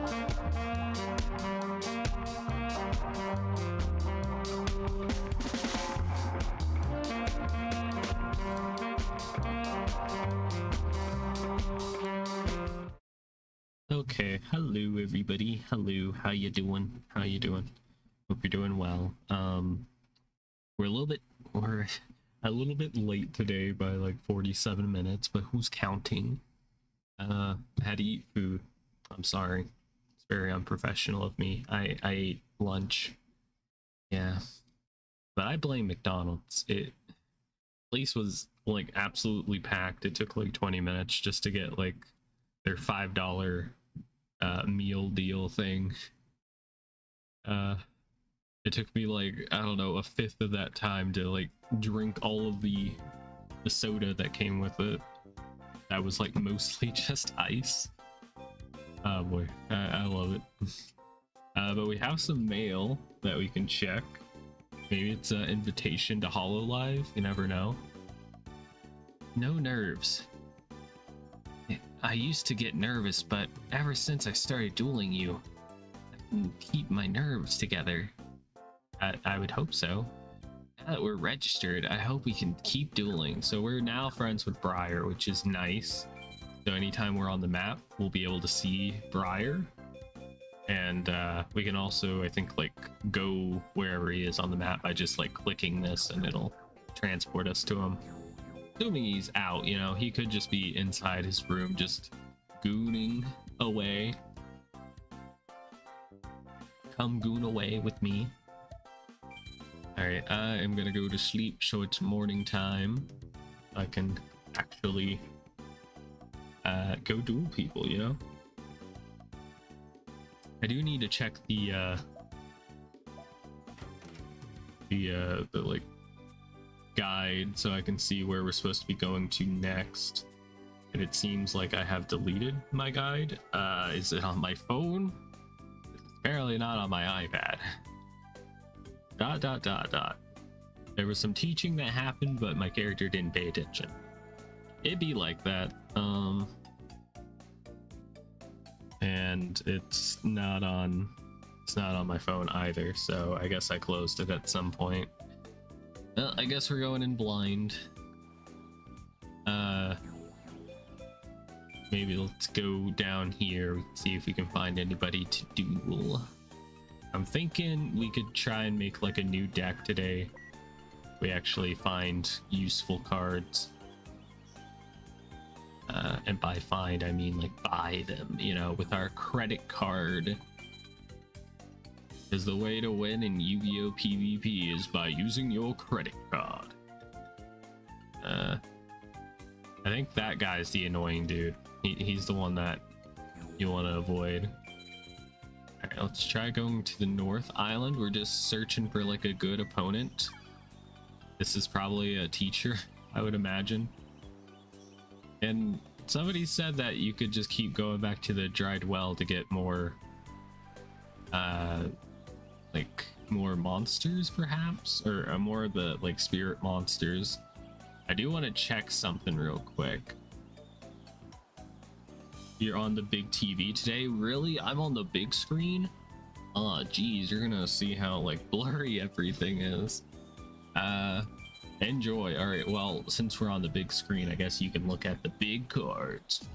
Okay, hello everybody. Hello, how you doing? How you doing? Hope you're doing well. We're a little bit late today by like 47 minutes, but who's counting? I had to eat food. I'm sorry. It's very unprofessional of me. I ate lunch. Yeah. But I blame McDonald's. Place was like absolutely packed. It took like 20 minutes just to get like their $5 meal deal thing. It took me like, I don't know, a fifth of that time to like drink all of the soda that came with it. That was like mostly just ice. Oh boy, I love it. But we have some mail that we can check. Maybe it's an invitation to Hololive, you never know. No nerves. I used to get nervous, but ever since I started dueling you, I can keep my nerves together. I would hope so. Now that we're registered, I hope we can keep dueling. So we're now friends with Briar, which is nice. So anytime we're on the map, we'll be able to see Briar. And we can also, I think, like, go wherever he is on the map by just, like, clicking this, and it'll transport us to him. Assuming he's out, you know, he could just be inside his room, just gooning away. Come goon away with me. Alright, I am gonna go to sleep, so it's morning time. I can actually go duel people, you know? I do need to check the like guide so I can see where we're supposed to be going to next. And it seems like I have deleted my guide. Is it on my phone? It's apparently not on my iPad. ... There was some teaching that happened, but my character didn't pay attention. It'd be like that. And it's not on my phone either, so I guess I closed it at some point. Well, I guess we're going in blind. Maybe let's go down here, see if we can find anybody to duel. I'm thinking we could try and make like a new deck today. We actually find useful cards. And by find, I mean like buy them, you know, with our credit card. Because the way to win in Yu-Gi-Oh! PvP is by using your credit card. I think that guy's the annoying dude. He's the one that you want to avoid. Alright, let's try going to the North Island. We're just searching for like a good opponent. This is probably a teacher, I would imagine. And somebody said that you could just keep going back to the dried well to get more like more monsters perhaps, or more of the like spirit monsters. I do want to check something real quick. You're on the big TV today? Really? I'm on the big screen? Oh geez, you're gonna see how like blurry everything is. Enjoy. All right, well, since we're on the big screen, I guess you can look at the big cards.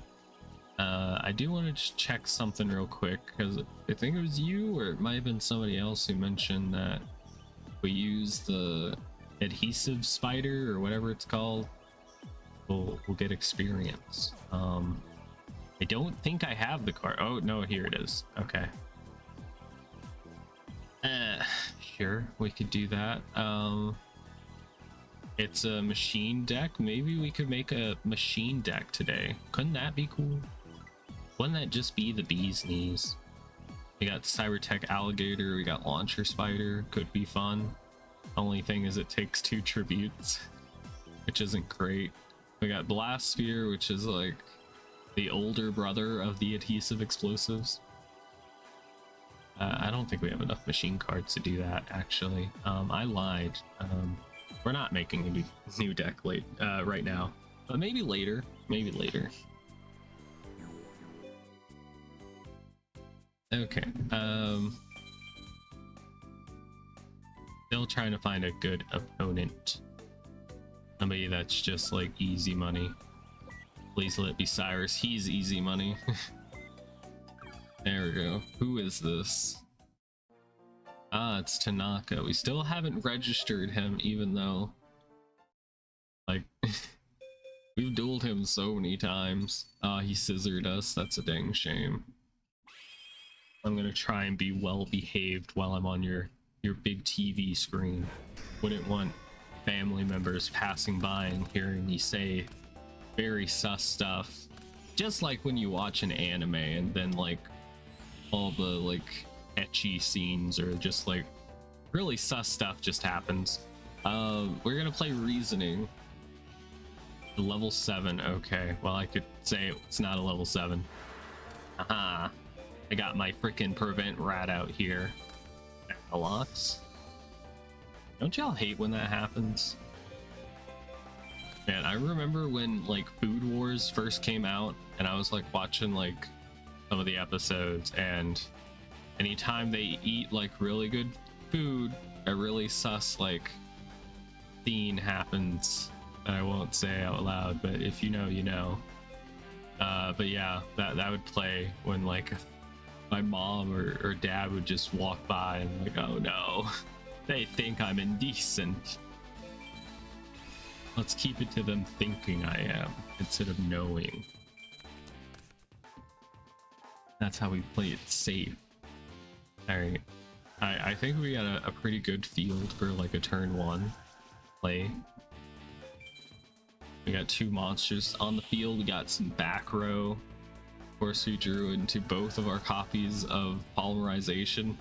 I do want to just check something real quick, because I think it was you, or it might have been somebody else who mentioned that we use the adhesive spider or whatever it's called, we'll get experience. I don't think I have the card. Oh no, here it is. Okay. Sure, we could do that. It's a machine deck. Maybe we could make a machine deck today. Couldn't that be cool? Wouldn't that just be the bee's knees? We got Cybertech Alligator, we got Launcher Spider. Could be fun. Only thing is it takes 2 tributes, which isn't great. We got Blast Sphere, which is like the older brother of the adhesive explosives. I don't think we have enough machine cards to do that, actually. I lied. We're not making a new deck right now, but maybe later. Maybe later. Okay. Still trying to find a good opponent. Somebody that's just like easy money. Please let it be Cyrus. He's easy money. There we go. Who is this? Ah, it's Tanaka. We still haven't registered him, even though, like, we've dueled him so many times. Ah, he scissored us. That's a dang shame. I'm gonna try and be well behaved while I'm on your big TV screen. Wouldn't want family members passing by and hearing me say very sus stuff. Just like when you watch an anime and then like all the like ecchi scenes or just like really sus stuff just happens. We're gonna play reasoning. Level 7. Okay, well I could say it's not a level 7. Aha, I got my freaking prevent rat out here. Locks. Don't y'all hate when that happens? Man, I remember when like Food Wars first came out and I was like watching like some of the episodes, and anytime they eat like really good food, a really sus like scene happens that I won't say out loud, but if you know, you know. But yeah, that would play when like my mom or dad would just walk by and like, oh no, they think I'm indecent. Let's keep it to them thinking I am instead of knowing. That's how we play it safe. All right, I think we got a pretty good field for like a turn 1 play. We got 2 monsters on the field. We got some back row. Of course, we drew into both of our copies of polymerization.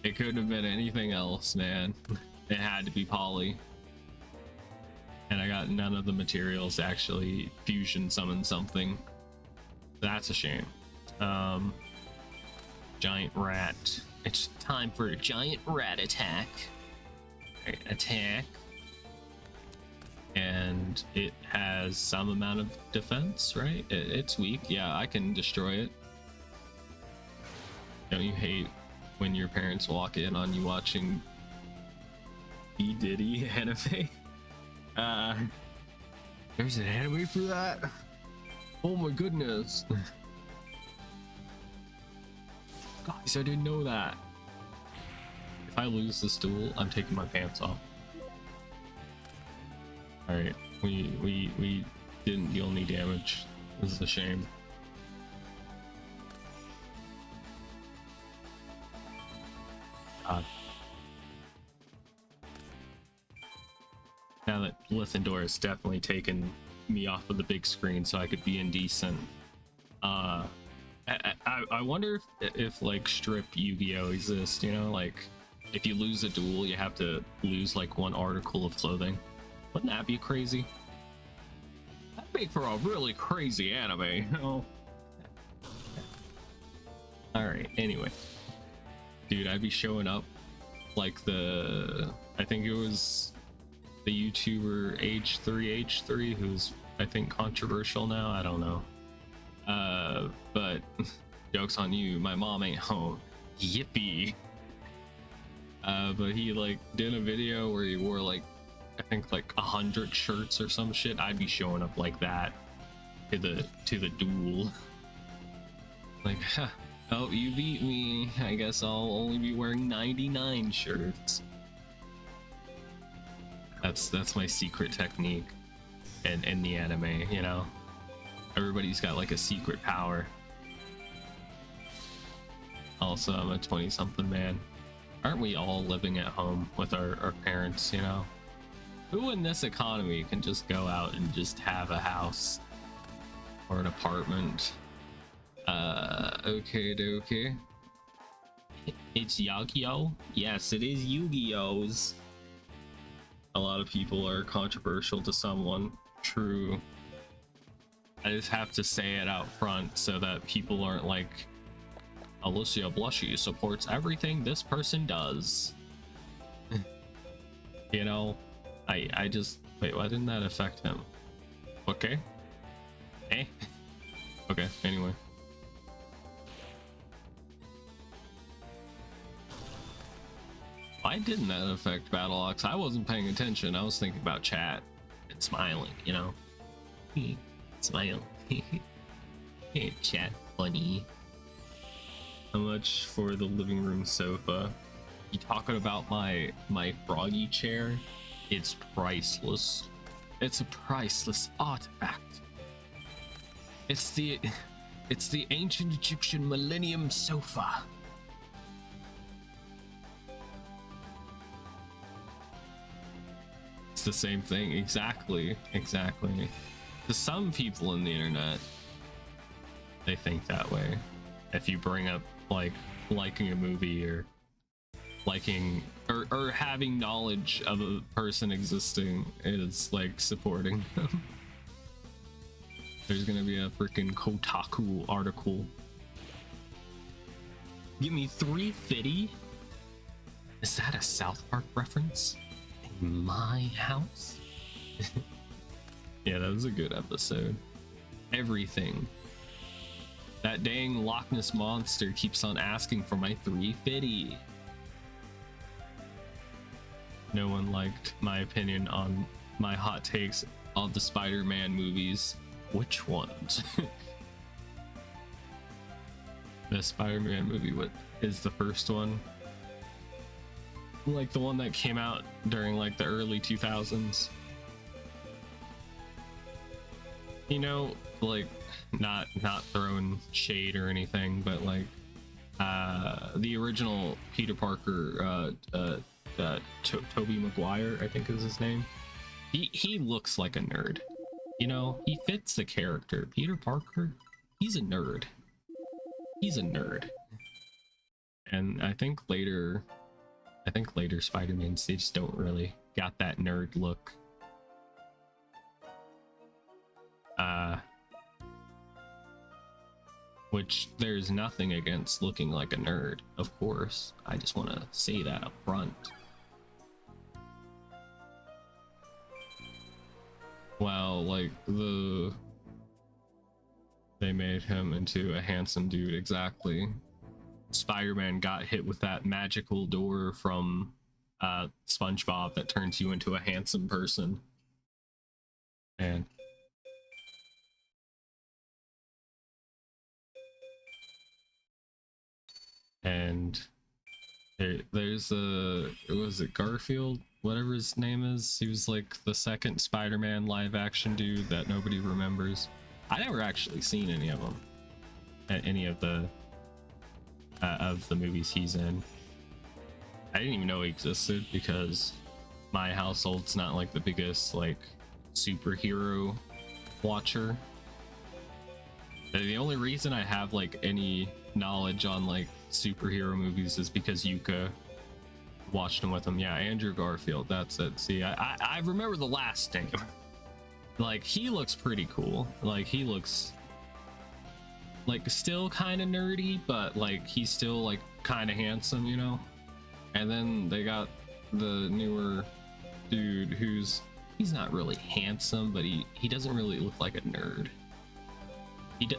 It couldn't have been anything else, man. It had to be poly. And I got none of the materials to actually fusion summon something. That's a shame. Giant rat. It's time for a giant rat attack. Right, attack. And it has some amount of defense, right? It's weak. Yeah, I can destroy it. Don't you hate when your parents walk in on you watching B Diddy anime? There's an anime for that? Oh my goodness. Guys, I didn't know that. If I lose this duel, I'm taking my pants off. Alright, we didn't deal any damage. This is a shame. God. Now that Lithandor has definitely taken me off of the big screen so I could be indecent. I wonder if like strip Yu-Gi-Oh exists, you know, like if you lose a duel you have to lose like 1 article of clothing. Wouldn't that be crazy? That'd make for a really crazy anime, you know? Alright, anyway. Dude, I'd be showing up like I think it was the YouTuber H3H3, who's I think controversial now, I don't know. But joke's on you, my mom ain't home. Yippee. But he like did a video where he wore like I think like 100 shirts or some shit. I'd be showing up like that to the duel. Like, huh, oh, you beat me. I guess I'll only be wearing 99 shirts. That's my secret technique in the anime, you know? Everybody's got like a secret power. Also, I'm a 20-something man. Aren't we all living at home with our parents, you know? Who in this economy can just go out and just have a house or an apartment? Okay dokie. It's Yugioh? Yes, it is Yu-Gi-Oh's. A lot of people are controversial to someone. True. I just have to say it out front so that people aren't like, Alicia Blushy supports everything this person does. You know? I just wait, why didn't that affect him? Okay. Eh. Okay, anyway. Why didn't that affect Battle-Ox? I wasn't paying attention. I was thinking about chat and smiling, you know? Smile. Chat funny. How much for the living room sofa? You talking about my froggy chair? It's priceless. It's a priceless artifact. It's the ancient Egyptian Millennium Sofa. It's the same thing, exactly. To some people in the internet, they think that way. If you bring up like liking a movie or liking or having knowledge of a person existing is like supporting them. There's gonna be a freaking Kotaku article. Give me 350. Is that a South Park reference? In my house? Yeah, that was a good episode. Everything. That dang Loch Ness monster keeps on asking for my 350. No one liked my opinion on my hot takes on the Spider-Man movies. Which ones? The Spider-Man movie, what is the first one? Like the one that came out during like the early 2000s. You know, like not throwing shade or anything, but like the original Peter Parker, Tobey Maguire, I think is his name. He looks like a nerd. You know, he fits the character. Peter Parker, he's a nerd. He's a nerd. And I think later Spider-Mans, they just don't really got that nerd look. Which there's nothing against looking like a nerd, of course. I just want to say that up front. Well, like they made him into a handsome dude, exactly. Spider-Man got hit with that magical door from SpongeBob that turns you into a handsome person. And there's was it Garfield, whatever his name is? He was like the second Spider-Man live action dude that nobody remembers. I never actually seen any of them, any of the movies he's in. I didn't even know he existed because my household's not like the biggest like superhero watcher. The only reason I have like any knowledge on like superhero movies is because Yuka watched them with him. Yeah, Andrew Garfield, that's it. See, I remember the last name. Like, he looks pretty cool. Like, he looks like still kind of nerdy, but like he's still like kind of handsome, you know. And then they got the newer dude he's not really handsome, but he doesn't really look like a nerd.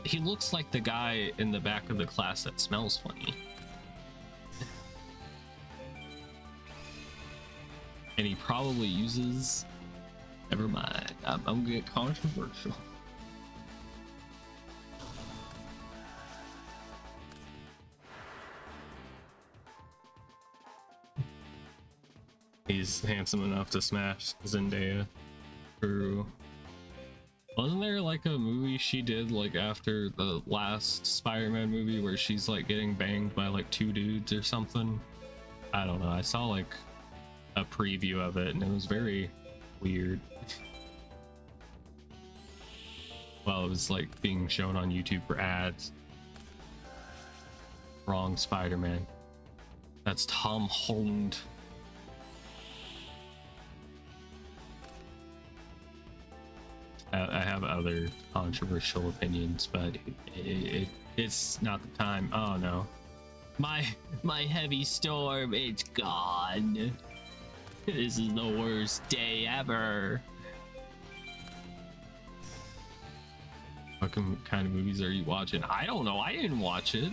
He looks like the guy in the back of the class that smells funny. And he probably uses... Never mind. I'm gonna get controversial. He's handsome enough to smash Zendaya. True. Wasn't there like a movie she did like after the last Spider-Man movie where she's like getting banged by like two dudes or something? I don't know. I saw like a preview of it and it was very weird. Well, it was like being shown on YouTube for ads. Wrong Spider-Man. That's Tom Holland. I have other controversial opinions, but it's not the time. Oh no, my heavy storm, it's gone. This is the worst day ever. What kind of movies are you watching? I don't know. I didn't watch it.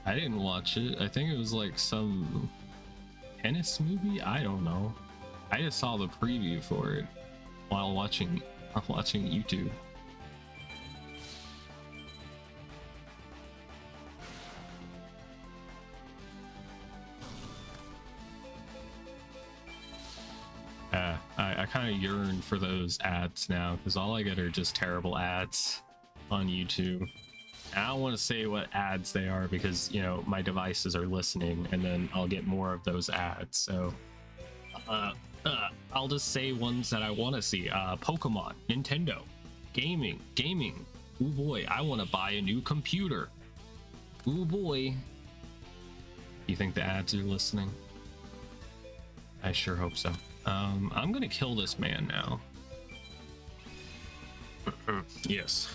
I think it was like some tennis movie? I don't know. I just saw the preview for it while watching YouTube. I kind of yearn for those ads now because all I get are just terrible ads on YouTube. I don't want to say what ads they are because, you know, my devices are listening and then I'll get more of those ads. So I'll just say ones that I want to see. Pokemon, Nintendo, gaming. Ooh boy, I want to buy a new computer. Ooh boy. You think the ads are listening? I sure hope so. I'm gonna kill this man now. Yes.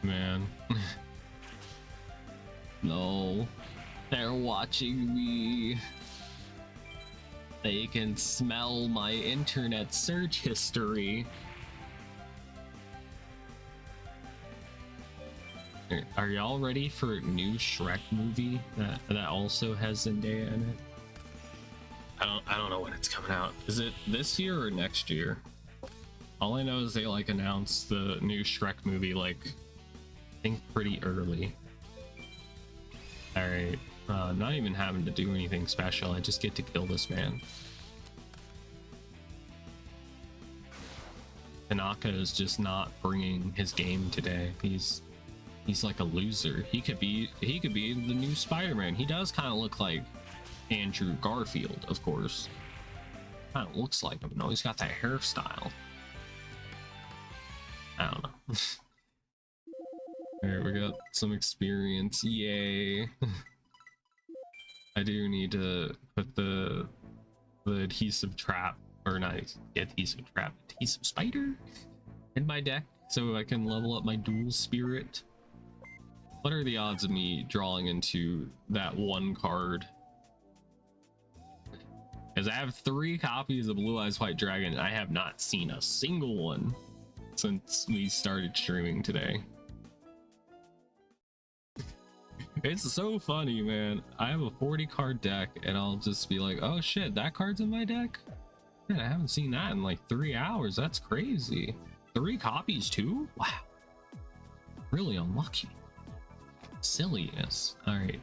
Man. No. They're watching me. They can smell my internet search history. Are y'all ready for a new Shrek movie that also has Zendaya in it? I don't know when it's coming out. Is it this year or next year? All I know is they like announced the new Shrek movie like I think pretty early. All right, not even having to do anything special. I just get to kill this man. Tanaka is just not bringing his game today. He's like a loser. He could be the new Spider-Man. He does kind of look like Andrew Garfield, of course. Kind of looks like him. No, he's got that hairstyle. I don't know. Alright, we got some experience. Yay. I do need to put the adhesive trap, or not adhesive trap, adhesive spider in my deck so I can level up my dual spirit. What are the odds of me drawing into that one card? Because I have 3 copies of Blue Eyes White Dragon and I have not seen a single one since we started streaming today. It's so funny, man. I have a 40 card deck and I'll just be like, oh shit, that card's in my deck? Man, I haven't seen that in like 3 hours. That's crazy. 3 copies too? Wow. Really unlucky. Silliness. All right,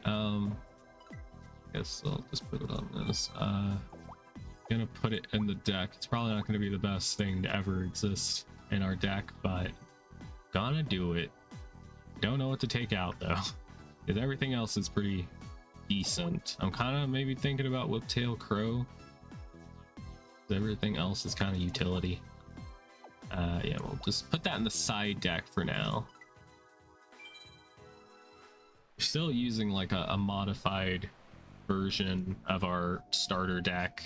guess I'll just put it on this. Gonna put it in the deck. It's probably not gonna be the best thing to ever exist in our deck, but gonna do it. Don't know what to take out though, because everything else is pretty decent. I'm kind of maybe thinking about Whiptail Crow. Everything else is kind of utility. Yeah, we'll just put that in the side deck for now. We're still using like a modified version of our starter deck.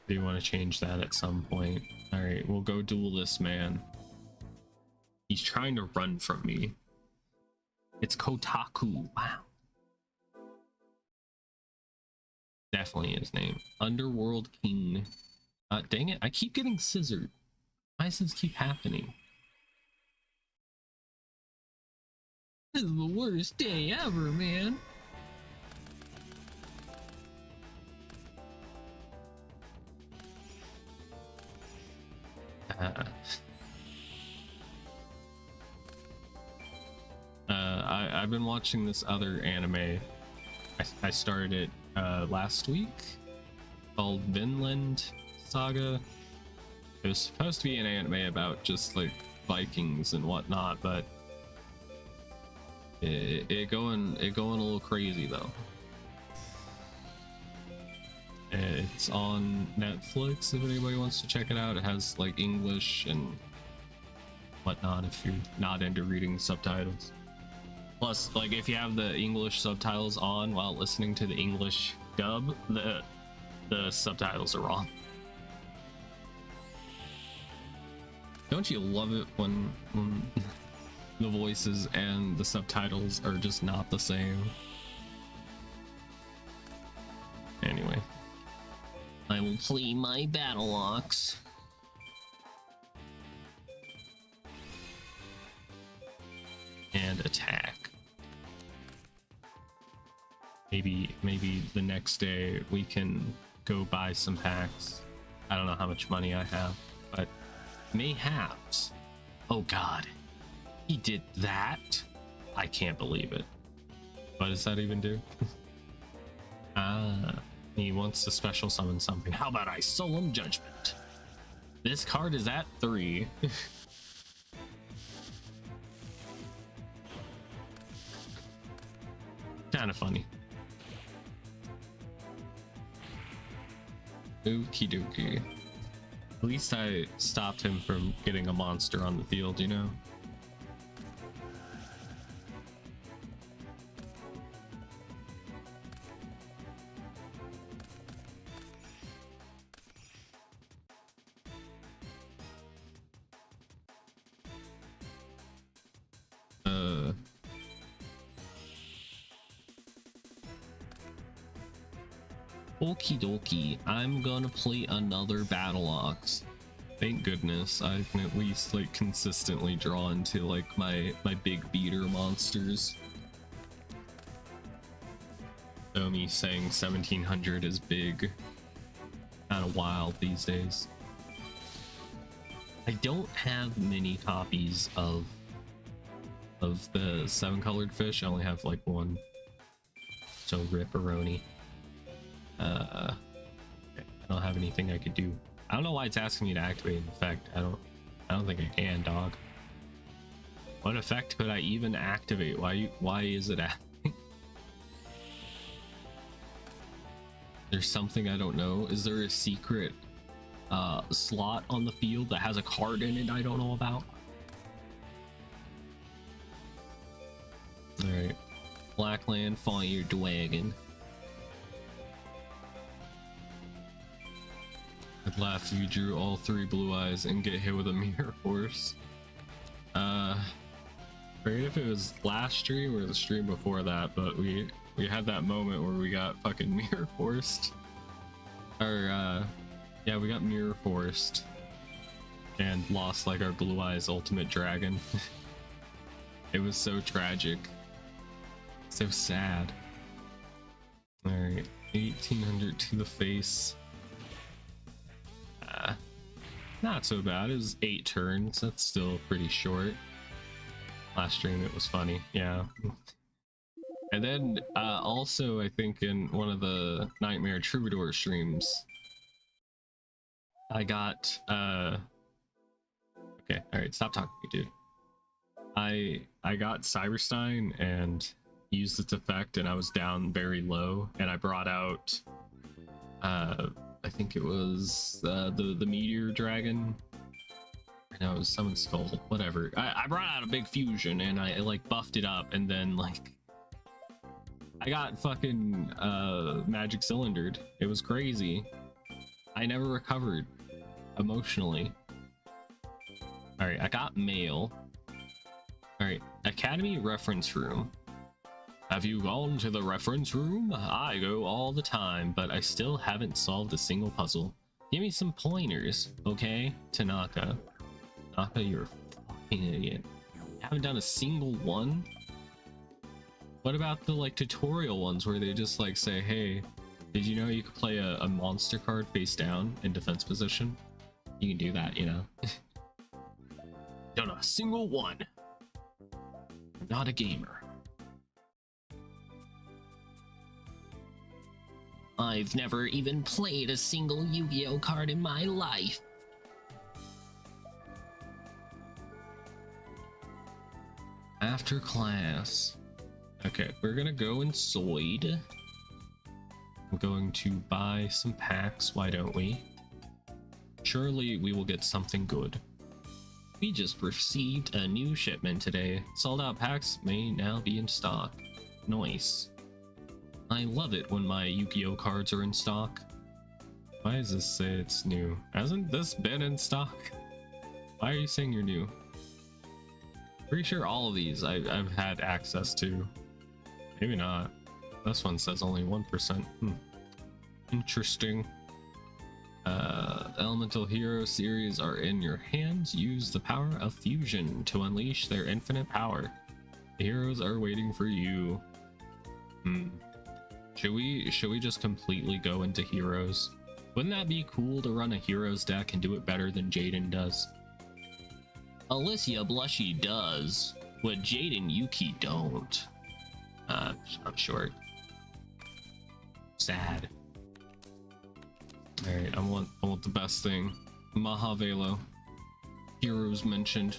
Do you want to change that at some point? All right, we'll go duel this man. He's trying to run from me. It's Kotaku. Wow. Definitely his name. Underworld King. Dang it, I keep getting scissored. Why does this keep happening? This is the worst day ever, man. I've been watching this other anime. I started it last week, called Vinland Saga. It was supposed to be an anime about just like Vikings and whatnot, but it going a little crazy though. It's on Netflix if anybody wants to check it out. It has like English and whatnot if you're not into reading subtitles. Plus, like if you have the English subtitles on while listening to the English dub, the subtitles are wrong. Don't you love it when the voices and the subtitles are just not the same? Anyway, I will play my battle ox. and attack. Maybe the next day we can go buy some packs. I don't know how much money I have, but mayhaps. Oh god, he did that? I can't believe it. What does that even do? He wants to special summon something. How about I Solemn Judgment? This card is at 3. Kind of funny. Okie dokie. At least I stopped him from getting a monster on the field, you know? Okie dokie, I'm gonna play another Battle Ox. Thank goodness I can at least like consistently draw into like my big beater monsters. So me saying 1700 is big, kind of wild these days. I don't have many copies of the 7-colored fish. I only have like one, so ripperoni. I don't have anything I could do. I don't know why it's asking me to activate an effect. I don't think I can, dog. What effect could I even activate? Why is it acting? There's something I don't know. Is there a secret slot on the field that has a card in it I don't know about? Alright. Blackland Fire Dragon. I'd laugh if you drew all 3 blue eyes and get hit with a mirror force. Forget if it was last stream or the stream before that, but we had that moment where we got fucking mirror forced. Or yeah, we got mirror forced and lost like our blue eyes ultimate dragon. It was so tragic. So sad. Alright, 1800 to the face. Not so bad. It was 8 turns. That's still pretty short. Last stream it was funny, yeah. And then also I think in one of the Nightmare Troubadour streams I got okay, alright, stop talking to me, dude. I got Cyberstein and used its effect, and I was down very low, and I brought out I think it was the meteor dragon. No, it was Summon Skull, whatever. I brought out a big fusion and I like buffed it up, and then like I got fucking magic cylindered. It was crazy. I never recovered emotionally. Alright, I got mail. Alright, Academy reference room. Have you gone to the reference room? I go all the time, but I still haven't solved a single puzzle. Give me some pointers, okay? Tanaka. Tanaka, you're a fucking idiot. Haven't done a single one? What about the like tutorial ones where they just like say, hey, did you know you could play a monster card face down in defense position? You can do that, you know? Done a single one. I'm not a gamer. I've never even played a single Yu-Gi-Oh card in my life. After class. Okay, we're gonna go inside. I'm going to buy some packs, why don't we? Surely we will get something good. We just received a new shipment today. Sold out packs may now be in stock. Nice. I love it when my Yu-Gi-Oh cards are in stock. Why does this say it's new? Hasn't this been in stock? Why are you saying you're new? Pretty sure all of these I've had access to. Maybe not. This one says only 1%. Interesting. Elemental Hero series are in your hands. Use the power of fusion to unleash their infinite power. Heroes are waiting for you. Should we just completely go into heroes? Wouldn't that be cool to run a heroes deck and do it better than Jaden does? Alicia Blushy does what Jaden Yuki don't. I'm short. Sad. All right, I want the best thing. Mahavelo. Heroes mentioned.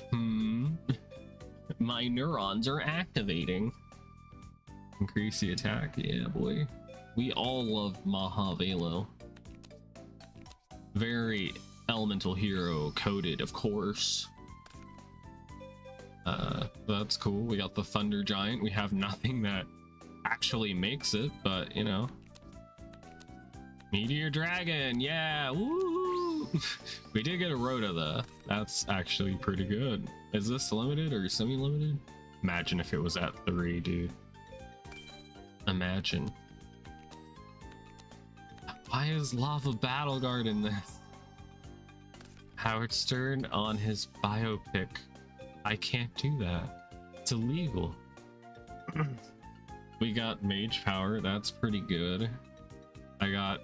My neurons are activating. Increase the attack. Yeah, boy. We all love Mahavelo. Very elemental hero coded, of course. That's cool. We got the Thunder Giant. We have nothing that actually makes it, but you know. Meteor Dragon, yeah, woo! We did get a Rhoda though. That's actually pretty good. Is this limited or semi-limited? Imagine if it was at 3, dude. Imagine. Why is Lava Battleguard in this? Howard Stern on his biopic. I can't do that. It's illegal. We got Mage Power. That's pretty good. I got,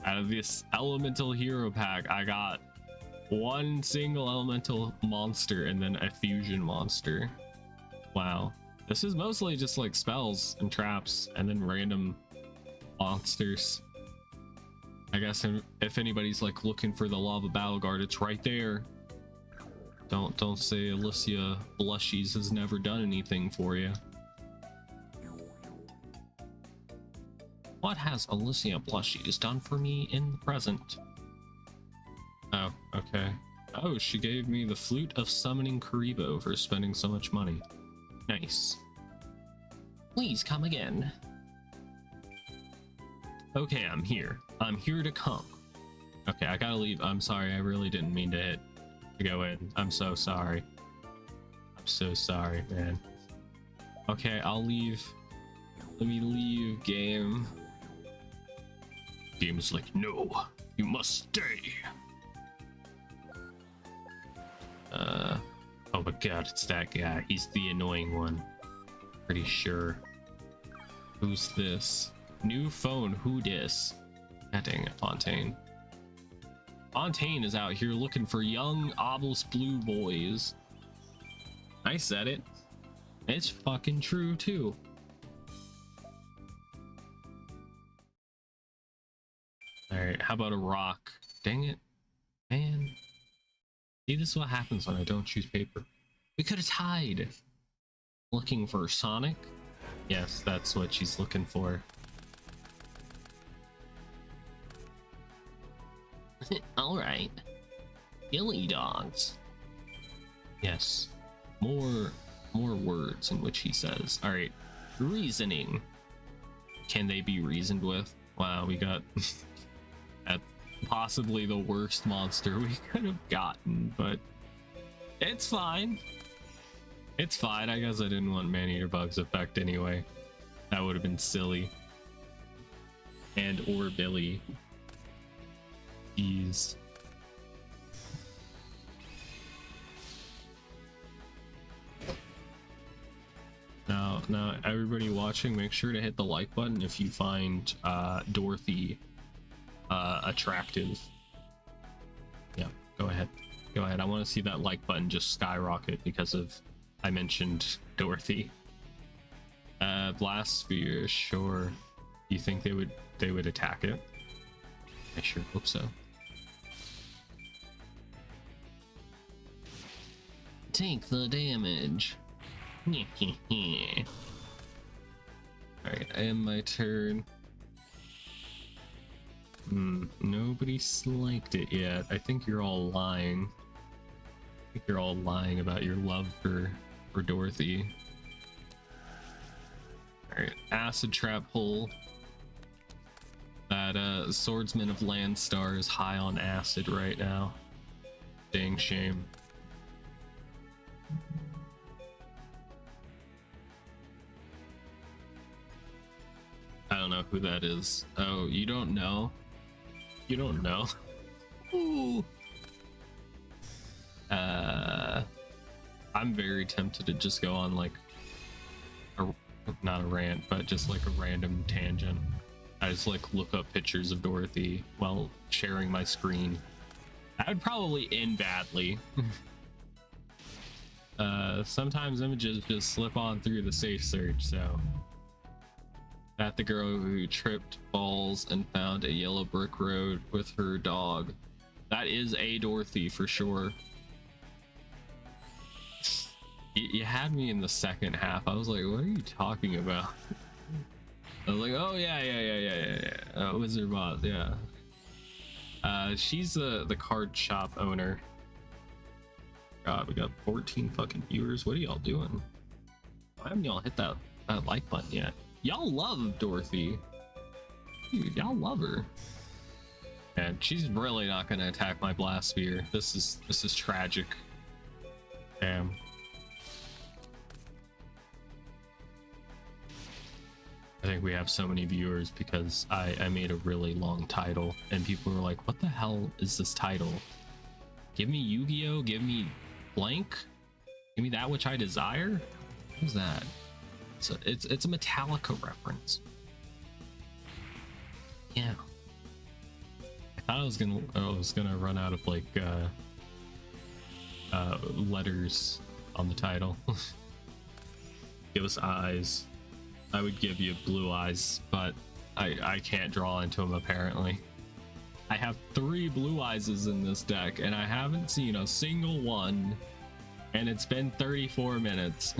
out of this elemental hero pack, I got one single elemental monster and then a fusion monster. Wow. This is mostly just like spells and traps and then random monsters. I guess if anybody's like looking for the Lava Battleguard, it's right there. Don't say Alicia Blushies has never done anything for you. What has Alicia Blushies done for me in the present? Oh, okay. Oh, she gave me the Flute of Summoning Karibo for spending so much money. Nice. Please come again. Okay, I'm here. I'm here to come. Okay, I gotta leave. I'm sorry, I really didn't mean to go in. I'm so sorry. I'm so sorry, man. Okay, I'll leave. Let me leave, game. Game is like, no, you must stay. Oh my god, it's that guy. He's the annoying one. Pretty sure. Who's this? New phone, who dis? God dang it, Fontaine. Fontaine is out here looking for young obelisk blue boys. I said it. It's fucking true too. Alright, how about a rock? Dang it. Man. See, this is what happens when I don't choose paper. We could have tied. Looking for Sonic? Yes, that's what she's looking for. Alright. Gilly dogs. Yes. More words in which he says. Alright. Reasoning. Can they be reasoned with? Wow, we got at possibly the worst monster we could have gotten, but it's fine. It's fine. I guess I didn't want Maneater Bug's effect anyway. That would have been silly. And or Billy. Jeez. Now everybody watching, make sure to hit the like button if you find Dorothy attractive. Yeah, go ahead. I want to see that like button just skyrocket because of I mentioned Dorothy. Blast Spear, sure. You think they would attack it? I sure hope so. Take the damage. Alright, I am my turn. Nobody's liked it yet. I think you're all lying. I think you're all lying about your love for Dorothy. Alright, Acid Trap Hole. That Swordsman of Landstar is high on acid right now. Dang shame. I don't know who that is. Oh, you don't know? You don't know? Ooh. I'm very tempted to just go on like a, not a rant, but just like a random tangent. I just like look up pictures of Dorothy while sharing my screen. That would probably end badly. Sometimes images just slip on through the safe search, so. At the girl who tripped balls and found a yellow brick road with her dog. That is a Dorothy for sure. You had me in the second half. I was like, what are you talking about? I was like, oh yeah. Wizard Boss, yeah. She's the card shop owner. God, we got 14 fucking viewers. What are y'all doing? Why haven't y'all hit that like button yet? Y'all love Dorothy. Dude, y'all love her. And she's really not gonna attack my blast sphere. This is tragic. Damn. I think we have so many viewers because I made a really long title and people were like, what the hell is this title? Give me Yu-Gi-Oh, give me blank, give me that which I desire. What is that? It's a Metallica reference. Yeah. I thought I was gonna run out of like letters on the title. Give us eyes. I would give you blue eyes, but I can't draw into them apparently. I have 3 blue eyes in this deck and I haven't seen a single one, and it's been 34 minutes.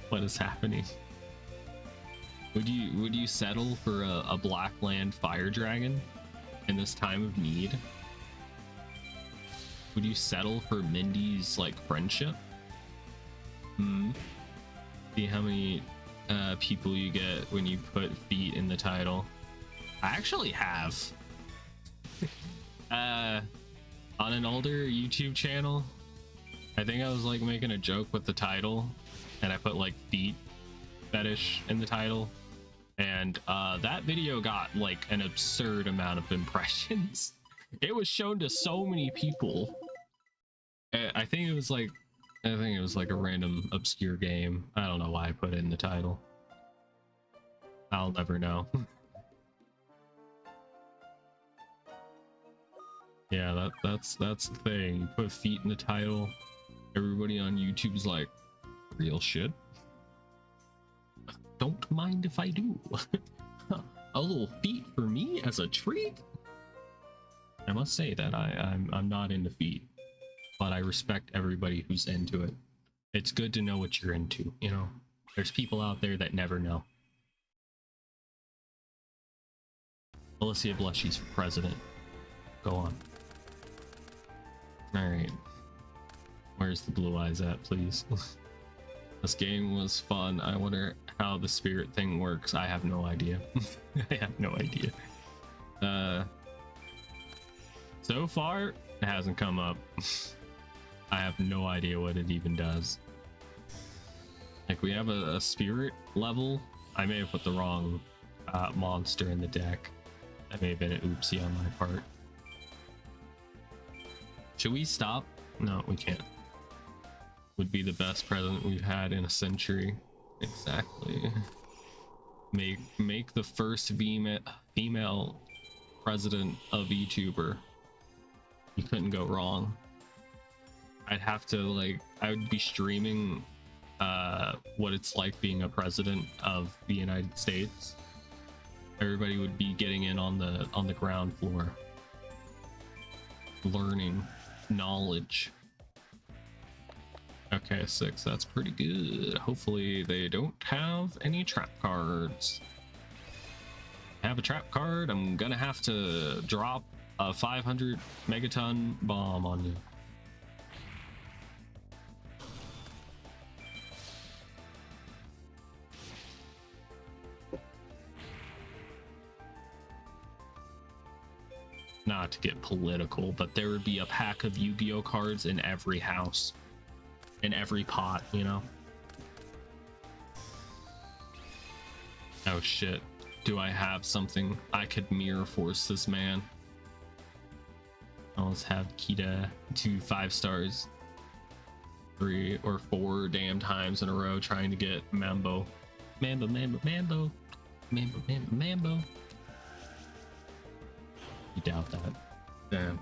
What is happening? Would you settle for a black land fire dragon in this time of need? Would you settle for Mindy's like friendship? See how many people you get when you put feet in the title. I actually have. On an older YouTube channel, I think I was like making a joke with the title and I put like feet fetish in the title, and that video got like an absurd amount of impressions. It was shown to so many people. I think it was like a random obscure game. I don't know why I put it in the title. I'll never know. Yeah, that's the thing. Put feet in the title. Everybody on YouTube's like, real shit. Don't mind if I do. A little feet for me as a treat. I must say that I'm not into feet, but I respect everybody who's into it. It's good to know what you're into, you know? There's people out there that never know. Alicia Blushy's for president. Go on. Alright. Where's the blue eyes at, please? This game was fun. I wonder how the spirit thing works. I have no idea. I have no idea. So far, it hasn't come up. I have no idea what it even does. Like, we have a spirit level. I may have put the wrong monster in the deck. That may have been an oopsie on my part. Should we stop? No, we can't. Would be the best president we've had in a century. Exactly. Make the first female president of VTuber. You couldn't go wrong. I'd have to like, I would be streaming what it's like being a president of the United States. Everybody would be getting in on the ground floor, learning knowledge. Okay, 6, that's pretty good. Hopefully they don't have any trap cards. Have a trap card, I'm gonna have to drop a 500 megaton bomb on you. Not to get political, but there would be a pack of Yu-Gi-Oh cards in every house. In every pot, you know? Oh shit. Do I have something? I could mirror force this man. Let's have Kita 2 5 stars. 3 or 4 damn times in a row trying to get Mambo. Mambo, Mambo, Mambo. Mambo, Mambo, Mambo. You doubt that. Damn.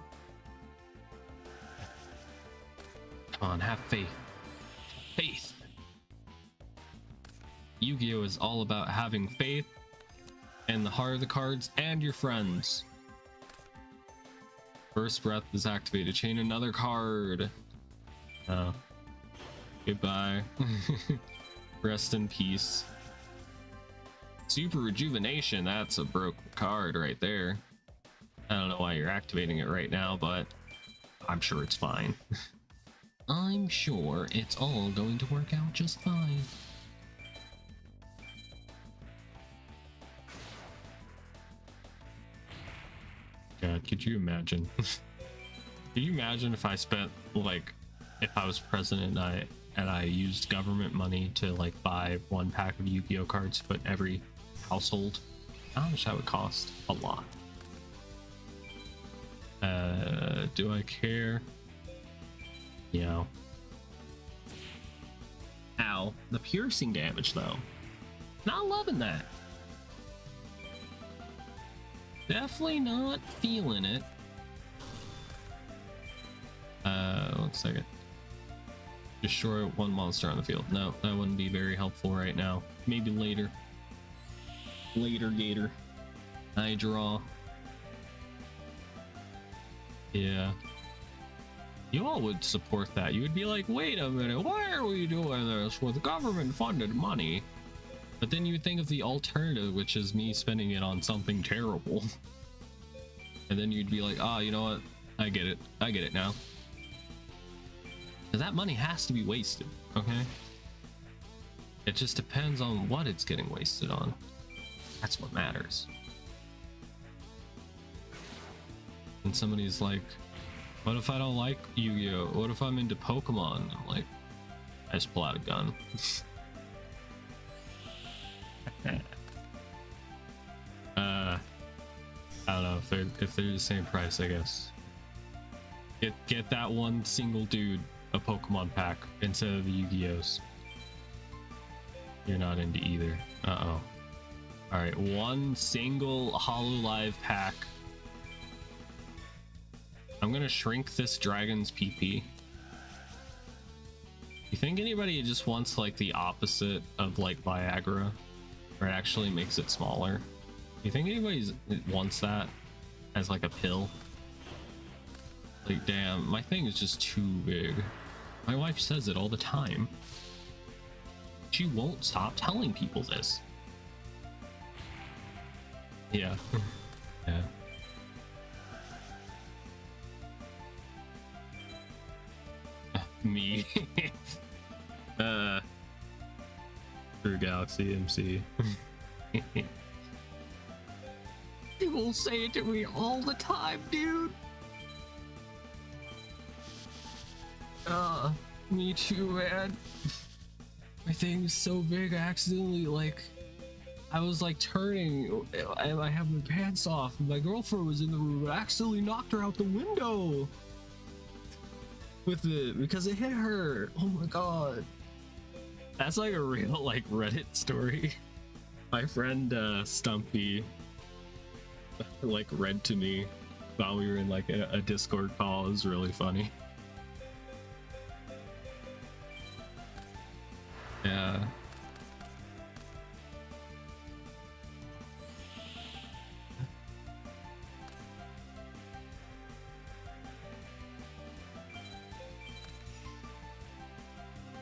Come on, have faith. Faith. Yu-Gi-Oh! Is all about having faith and the heart of the cards and your friends. First breath is activated. Chain another card. Oh. Goodbye. Rest in peace. Super rejuvenation. That's a broken card right there. I don't know why you're activating it right now, but I'm sure it's fine. I'm sure it's all going to work out just fine. God, could you imagine? Could you imagine if I spent, like, if I was president and I used government money to, like, buy 1 pack of Yu-Gi-Oh cards for every household? How much that would cost? A lot. Do I care? Yeah. Ow. The piercing damage, though. Not loving that. Definitely not feeling it. 1 second. Destroy 1 monster on the field. No, that wouldn't be very helpful right now. Maybe later. Later, Gator. I draw. Yeah. You all would support that. You would be like, wait a minute, why are we doing this with government funded money? But then you would think of the alternative, which is me spending it on something terrible. And then you'd be like, ah, you know what? I get it. I get it now. Because that money has to be wasted, okay? It just depends on what it's getting wasted on. That's what matters. And somebody's like, what if I don't like Yu-Gi-Oh? What if I'm into Pokemon? I'm like, I just pull out a gun. I don't know if they're the same price, I guess. Get that one single dude a Pokemon pack instead of the Yu-Gi-Ohs. You're not into either. Uh-oh. Alright, 1 single Hololive pack. I'm gonna shrink this dragon's PP. You think anybody just wants like the opposite of like Viagra, where it actually makes it smaller? You think anybody wants that as like a pill? Like, damn, my thing is just too big. My wife says it all the time. She won't stop telling people this. Yeah. Yeah. Me. True Galaxy MC. People say it to me all the time, dude. Me too, man. My thing is so big, I accidentally, like, I was like turning and I have my pants off and my girlfriend was in the room and I accidentally knocked her out the window with it because it hit her. Oh my god. That's like a real like Reddit story. My friend Stumpy like read to me while we were in like a Discord call. It was really funny. Yeah.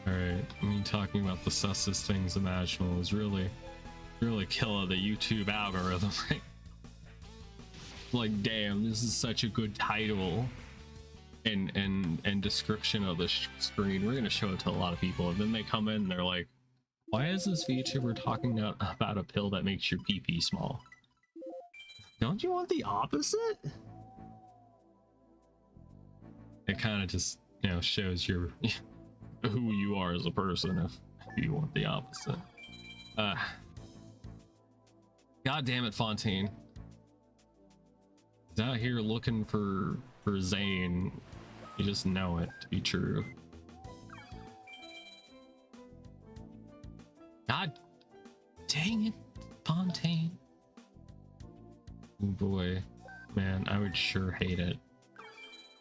Alright, me talking about the sussest things imaginable is really killing the YouTube algorithm, right? Like, damn, this is such a good title and description of the screen. We're gonna show it to a lot of people, and then they come in and they're like, why is this VTuber talking about a pill that makes your pee small? Don't you want the opposite? It kind of just, you know, shows your who you are as a person if you want the opposite. God damn it, Fontaine. He's out here looking for Zane. You just know it to be true. God dang it, Fontaine. Oh boy, man, I would sure hate it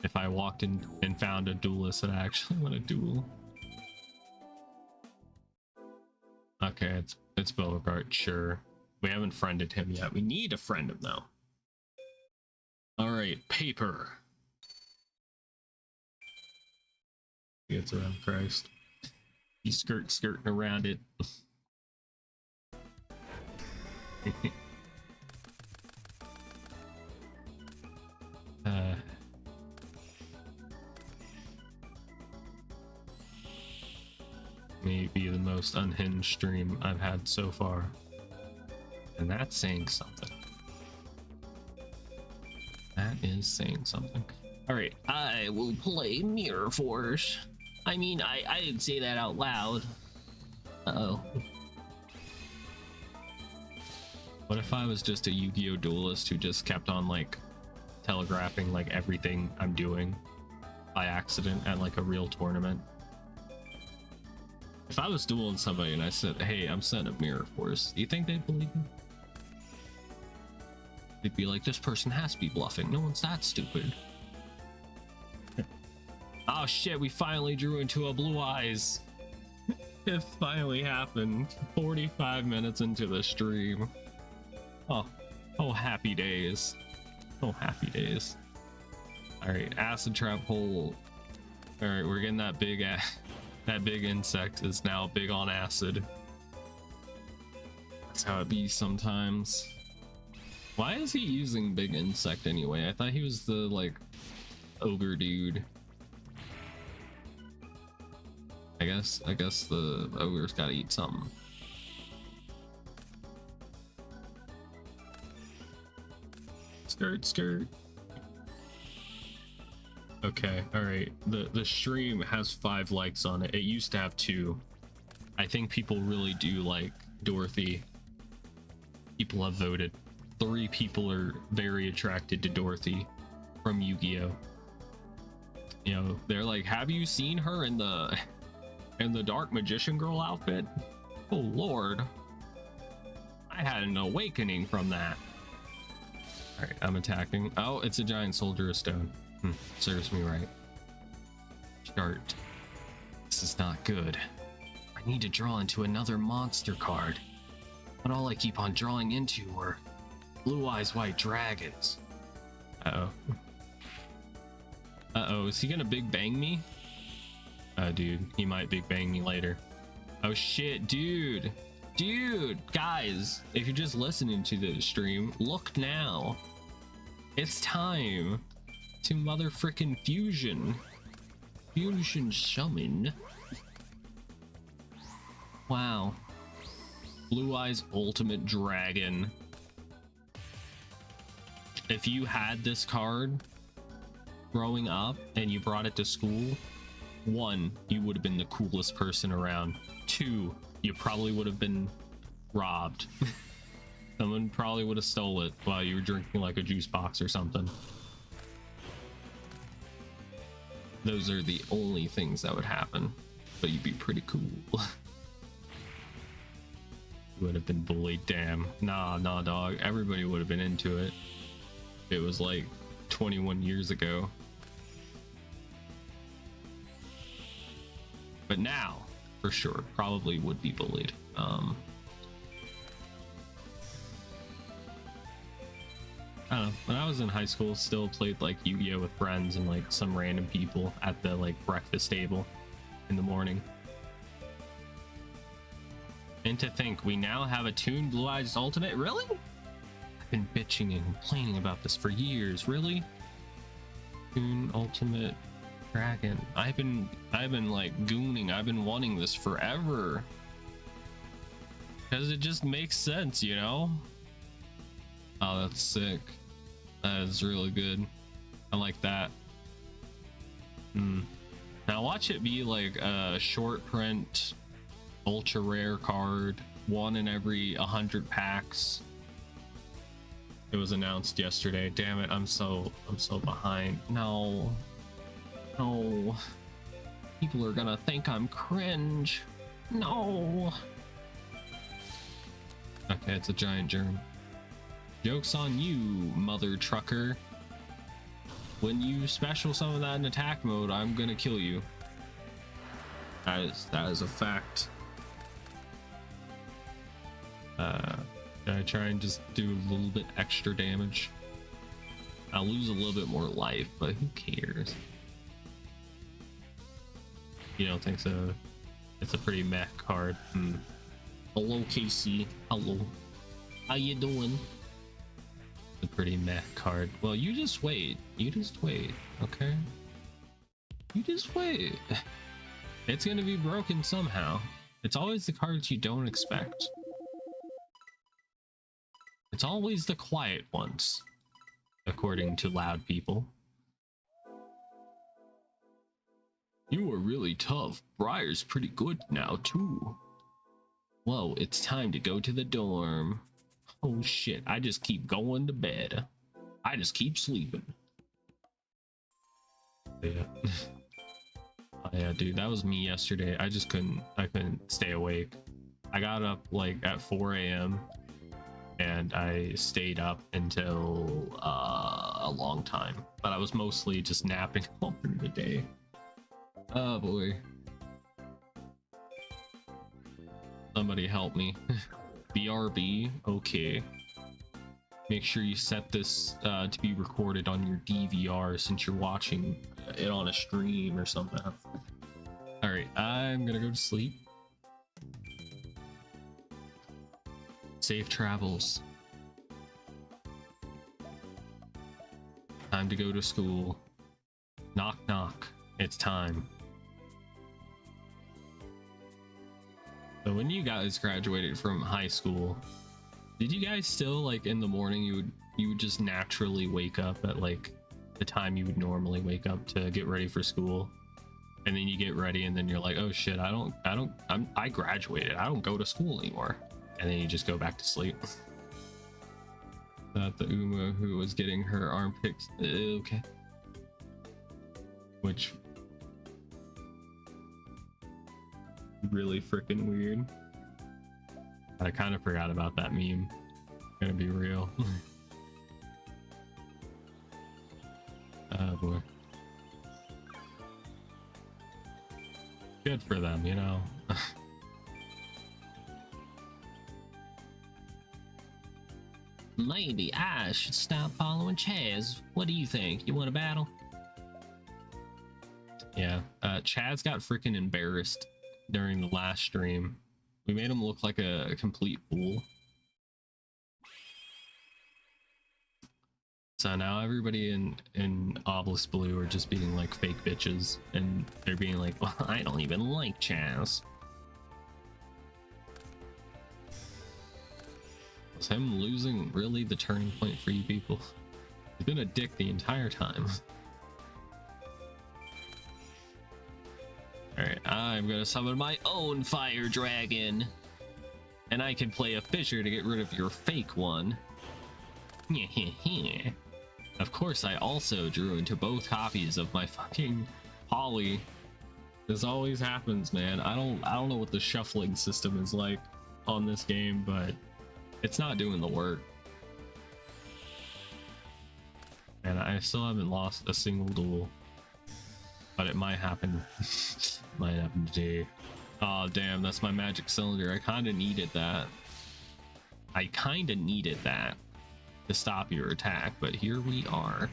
if I walked in and found a duelist that I actually want to duel. Okay, it's Beauregard, sure. We haven't friended him yet. We need to friend him though. All right, paper. Gets around Christ. He's skirting around it. Maybe the most unhinged stream I've had so far, and that's saying something. That is saying something. All right, I will play Mirror Force. I mean, I didn't say that out loud. Uh-oh. What if I was just a Yu-Gi-Oh duelist who just kept on like telegraphing like everything I'm doing by accident at like a real tournament? If I was dueling somebody and I said, hey, I'm setting up Mirror Force, do you think they'd believe me? They'd be like, this person has to be bluffing. No one's that stupid. Oh shit, we finally drew into a Blue Eyes. It finally happened. 45 minutes into the stream. Oh, happy days. Oh, happy days. All right, acid trap hole. All right, we're getting that big insect is now big on acid. That's how it be sometimes. Why is he using big insect anyway? I thought he was the like ogre dude. I guess the ogre's gotta eat something. Skirt. Okay, all right. The stream has 5 likes on it. It used to have 2. I think people really do like Dorothy. People have voted. 3 people are very attracted to Dorothy from Yu-Gi-Oh. You know, they're like, have you seen her in the Dark Magician Girl outfit? Oh Lord, I had an awakening from that. All right, I'm attacking. Oh, it's a giant soldier of stone. Serves me right. Chart. This is not good. I need to draw into another monster card, but all I keep on drawing into are Blue Eyes White Dragons. Uh-oh, is he gonna big bang me? Dude, he might big bang me later. Oh shit, dude, guys, if you're just listening to the stream, look now. It's time to mother frickin' fusion summon. Wow. Blue Eyes Ultimate Dragon. If you had this card growing up and you brought it to school, 1, you would have been the coolest person around. 2, you probably would have been robbed. Someone probably would have stole it while you were drinking like a juice box or something. Those are the only things that would happen, but you'd be pretty cool. You would have been bullied. Damn. Nah, dog. Everybody would have been into it. It was like 21 years ago. But now, for sure, probably would be bullied. I don't know. When I was in high school, still played like Yu-Gi-Oh with friends and like some random people at the like breakfast table in the morning. And to think, we now have a Toon Blue Eyes Ultimate. Really? I've been bitching and complaining about this for years. Really? Toon Ultimate Dragon. I've been like gooning. I've been wanting this forever. Because it just makes sense, you know? Oh, that's sick. That is really good. I like that. Now watch it be like a short print, ultra rare card, 1 in every 100 packs. It was announced yesterday. Damn it, I'm so behind. No. People are gonna think I'm cringe. No. Okay, it's a giant germ. Joke's on you, mother trucker. When you special summon that in attack mode, I'm gonna kill you. That is a fact. Should I try and just do a little bit extra damage? I'll lose a little bit more life, but who cares? You don't think so? It's a pretty meh card. Hello, Casey. Hello. How you doing? It's a pretty meh card. Well, you just wait. You just wait, okay? You just wait. It's gonna be broken somehow. It's always the cards you don't expect. It's always the quiet ones, according to loud people. You are really tough. Briar's pretty good now, too. Whoa, it's time to go to the dorm. Oh shit, I just keep going to bed. I just keep sleeping. Yeah. Oh, yeah, dude, that was me yesterday. I couldn't stay awake. I got up like at 4 a.m. and I stayed up until a long time, but I was mostly just napping all through the day. Oh boy. Somebody help me. BRB, okay. Make sure you set this to be recorded on your DVR since you're watching it on a stream or something. All right, I'm gonna go to sleep. Safe travels. Time to go to school. Knock knock, it's time. So when you guys graduated from high school, did you guys still, like, in the morning you would just naturally wake up at like the time you would normally wake up to get ready for school, and then you get ready and then you're like, oh shit, I graduated, I don't go to school anymore, and then you just go back to sleep? That the Uma who was getting her armpits, okay, which really freaking weird. I kind of forgot about that meme. Gonna be real. Oh boy. Good for them, you know. Maybe I should stop following Chaz. What do you think? You want a battle? Yeah, Chaz got freaking embarrassed during the last stream. We made him look like a complete fool. So now everybody in Obelisk Blue are just being like fake bitches, and they're being like, well, I don't even like Chaz. Was him losing really the turning point for you people? He's been a dick the entire time. Alright, I'm gonna summon my own fire dragon. And I can play a fisher to get rid of your fake one. Of course, I also drew into both copies of my fucking Holly. This always happens, man. I don't know what the shuffling system is like on this game, but it's not doing the work. And I still haven't lost a single duel. But it might happen. Might happen today. Oh damn, that's my magic cylinder. I kinda needed that. To stop your attack, but here we are.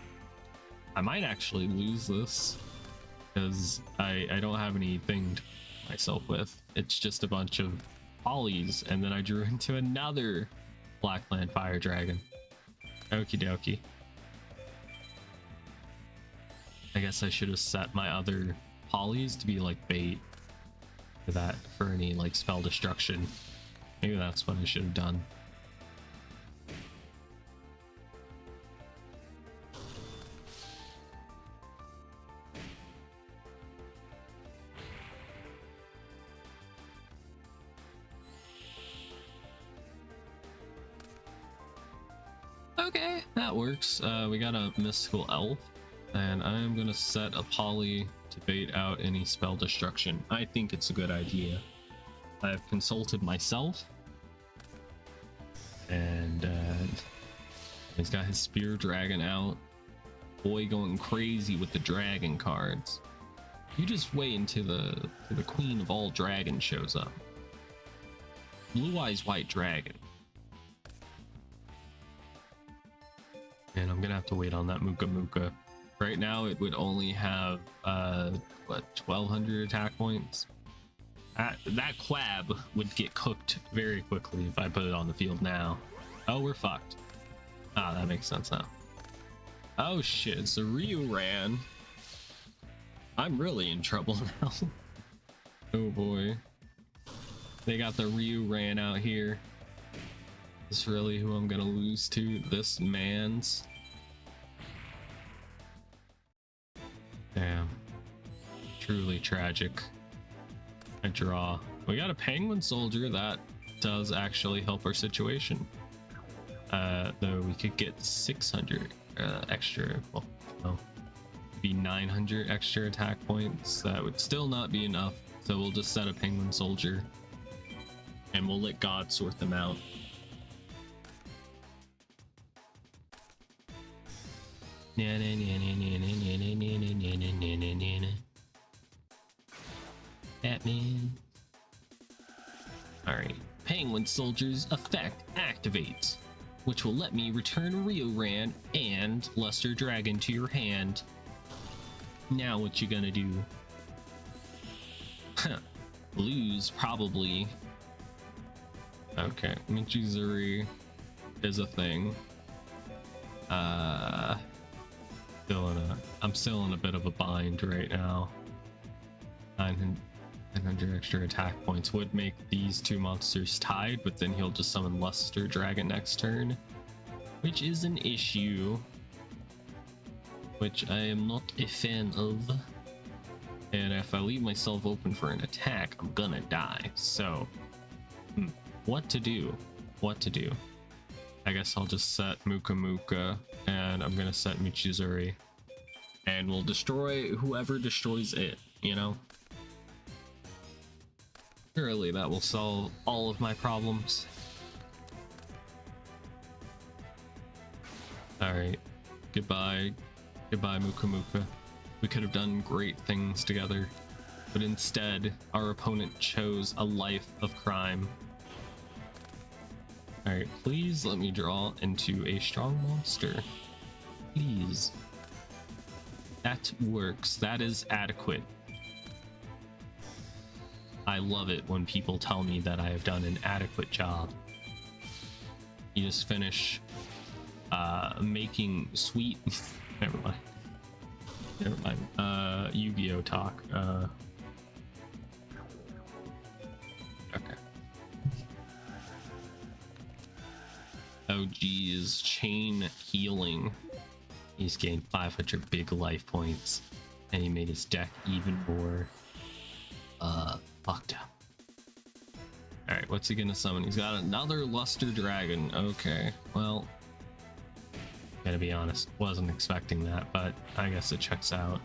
I might actually lose this because I don't have anything to myself with. It's just a bunch of polys, and then I drew into another Blackland Fire Dragon. Okie dokie. I guess I should have set my other polys to be like bait for any like spell destruction. Maybe that's what I should have done. Okay, that works. We got a mystical elf, and I'm gonna set a poly to bait out any spell destruction. I think it's a good idea. I've consulted myself, And he's got his spear dragon out. Boy going crazy with the dragon cards. You just wait until the queen of all dragons shows up. Blue Eyes White Dragon. And I'm gonna have to wait on that Muka Muka. Right now it would only have what, 1200 attack points. That Quab would get cooked very quickly if I put it on the field now. Oh, we're fucked. Ah, that makes sense now. Oh shit, so Ryu ran. I'm really in trouble now. Oh boy. They got the Ryu ran out here. Is this really who I'm gonna lose to? This man's. Damn. Truly tragic. I draw. We got a penguin soldier. That does actually help our situation. Though we could get 600 extra, well, no, be 900 extra attack points. That would still not be enough, so we'll just set a penguin soldier and we'll let God sort them out. Batman. Alright, penguin soldier's effect activates, which will let me return Ryoran and Luster Dragon to your hand. Now what you gonna do? Lose, probably. Okay, Michizuri is a thing. I'm still in a bit of a bind right now. 900 extra attack points would make these two monsters tied, but then he'll just summon Luster Dragon next turn, which is an issue, which I am not a fan of. And if I leave myself open for an attack, I'm gonna die. So, what to do? What to do? I guess I'll just set Muka Muka, and I'm gonna set Michizuri, and we'll destroy whoever destroys it, you know? Surely that will solve all of my problems. Alright. Goodbye. Goodbye, Muka Muka. We could have done great things together, but instead, our opponent chose a life of crime. Alright, please let me draw into a strong monster. Please. That works. That is adequate. I love it when people tell me that I have done an adequate job. You just finish making sweet... Never mind. Never mind. Yu-Gi-Oh talk. Okay. Oh geez, chain healing. He's gained 500 big life points, and he made his deck even more fucked up. Alright, what's he gonna summon? He's got another Luster Dragon. Okay, well, gotta be honest, wasn't expecting that, but I guess it checks out.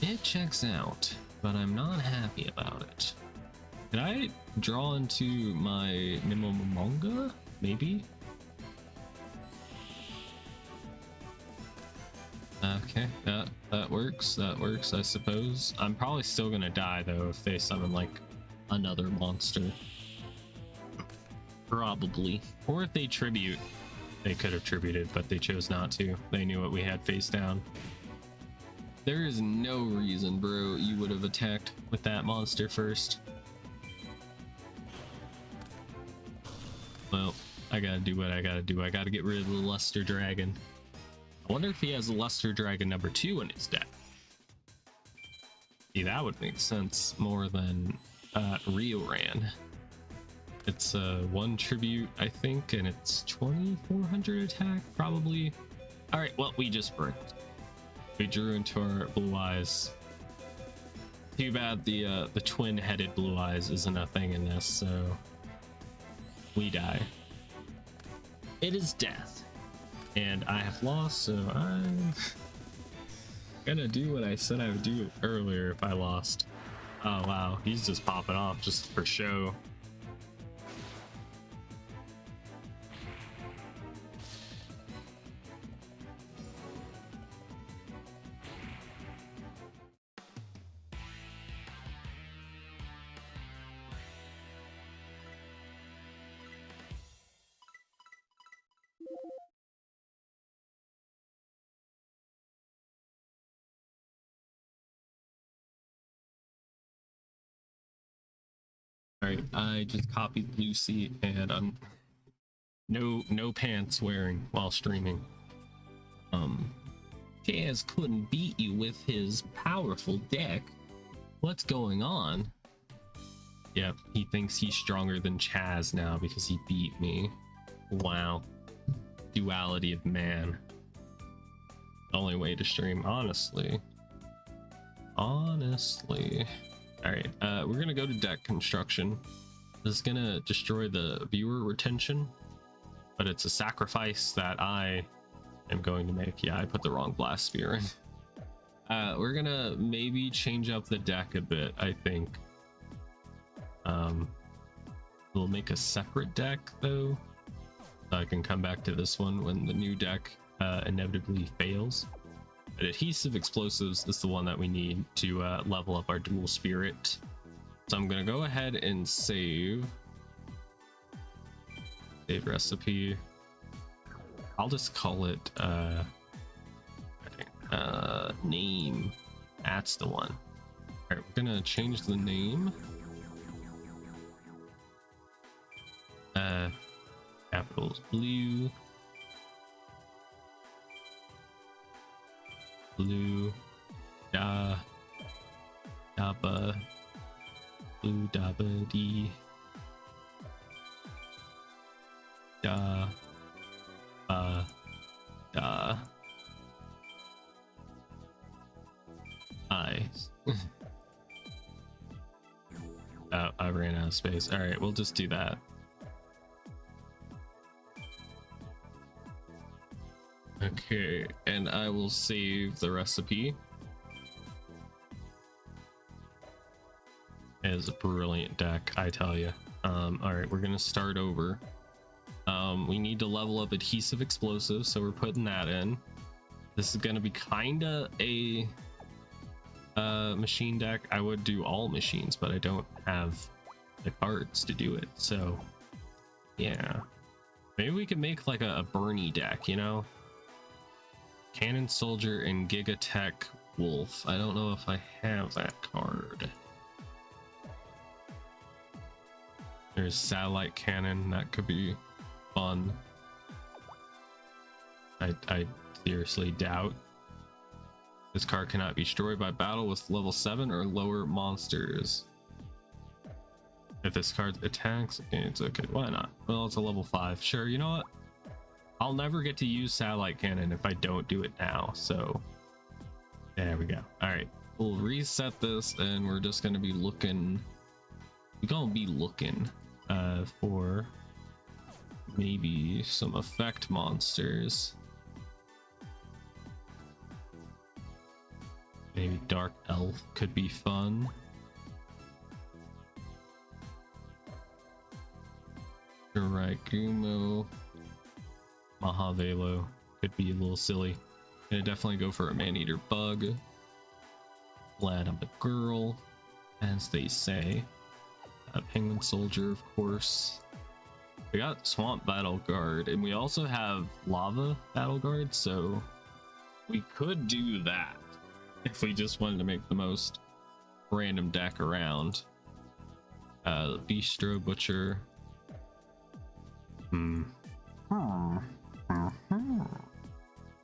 It checks out, but I'm not happy about it. Did I draw into my Mimomonga? Maybe? Okay, that works, I suppose. I'm probably still gonna die though if they summon like another monster. Probably. Or if they tribute. They could have tributed, but they chose not to. They knew what we had face down. There is no reason, bro, you would have attacked with that monster first. Well, I gotta do what I gotta do. I gotta get rid of the Luster Dragon. I wonder if he has a Luster Dragon number 2 in his deck. See, that would make sense more than Ryoran. It's 1 tribute, I think, and it's 2400 attack, probably. Alright, well, we just bricked. We drew into our Blue Eyes. Too bad the twin-headed Blue Eyes isn't a thing in this, so we die. It is death. And I have lost, so I'm gonna do what I said I would do earlier if I lost. Oh wow, he's just popping off just for show. All right, I just copied Lucy, and I'm no pants wearing while streaming. Chaz couldn't beat you with his powerful deck. What's going on? Yep, he thinks he's stronger than Chaz now because he beat me. Wow. Duality of man. Only way to stream, honestly. Honestly. Alright, we're gonna go to deck construction. This is gonna destroy the viewer retention, but it's a sacrifice that I am going to make. Yeah, I put the wrong blast sphere in. We're gonna maybe change up the deck a bit, I think. We'll make a separate deck though, so I can come back to this one when the new deck inevitably fails. But adhesive explosives is the one that we need to level up our dual spirit. So I'm gonna go ahead and save recipe. I'll just call it name. That's the one. All right, we're gonna change the name. Capitals blue, da, daba, blue daba d, da, da, I. I ran out of space. All right, we'll just do that. Okay, and I will save the recipe. It is a brilliant deck, I tell you. All right, we're gonna start over. We need to level up adhesive explosives, so we're putting that in. This is gonna be kinda a machine deck. I would do all machines, but I don't have the cards to do it, so yeah. Maybe we could make like a Bernie deck, you know? Cannon Soldier and Gigatech Wolf. I don't know if I have that card. There's Satellite Cannon. That could be fun. I seriously doubt. This card cannot be destroyed by battle with level 7 or lower monsters. If this card attacks, it's okay. Why not? Well, it's a level 5. Sure, you know what? I'll never get to use Satellite Cannon if I don't do it now, so there we go. All right, we'll reset this, and we're just gonna be looking. We're gonna be looking for maybe some effect monsters. Maybe Dark Elf could be fun. Raigumo, Mahavelo could be a little silly. Gonna definitely go for a Man-Eater Bug. Glad I'm a girl, as they say. A Penguin Soldier, of course. We got Swamp Battle Guard, and we also have Lava Battle Guard, so we could do that if we just wanted to make the most random deck around. Bistro Butcher.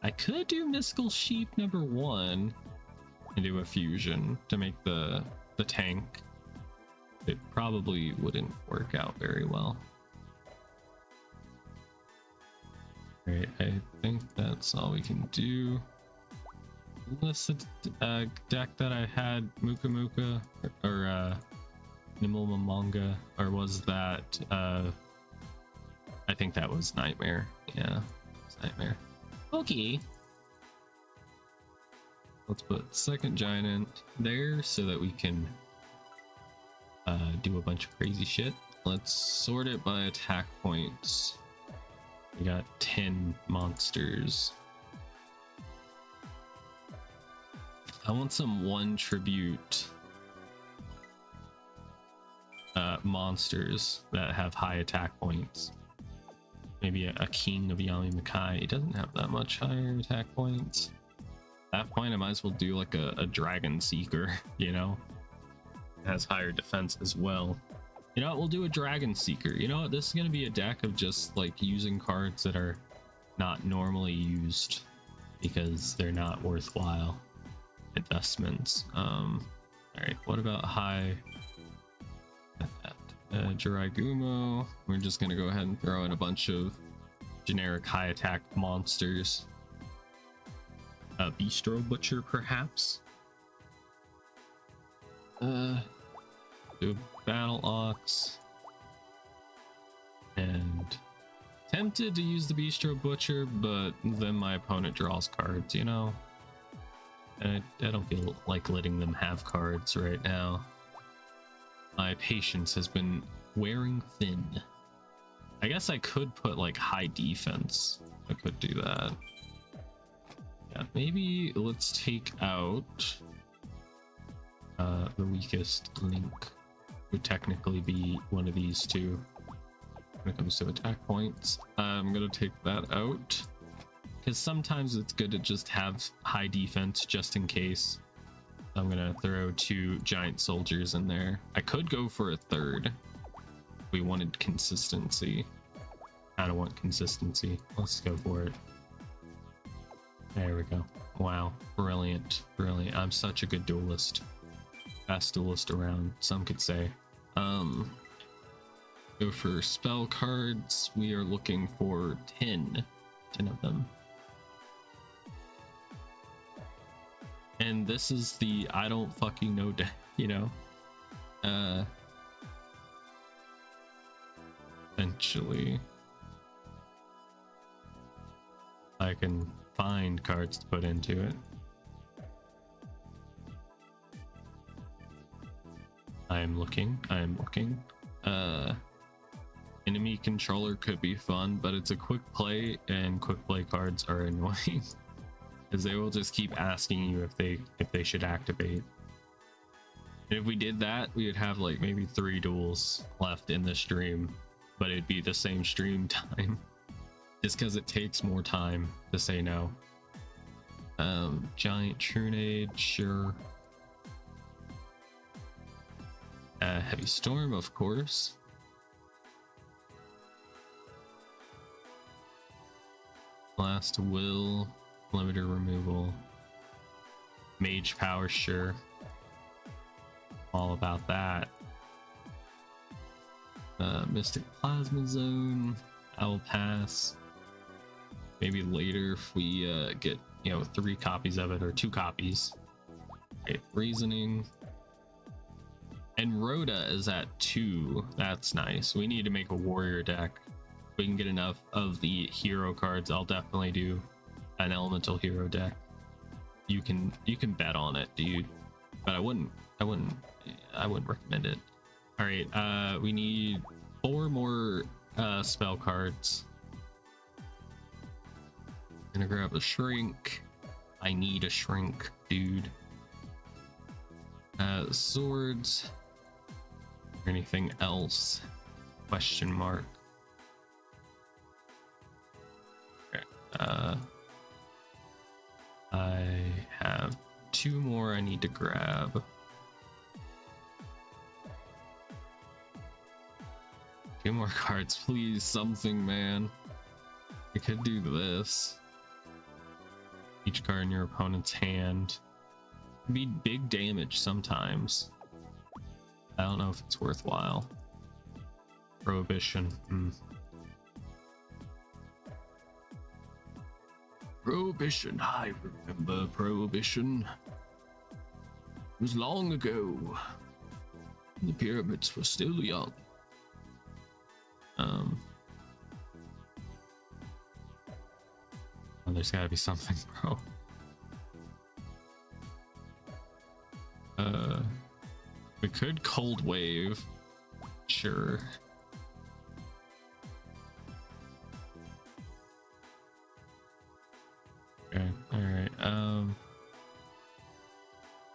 I could do Mystical Sheep number 1 and do a fusion to make the tank. It probably wouldn't work out very well. Alright, I think that's all we can do. Unless the deck that I had, Muka Muka, or Nimulma Manga, or was that, I think that was Nightmare. Yeah, it's Nightmare. Okay. Let's put second Giant there so that we can do a bunch of crazy shit. Let's sort it by attack points. We got 10 monsters. I want some 1 tribute monsters that have high attack points. Maybe a King of Yami Makai. It doesn't have that much higher attack points. At that point, I might as well do like a Dragon Seeker, you know? It has higher defense as well. You know what, we'll do a Dragon Seeker. You know what, this is gonna be a deck of just like using cards that are not normally used because they're not worthwhile investments. All right, what about high Jiraiya? We're just gonna go ahead and throw in a bunch of generic high attack monsters. Bistro Butcher, perhaps. Do Battle Ox. And tempted to use the Bistro Butcher, but then my opponent draws cards, you know? And I don't feel like letting them have cards right now. My patience has been wearing thin. I guess I could put like high defense. I could do that. Yeah, maybe let's take out the weakest link. Would technically be one of these two when it comes to attack points. I'm gonna take that out because sometimes it's good to just have high defense just in case. I'm gonna throw 2 giant soldiers in there. I could go for a third if we wanted consistency. I don't want consistency. Let's go for it. There we go. Wow, brilliant, brilliant. I'm such a good duelist. Best duelist around, some could say. Go for spell cards. We are looking for 10 of them. And this is the I don't fucking know deck, you know? Eventually I can find cards to put into it. I am looking. Enemy controller could be fun, but it's a quick play, and quick play cards are annoying because they will just keep asking you if they should activate. And if we did that, we would have like maybe 3 duels left in the stream, but it'd be the same stream time just because it takes more time to say no. Giant Trunade, sure. Heavy Storm, of course. Last Will, limiter removal. Mage Power, sure. All about that. Mystic Plasma Zone, I'll pass. Maybe later if we get, you know, 3 copies of it or 2 copies. Okay, Reasoning. And Rhoda is at 2. That's nice. We need to make a warrior deck. If we can get enough of the hero cards, I'll definitely do an elemental hero deck. You can bet on it, dude. But I wouldn't recommend it. All right, we need 4 more spell cards. Gonna grab a shrink. I need a shrink, dude. Swords. Anything else? Question mark. Okay. I have 2 more I need to grab. 2 more cards, please. Something, man. I could do this. Each card in your opponent's hand. It'd be big damage sometimes. I don't know if it's worthwhile. Prohibition. Prohibition. I remember Prohibition. It was long ago. The pyramids were still young. Oh, there's gotta be something, bro. We could Cold Wave. Sure. Okay, alright.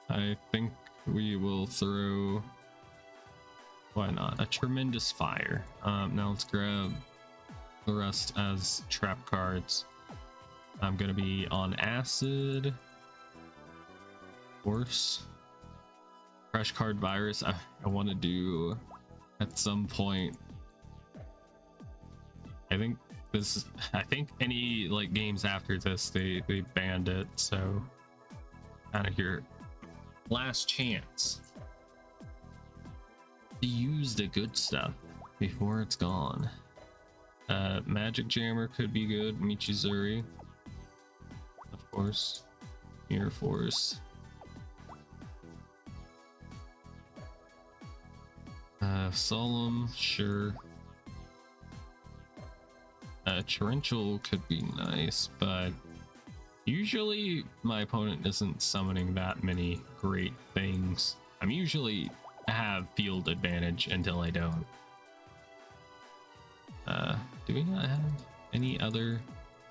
I think we will throw, why not, a Tremendous Fire. Now let's grab the rest as trap cards. I'm gonna be on Acid. Of course. Crush Card Virus. I want to do at some point. I think any like games after this they banned it, so kind of your last chance to use the good stuff before it's gone. Magic Jammer could be good. Michizuri, of course. Mirror Force. Solemn, sure. Torrential could be nice, but usually my opponent isn't summoning that many great things. I'm usually have field advantage until I don't. Do we not have any other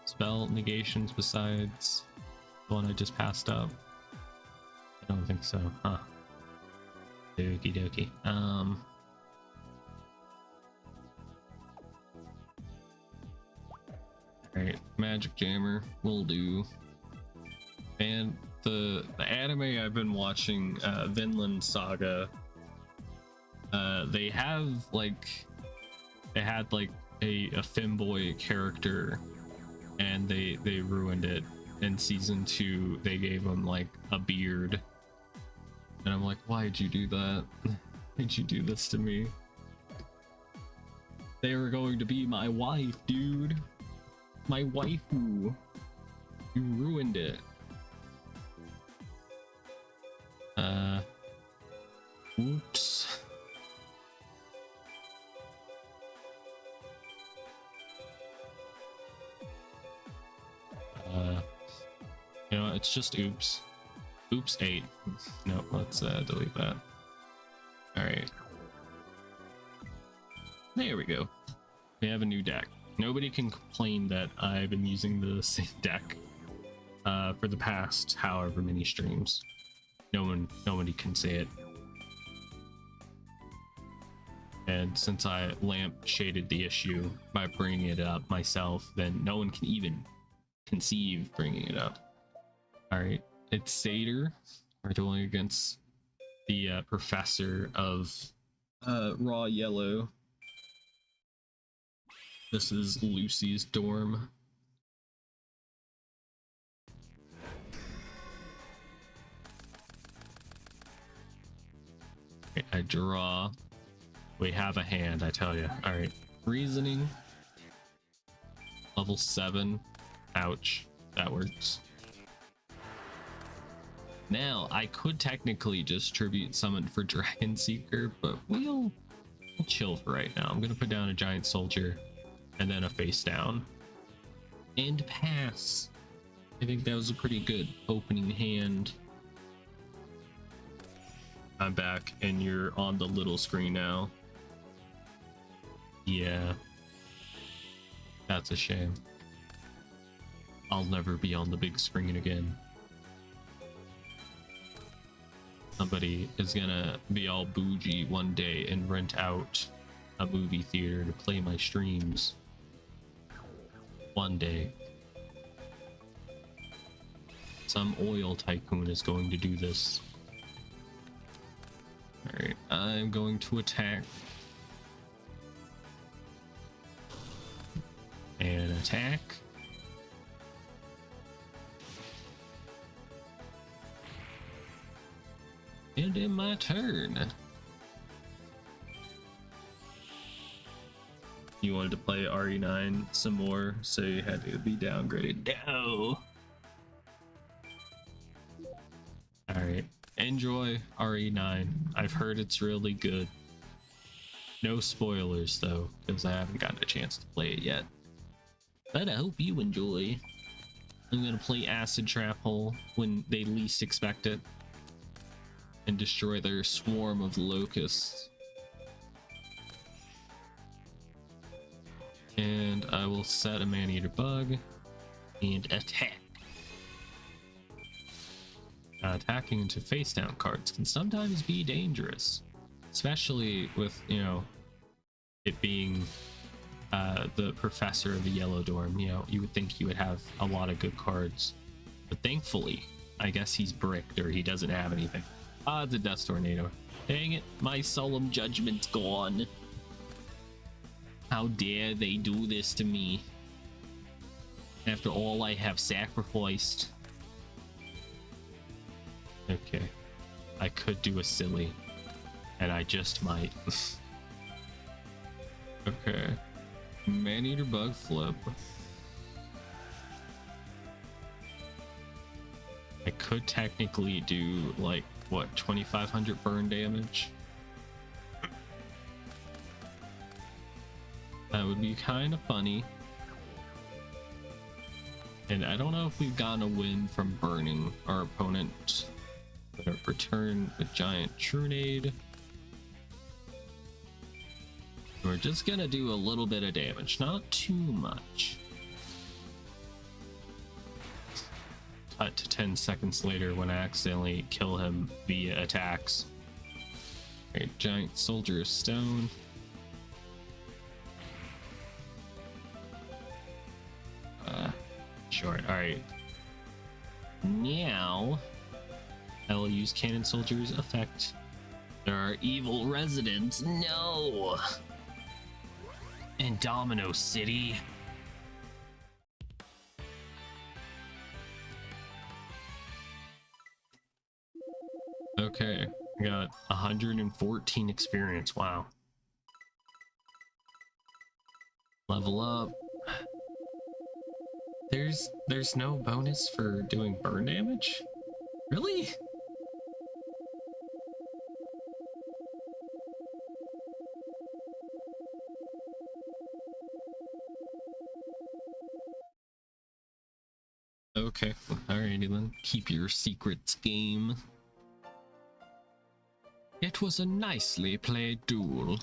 spell negations besides the one I just passed up? I don't think so, huh? Okie dokie. Alright, Magic Jammer will do. And the anime I've been watching, Vinland Saga, they had like a femboy character, and they ruined it. In season 2 they gave him like a beard, and I'm like, why'd you do that? Why'd you do this to me? They were going to be my wife, dude. My waifu. You ruined it. Oops. You know, it's just oops. Oops 8. No, let's delete that. Alright. There we go. We have a new deck. Nobody can complain that I've been using the same deck for the past however many streams. Nobody can say it. And since I lampshaded the issue by bringing it up myself, then no one can even conceive bringing it up. Alright, it's Satyr. We're dueling against the professor of Raw Yellow. This is Lucy's dorm. Okay, I draw. We have a hand, I tell you. All right, reasoning. Level 7. Ouch, that works. Now, I could technically just tribute summon for Dragon Seeker, but we'll chill for right now. I'm gonna put down a giant soldier and then a face down and pass. I think that was a pretty good opening hand. I'm back and you're on the little screen now. Yeah, that's a shame. I'll never be on the big screen again. Somebody is gonna be all bougie one day and rent out a movie theater to play my streams. One day. Some oil tycoon is going to do this. Alright, I'm going to attack. And attack. And in my turn. You wanted to play RE9 some more, so you had to be downgraded. No. Alright, enjoy RE9. I've heard it's really good. No spoilers though, because I haven't gotten a chance to play it yet. But I hope you enjoy. I'm gonna play Acid Trap Hole when they least expect it, and destroy their swarm of locusts. And I will set a Man-Eater Bug and attack. Attacking into face down cards can sometimes be dangerous, especially with, you know, it being the professor of the Yellow Dorm. You know, you would think he would have a lot of good cards, but thankfully, I guess he's bricked or he doesn't have anything. Ah, it's a Dust Tornado. Dang it, my solemn judgment's gone. How dare they do this to me? After all I have sacrificed. Okay. I could do a silly. And I just might. Okay. Man-eater bug flip. I could technically do like what, 2500 burn damage? That would be kind of funny. And I don't know if we've gotten a win from burning our opponent. Gonna return a giant Trunade. We're just gonna do a little bit of damage, not too much. Cut to 10 seconds later when I accidentally kill him via attacks. Alright, giant soldier of stone. Sure, alright. Now I will use Cannon Soldier's effect. There are evil residents. No! In Domino City. Okay, I got 114 experience. Wow. Level up. There's no bonus for doing burn damage? Really? Okay, alrighty then. Keep your secrets, game. It was a nicely played duel.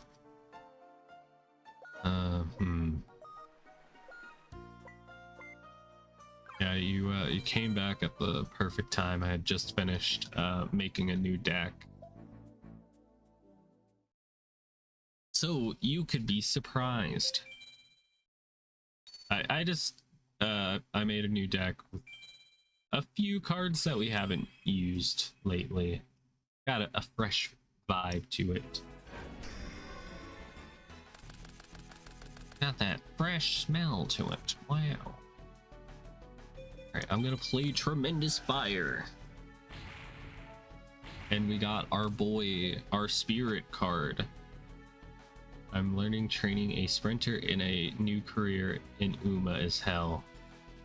Yeah, you came back at the perfect time. I had just finished making a new deck. So you could be surprised. I just I made a new deck with a few cards that we haven't used lately. Got a fresh vibe to it. Got that fresh smell to it. Wow. Alright, I'm gonna play Tremendous Fire. And we got our boy, our spirit card. I'm learning training a sprinter in a new career in Uma is hell.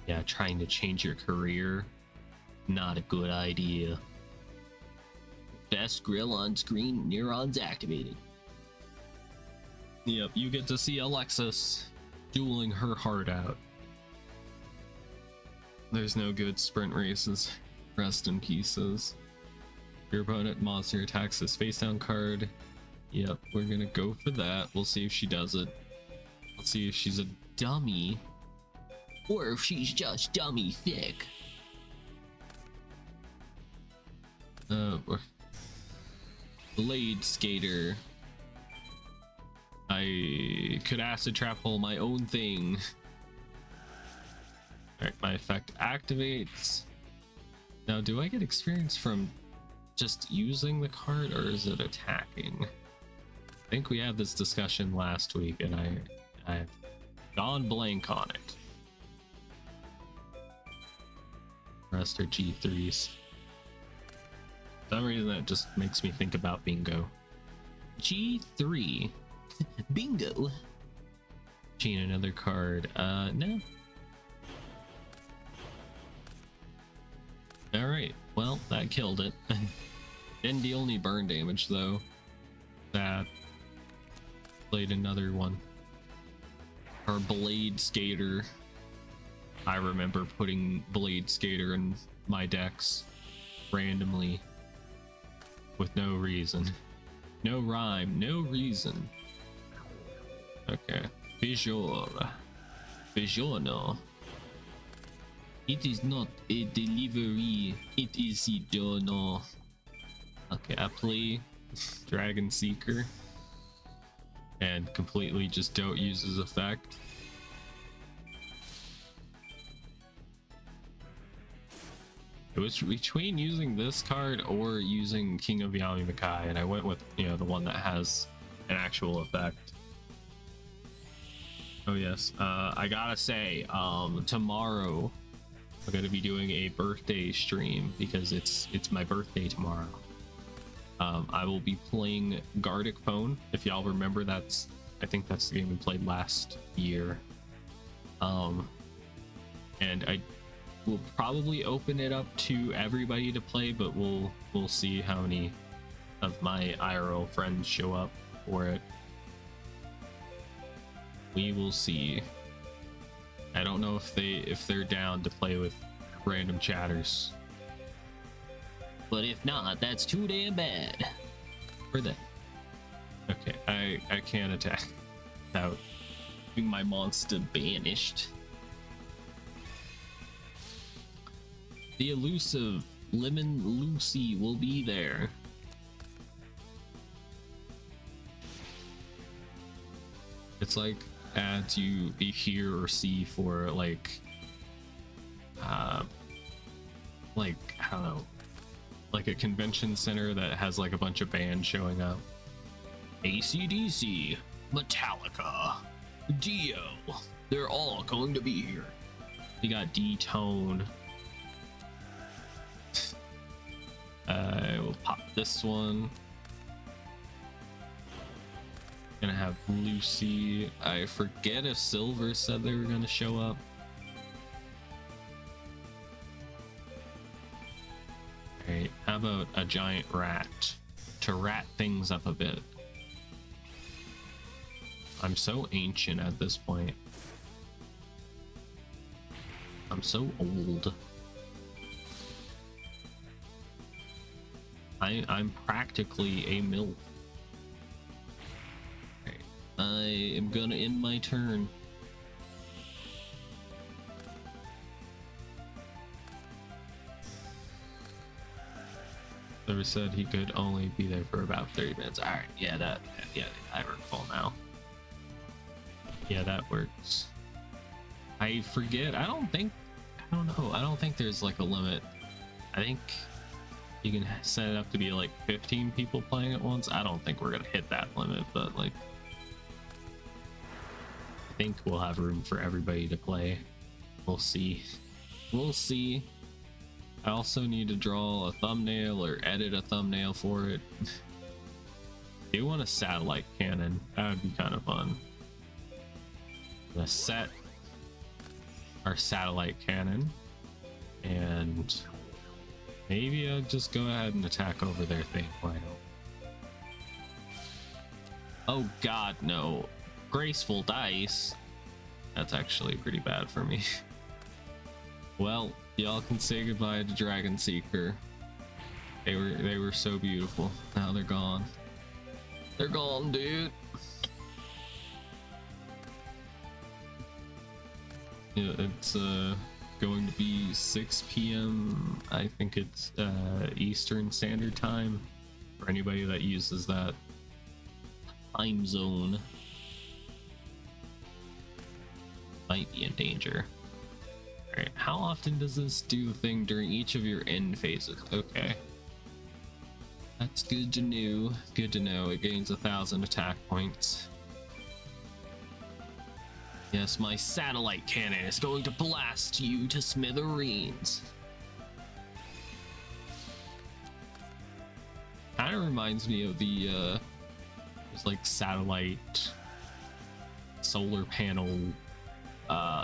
Yeah, trying to change your career. Not a good idea. Best grill on screen, neurons activated. Yep, you get to see Alexis dueling her heart out. There's no good sprint races. Rest in pieces. Your opponent monster attacks this face down card. Yep, we're gonna go for that. We'll see if she does it. Let's see if she's a dummy. Or if she's just dummy thick. Blade Skater. I could acid trap hole my own thing. Alright, my effect activates. Now, do I get experience from just using the card, or is it attacking? I think we had this discussion last week, and I've gone blank on it. Rest are G3s. For some reason, that just makes me think about bingo. G3. Bingo. Chain another card. No. Alright, well, that killed it. Didn't deal any burn damage, though. That played another one. Our Blade Skater. I remember putting Blade Skater in my decks randomly with no reason. No rhyme, no reason. Okay. Visual. Visual. It is not a delivery, it is a donor. Okay, I play Dragon Seeker and completely just don't use his effect. It was between using this card or using King of Yami Makai, and I went with, you know, the one that has an actual effect. Oh yes, I gotta say, tomorrow I'm gonna be doing a birthday stream because it's my birthday tomorrow. I will be playing Gardic Phone. If y'all remember, I think that's the game we played last year. And I will probably open it up to everybody to play, but we'll see how many of my IRL friends show up for it. We will see. I don't know if they're down to play with random chatters. But if not, that's too damn bad for them. Okay, I can't attack without having my monster banished. The elusive Lemon Lucy will be there. It's like ads you hear or see for like I don't know, like a convention center that has like a bunch of bands showing up. AC/DC, Metallica, Dio, they're all going to be here. You got D-Tone. We'll pop this one. Gonna have Lucy. I forget if Silver said they were gonna show up. Alright, how about a giant rat to rat things up a bit? I'm so ancient at this point. I'm so old. I'm practically a MILF. I am gonna end my turn. Silver said he could only be there for about 30 minutes. Alright, yeah, I recall now. Yeah, that works. I forget, I don't know, I don't think there's like a limit. I think you can set it up to be like 15 people playing at once. I don't think we're gonna hit that limit, but like I think we'll have room for everybody to play. We'll see. We'll see. I also need to draw a thumbnail or edit a thumbnail for it. I do want a satellite cannon. That would be kind of fun. I'm gonna set our satellite cannon and maybe I'll just go ahead and attack over their thing. Why not? Oh god, no. Graceful dice. That's actually pretty bad for me. Well, y'all can say goodbye to Dragon Seeker. They were so beautiful. Now they're gone. They're gone, dude. Yeah, it's going to be 6 p.m. I think it's Eastern Standard Time for anybody that uses that time zone. Might be in danger. Alright, how often does this do the thing during each of your end phases? Okay. That's good to know. Good to know. It gains 1,000 attack points. Yes, my satellite cannon is going to blast you to smithereens. Kind of reminds me of the there's like satellite solar panel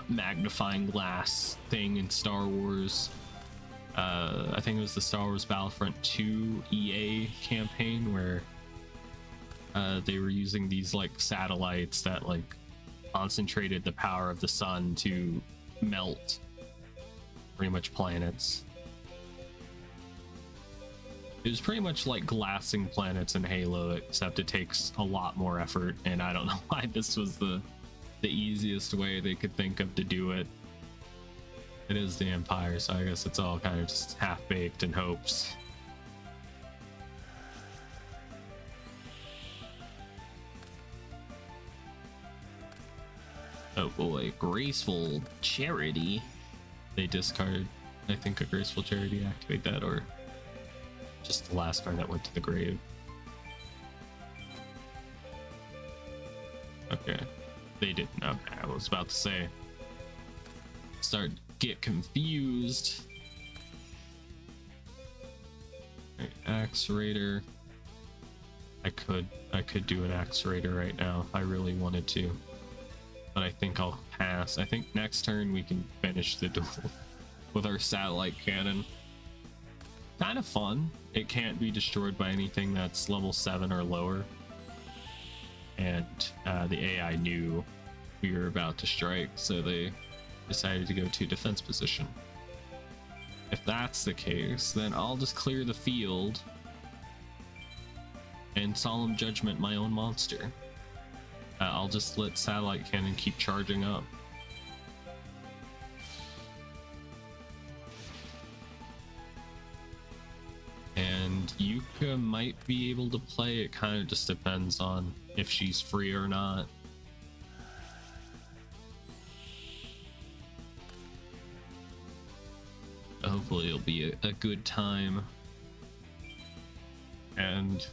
magnifying glass thing in Star Wars. I think it was the Star Wars Battlefront 2 EA campaign where they were using these like satellites that like concentrated the power of the sun to melt pretty much planets. It was pretty much like glassing planets in Halo, except it takes a lot more effort, and I don't know why this was the easiest way they could think of to do it. It is the Empire, so I guess it's all kind of just half-baked in hopes. Oh boy, Graceful Charity. They discard, I think, a Graceful Charity, activate that, or just the last card that went to the grave. Okay. They didn't. Okay, I was about to say. Get confused. Right, Accelerator. I could do an accelerator right now if I really wanted to. But I think I'll pass. I think next turn we can finish the duel with our satellite cannon. Kind of fun. It can't be destroyed by anything that's level 7 or lower. And the AI knew we were about to strike, so they decided to go to defense position. If that's the case, then I'll just clear the field and solemn judgment my own monster. I'll just let satellite cannon keep charging up. And Yuka might be able to play. It kind of just depends on if she's free or not. Hopefully it'll be a good time. And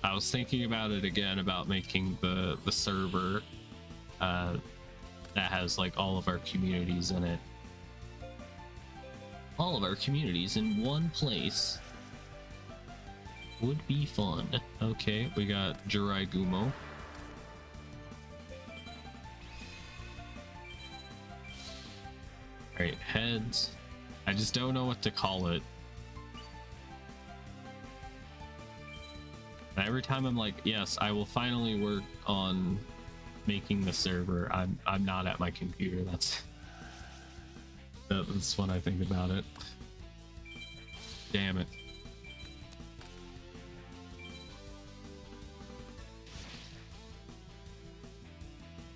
I was thinking about it again, about making the server that has like all of our communities in it. All of our communities in one place would be fun. Okay, we got Jirai Gumo. Alright, heads. I just don't know what to call it. And every time I'm like, yes, I will finally work on making the server, I'm not at my computer. That's when I think about it. Damn it.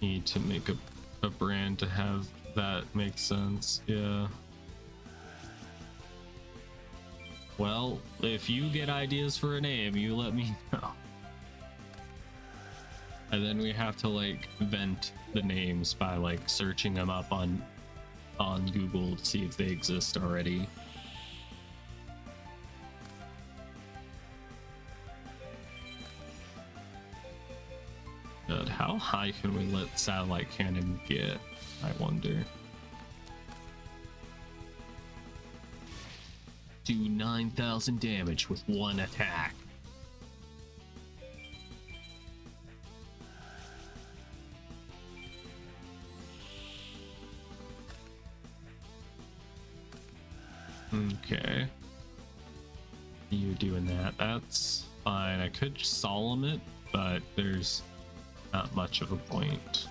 Need to make a brand to have that make sense. Yeah. Well, if you get ideas for a name, you let me know. And then we have to like vent the names by like searching them up on Google to see if they exist already. God, how high can we let satellite cannon get? I wonder. Do 9,000 damage with one attack. Okay. You doing that? That's fine. I could solemn it, but there's not much of a point.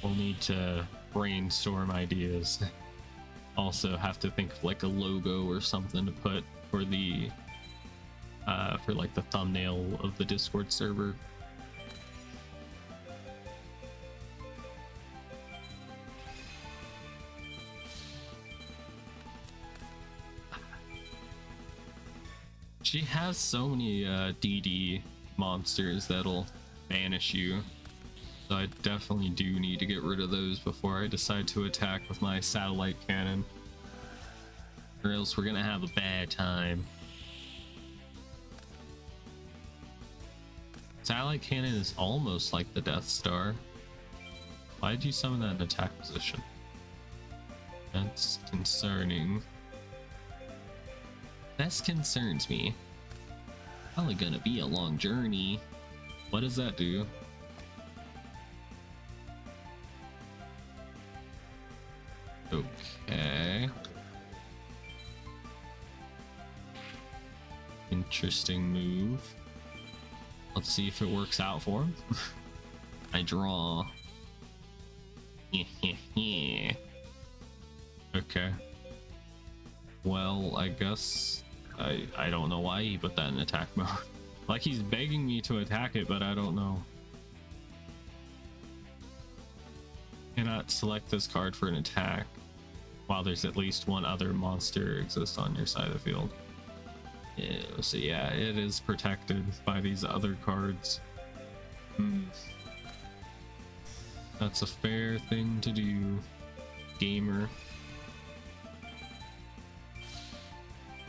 We'll need to brainstorm ideas. Also have to think of like a logo or something to put for the for like the thumbnail of the Discord server. She has so many DD monsters that'll banish you. So I definitely do need to get rid of those before I decide to attack with my satellite cannon. Or else we're gonna have a bad time. Satellite cannon is almost like the Death Star. Why did you summon that in attack position? That's concerning. That concerns me. Probably gonna be a long journey. What does that do? Okay. Interesting move. Let's see if it works out for him. I draw. Okay. Well, I guess I don't know why he put that in attack mode. Like he's begging me to attack it, but I don't know. Cannot select this card for an attack while there's at least one other monster exists on your side of the field. Yeah, so yeah, it is protected by these other cards. That's a fair thing to do, gamer.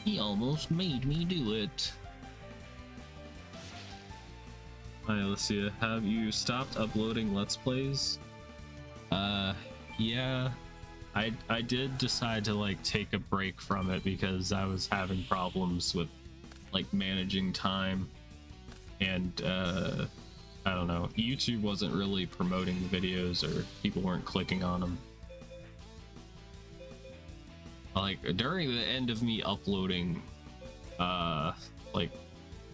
He almost made me do it. Hi, Alicia. Have you stopped uploading Let's Plays? Yeah. I did decide to like take a break from it because I was having problems with like managing time, and I don't know, YouTube wasn't really promoting the videos, or people weren't clicking on them. Like during the end of me uploading, like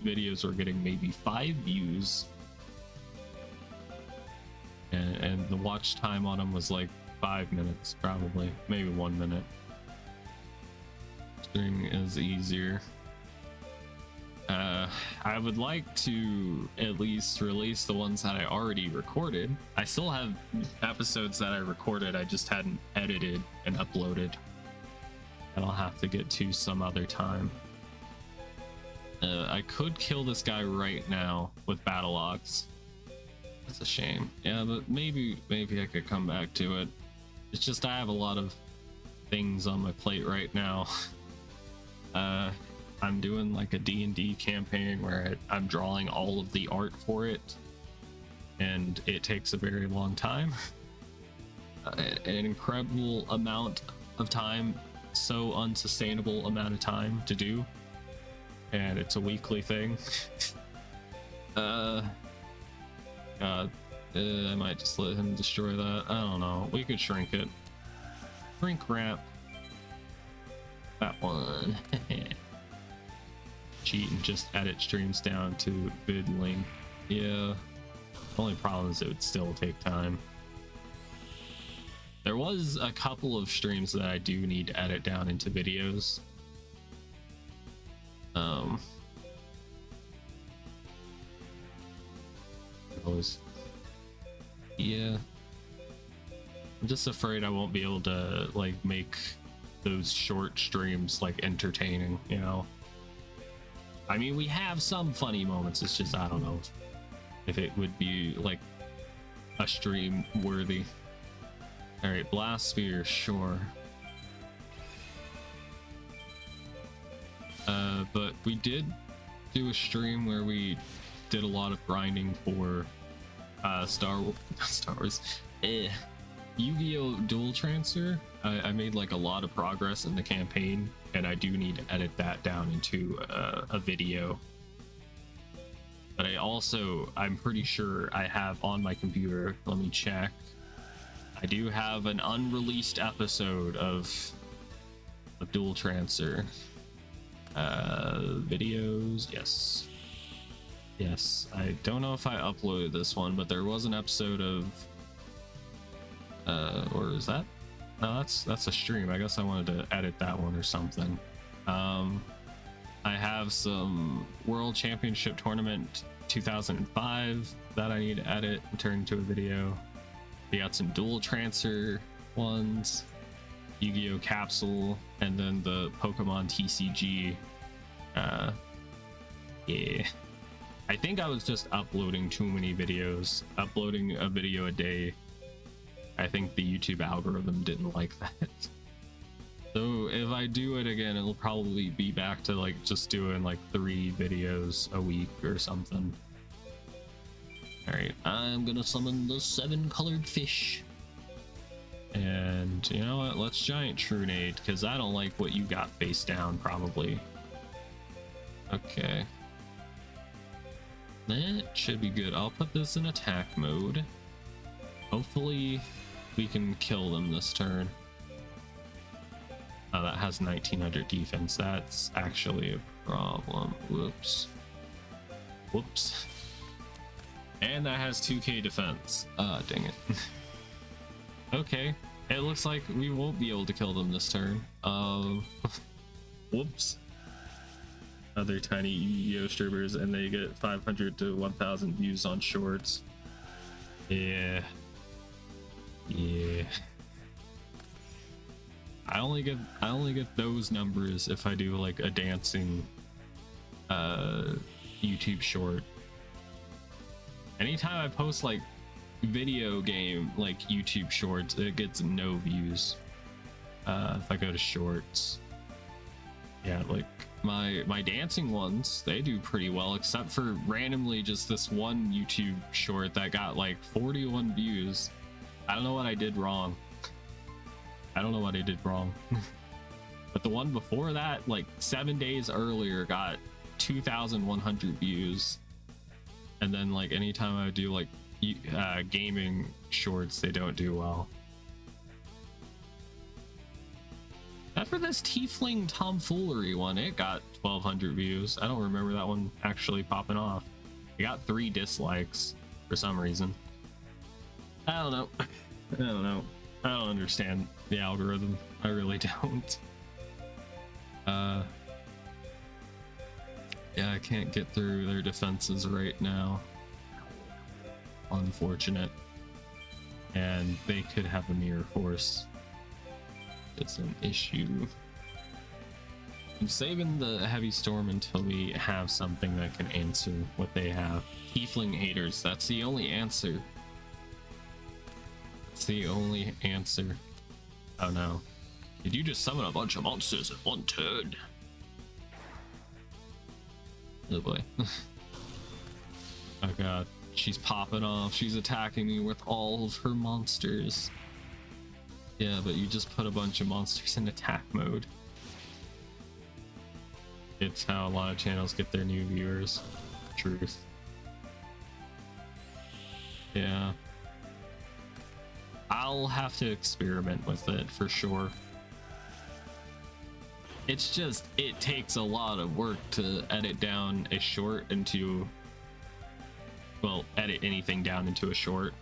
videos were getting maybe 5 views, and the watch time on them was like 5 minutes, probably maybe 1 minute. Streaming is easier. I would like to at least release the ones that I already recorded. I still have episodes that I recorded, I just hadn't edited and uploaded, and I'll have to get to some other time. I could kill this guy right now with battle ox. That's a shame. Yeah, but maybe I could come back to it. It's just I have a lot of things on my plate right now. I'm doing like a D&D campaign where I'm drawing all of the art for it, and it takes a very long time. An incredible amount of time, so unsustainable amount of time to do, and it's a weekly thing. God, I might just let him destroy that. I don't know, we could shrink it. Shrink wrap that one. Cheat and just edit streams down to vid link. Yeah, the only problem is it would still take time. There was a couple of streams that I do need to edit down into videos. Yeah, I'm just afraid I won't be able to like make those short streams like entertaining, you know. I mean, we have some funny moments, it's just I don't know if it would be like a stream worthy. All right, blast spear, sure. But we did do a stream where we did a lot of grinding for Star Wars, Yu-Gi-Oh! Dual Transfer. I made like a lot of progress in the campaign, and I do need to edit that down into a video. But I'm pretty sure I have on my computer, let me check, I do have an unreleased episode of Dual Transfer. Videos, yes, I don't know if I uploaded this one, but there was an episode of or is that, no, that's a stream. I guess I wanted to edit that one or something. I have some World Championship Tournament 2005 that I need to edit and turn into a video. We got some Dual Transfer ones, Yu-Gi-Oh! Capsule, and then the Pokemon TCG. Yeah, I think I was just uploading too many videos, uploading a video a day. I think the YouTube algorithm didn't like that. So if I do it again, it'll probably be back to like just doing like 3 videos a week or something. All right, I'm gonna summon the 7-colored fish. And you know what, let's giant Trunade, because I don't like what you got face down, probably. Okay, that should be good. I'll put this in attack mode. Hopefully we can kill them this turn. Oh, that has 1900 defense. That's actually a problem. Whoops. And that has 2k defense. Ah, dang it. Okay, it looks like we won't be able to kill them this turn. Whoops. Other tiny Yu-Gi-Oh! Streamers, and they get 500 to 1000 views on shorts. Yeah. I only get those numbers if I do like a dancing YouTube short. Anytime I post like video game like YouTube shorts, it gets no views. If I go to shorts, Yeah, like my dancing ones, they do pretty well, except for randomly just this one YouTube short that got like 41 views. I don't know what I did wrong. I don't know what I did wrong. But the one before that, like 7 days earlier, got 2,100 views. And then like anytime I do like gaming shorts, they don't do well. Except for this tiefling tomfoolery one, it got 1,200 views. I don't remember that one actually popping off. It got 3 dislikes for some reason. I don't know. I don't know. I don't understand the algorithm. I really don't. Yeah, I can't get through their defenses right now. Unfortunate. And they could have a mirror force. It's an issue. I'm saving the heavy storm until we have something that can answer what they have. Tiefling haters, that's the only answer. That's the only answer. Oh no. Did you just summon a bunch of monsters in one turn? Oh boy. Oh god. She's popping off. She's attacking me with all of her monsters. Yeah, but you just put a bunch of monsters in attack mode. It's how a lot of channels get their new viewers. Truth. Yeah. I'll have to experiment with it for sure. It's just, it takes a lot of work to edit down a short into, well, edit anything down into a short.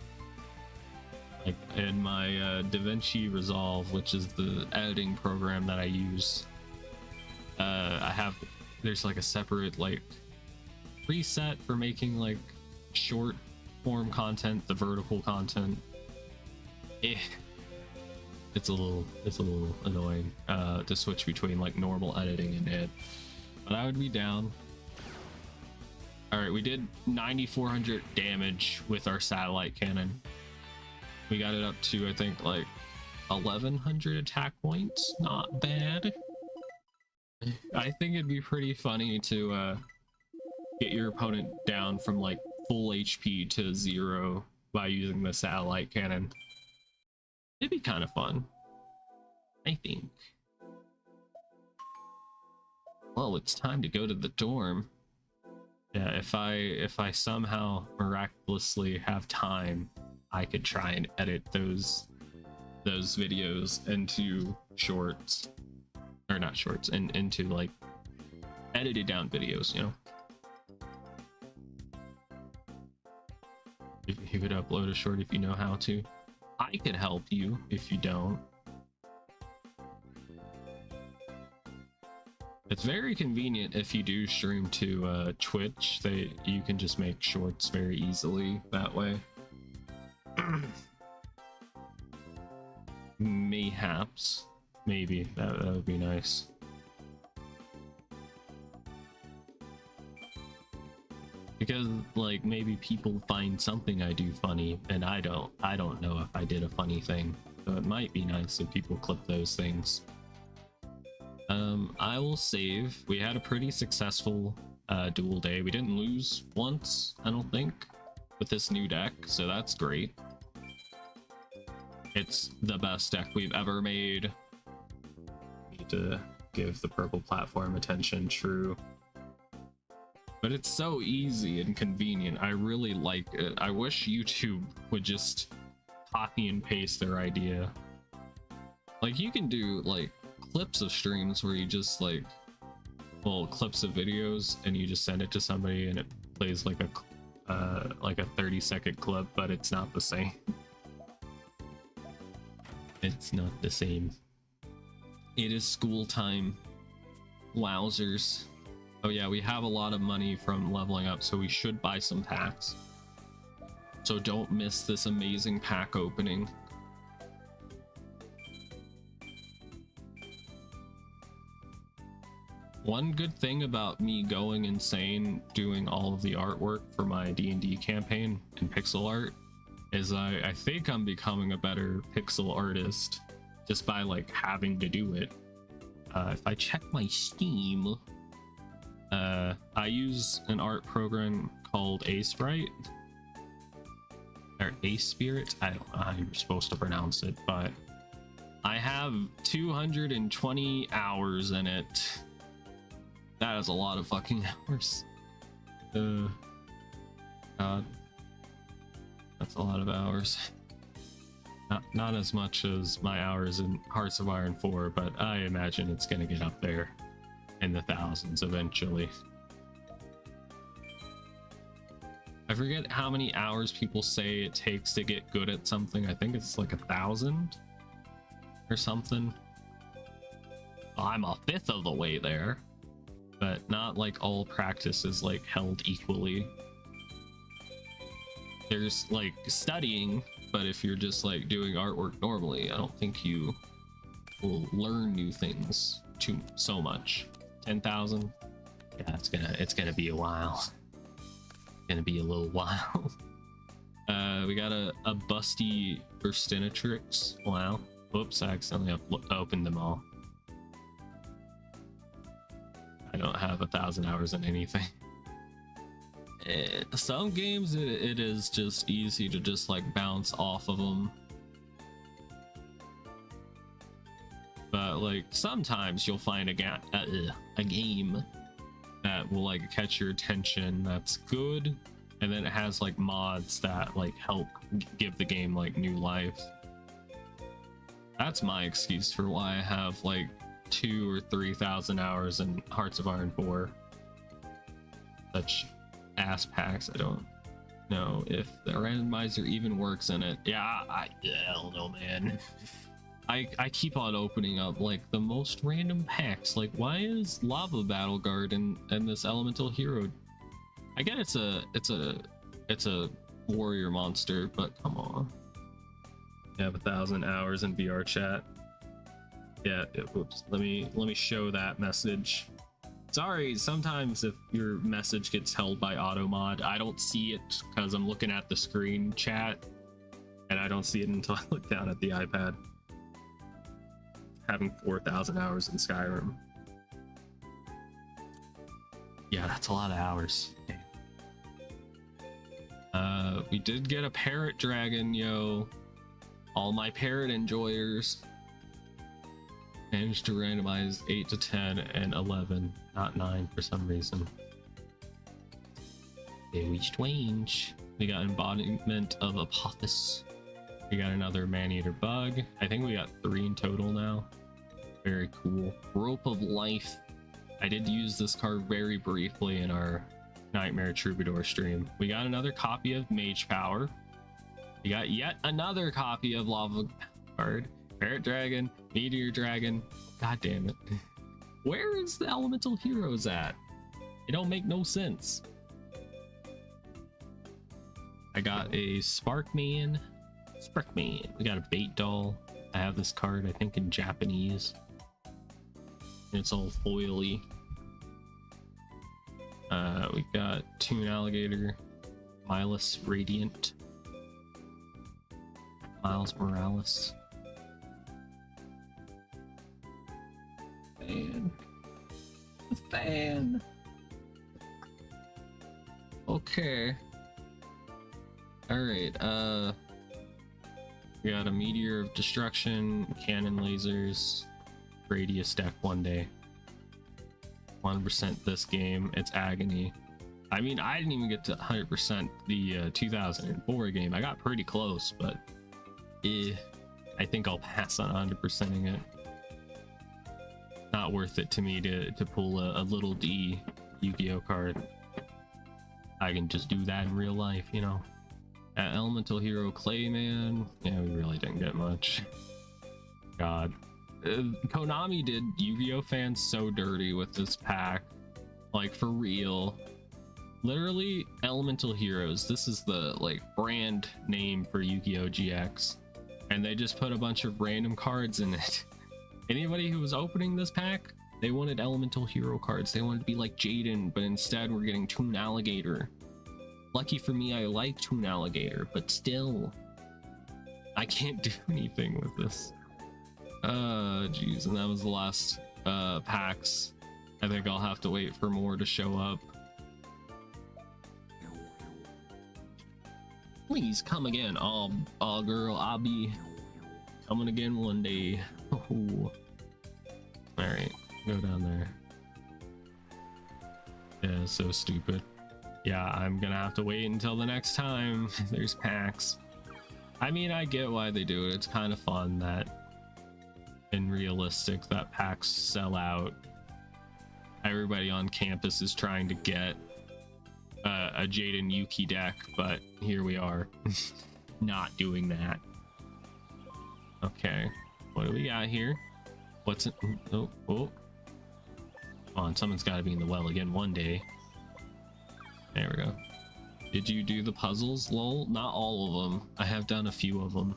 Like in my DaVinci Resolve, which is the editing program that I use, there's like a separate like preset for making like short form content, the vertical content. It's a little annoying to switch between like normal editing and ed, but I would be down. All right, we did 9,400 damage with our satellite cannon. We got it up to, I think, like 1,100 attack points. Not bad. I think it'd be pretty funny to get your opponent down from like full HP to 0 by using the satellite cannon. It'd be kind of fun, I think. Well, it's time to go to the dorm. Yeah, if I somehow miraculously have time, I could try and edit those videos into shorts, or not shorts, and into like edited down videos, you know. You could upload a short if you know how to. I could help you if you don't. It's very convenient if you do stream to Twitch. You can just make shorts very easily that way. Mayhaps, maybe that would be nice. Because like maybe people find something I do funny and I don't know if I did a funny thing, so it might be nice if people clip those things. I will save. We had a pretty successful duel day. We didn't lose once, I don't think, with this new deck, so that's great. It's the best deck we've ever made. Need to give the purple platform attention, true. But it's so easy and convenient. I really like it. I wish YouTube would just copy and paste their idea. Like you can do like clips of streams where you just like, well, clips of videos and you just send it to somebody and it plays like a 30-second clip, but it's not the same. It's not the same. It is school time. Wowzers. Oh yeah, we have a lot of money from leveling up, so we should buy some packs. So don't miss this amazing pack opening. One good thing about me going insane doing all of the artwork for my D&D campaign in pixel art is I think I'm becoming a better pixel artist just by like having to do it. If I check my Steam, I use an art program called Sprite or Spirit. I don't know how you're supposed to pronounce it, but I have 220 hours in it. That is a lot of fucking hours. God, that's a lot of hours. Not as much as my hours in Hearts of Iron 4, but I imagine it's gonna get up there in the thousands eventually. I forget how many hours people say it takes to get good at something. I think it's like 1,000 or something. I'm a fifth of the way there, but not like all practice is like held equally. There's like studying, but if you're just like doing artwork normally, I don't think you will learn new things so much. 10,000, yeah, it's gonna be a while. It's gonna be a little while. We got a busty Burstinatrix. Wow. Whoops, I accidentally opened them all. I don't have 1,000 hours in anything. Some games it is just easy to just like bounce off of them, but like sometimes you'll find a game that will like catch your attention that's good, and then it has like mods that like help give the game like new life. That's my excuse for why I have like 2,000 or 3,000 hours in Hearts of Iron 4. Such ass packs. I don't know if the randomizer even works in it. Yeah, I don't know, man. I keep on opening up like the most random packs. Like, why is Lava Battle Guard and this Elemental Hero? I get it's a warrior monster, but come on. You have 1,000 hours in VR chat. Yeah, whoops. Let me show that message. Sorry, sometimes if your message gets held by automod, I don't see it because I'm looking at the screen chat, and I don't see it until I look down at the iPad. Having 4,000 hours in Skyrim. Yeah, that's a lot of hours. We did get a parrot dragon, yo. All my parrot enjoyers. Managed to randomize 8 to 10 and 11, not 9 for some reason. Very strange. We got embodiment of Apophis. We got another man-eater bug. I think we got 3 in total now. Very cool. Rope of Life. I did use this card very briefly in our Nightmare Troubadour stream. We got another copy of Mage Power. We got yet another copy of Lava card. Parrot Dragon, Meteor Dragon. God damn it. Where is the Elemental Heroes at? It don't make no sense. I got a Sparkman. We got a Bait Doll. I have this card, I think, in Japanese. And it's all foily. We got Toon Alligator, Miles Radiant, Miles Morales. Fan. Okay. Alright, we got a Meteor of Destruction, Cannon Lasers, Radius deck one day. 100% this game, it's agony. I mean, I didn't even get to 100% the 2004 game. I got pretty close, but I think I'll pass on 100%ing it. Not worth it to me to pull a little D Yu-Gi-Oh card. I can just do that in real life, you know. Elemental Hero Clayman. Yeah, we really didn't get much. God. Konami did Yu-Gi-Oh fans so dirty with this pack. Like, for real. Literally, Elemental Heroes. This is the, like, brand name for Yu-Gi-Oh GX. And they just put a bunch of random cards in it. Anybody who was opening this pack, they wanted Elemental Hero cards. They wanted to be like Jaden, but instead we're getting Toon Alligator. Lucky for me, I like Toon Alligator, but still, I can't do anything with this. Jeez, and that was the last packs. I think I'll have to wait for more to show up. Please come again. Oh girl, I'll be coming again one day. All right, go down there. Yeah, so stupid. Yeah, I'm gonna have to wait until the next time there's packs. I mean, I get why they do it. It's kind of fun that, and realistic, that packs sell out. Everybody on campus is trying to get a Jaden Yuki deck, but here we are not doing that. Okay, what do we got here? What's it? Oh, come on, someone's got to be in the well again one day. There we go. Did you do the puzzles? Lol, not all of them. I have done a few of them.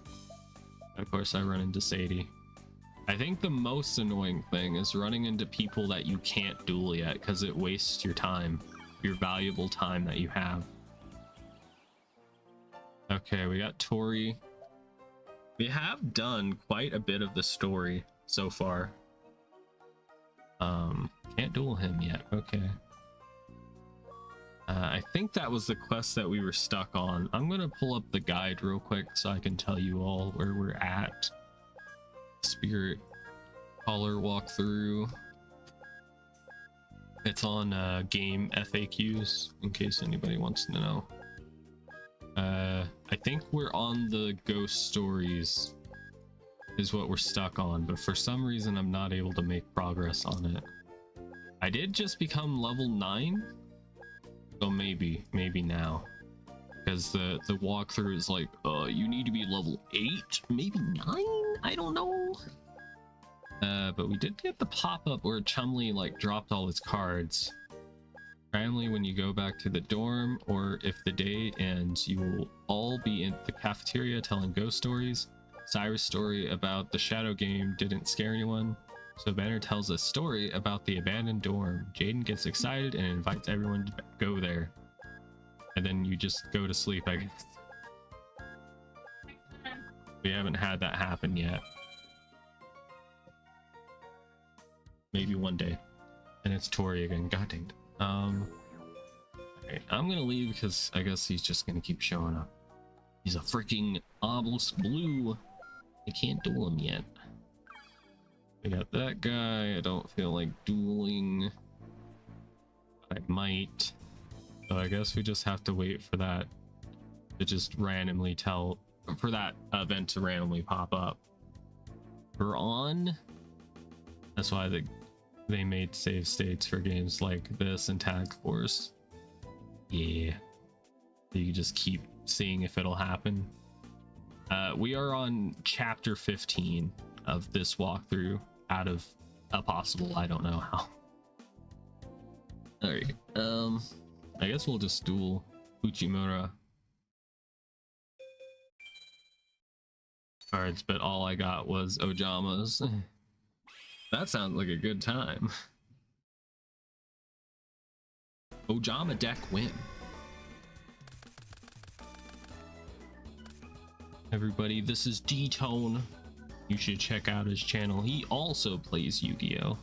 Of course, I run into Sadie. I think the most annoying thing is running into people that you can't duel yet, because it wastes your time, your valuable time that you have. Okay, we got Tori. We have done quite a bit of the story so far. Can't duel him yet. Okay. I think that was the quest that we were stuck on. I'm gonna pull up the guide real quick so I can tell you all where we're at. Spirit Caller walkthrough. It's on game FAQs in case anybody wants to know. I think we're on the ghost stories is what we're stuck on, but for some reason I'm not able to make progress on it. I did just become level 9, so maybe now, because the walkthrough is like, you need to be level 8, maybe 9, I don't know. But we did get the pop-up where Chumley like dropped all his cards. Randomly when you go back to the dorm, or if the day ends, you will all be in the cafeteria telling ghost stories. Cyrus' story about the shadow game didn't scare anyone, so Banner tells a story about the abandoned dorm. Jaden gets excited and invites everyone to go there, and then you just go to sleep, I guess. We haven't had that happen yet. Maybe one day. And it's Tori again. God dang it. Okay, I'm gonna leave because I guess he's just gonna keep showing up. He's a freaking obelisk blue. I can't duel him yet. I got that guy. I don't feel like dueling. I might. So I guess we just have to wait for that to just randomly for that event to randomly pop up. We're on. That's why they made save states for games like this and Tag Force. Yeah. You just keep seeing if it'll happen. We are on chapter 15 of this walkthrough out of a possible, I don't know how. Alright, I guess we'll just duel Uchimura cards, but all I got was Ojamas. That sounds like a good time. Ojama deck win. Everybody, this is D-Tone. You should check out his channel. He also plays Yu-Gi-Oh!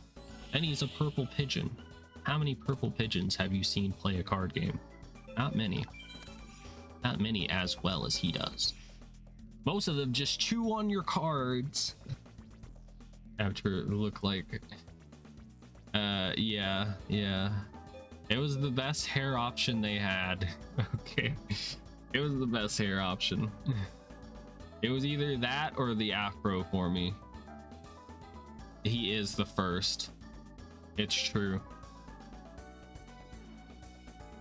And he's a purple pigeon. How many purple pigeons have you seen play a card game? Not many. Not many as well as he does. Most of them just chew on your cards. After it look like... yeah. It was the best hair option they had. Okay. It was the best hair option. It was either that or the afro for me. He is the first. It's true.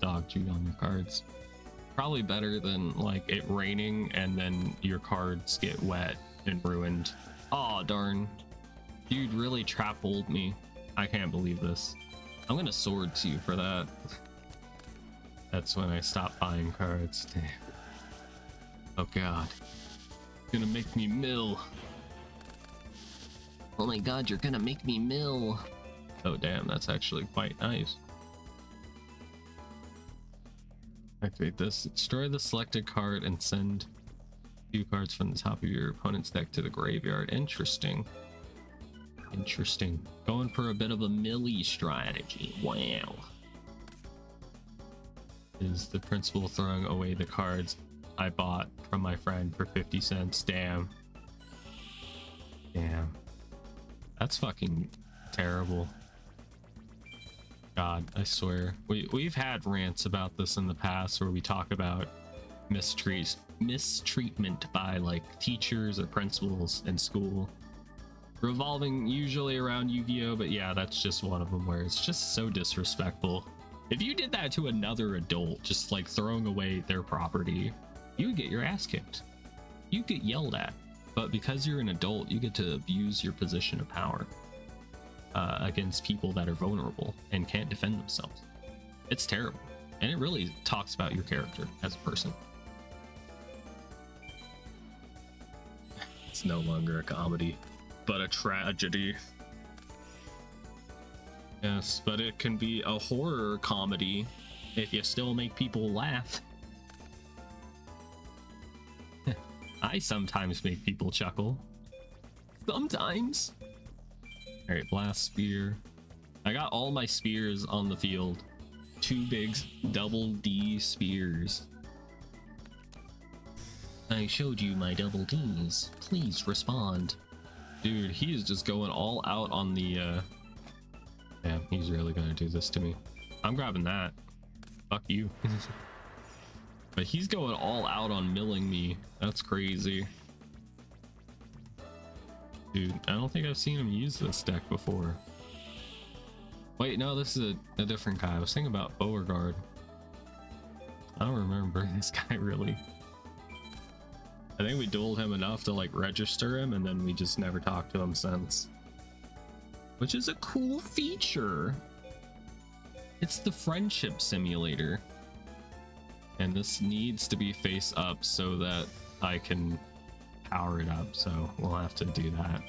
Dog chewed on your cards. Probably better than like it raining and then your cards get wet and ruined. Aw, darn. Dude really trap holed me. I can't believe this. I'm gonna sword to you for that. That's when I stop buying cards. Damn. Oh god. Gonna make me mill. Oh my god, you're gonna make me mill. Oh damn, that's actually quite nice. Activate this. Destroy the selected card and send 2 cards from the top of your opponent's deck to the graveyard. Interesting. Interesting. Going for a bit of a melee strategy. Wow. Is the principal throwing away the cards I bought from my friend for 50 cents? Damn. Damn. That's fucking terrible. God, I swear. We've had rants about this in the past where we talk about mistreatment by like teachers or principals in school, revolving usually around Yu-Gi-Oh, but yeah, that's just one of them where it's just so disrespectful. If you did that to another adult, just like throwing away their property, you would get your ass kicked. You get yelled at. But because you're an adult, you get to abuse your position of power against people that are vulnerable and can't defend themselves. It's terrible. And it really talks about your character as a person. It's no longer a comedy, but a tragedy. Yes, but it can be a horror comedy if you still make people laugh. I sometimes make people chuckle. Sometimes. All right, blast spear. I got all my spears on the field. 2 big double D spears. I showed you my double Ds. Please respond. Dude, he is just going all out on the Damn, he's really gonna do this to me. I'm grabbing that. Fuck you. But he's going all out on milling me. That's crazy. Dude, I don't think I've seen him use this deck before. Wait, no, this is a different guy. I was thinking about Beauregard. I don't remember this guy really. I think we dueled him enough to like register him, and then we just never talked to him since. Which is a cool feature. It's the friendship simulator. And this needs to be face up so that I can power it up. So we'll have to do that.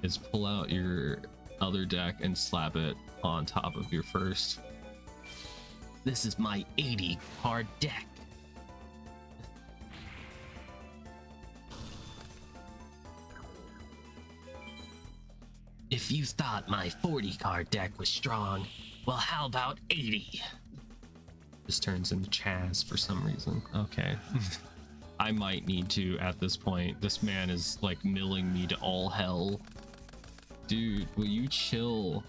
Is pull out your other deck and slap it on top of your first. This is my 80 card deck. If you thought my 40 card deck was strong, well, how about 80? This turns into Chaz for some reason. Okay. I might need to at this point. This man is like milling me to all hell. Dude, will you chill?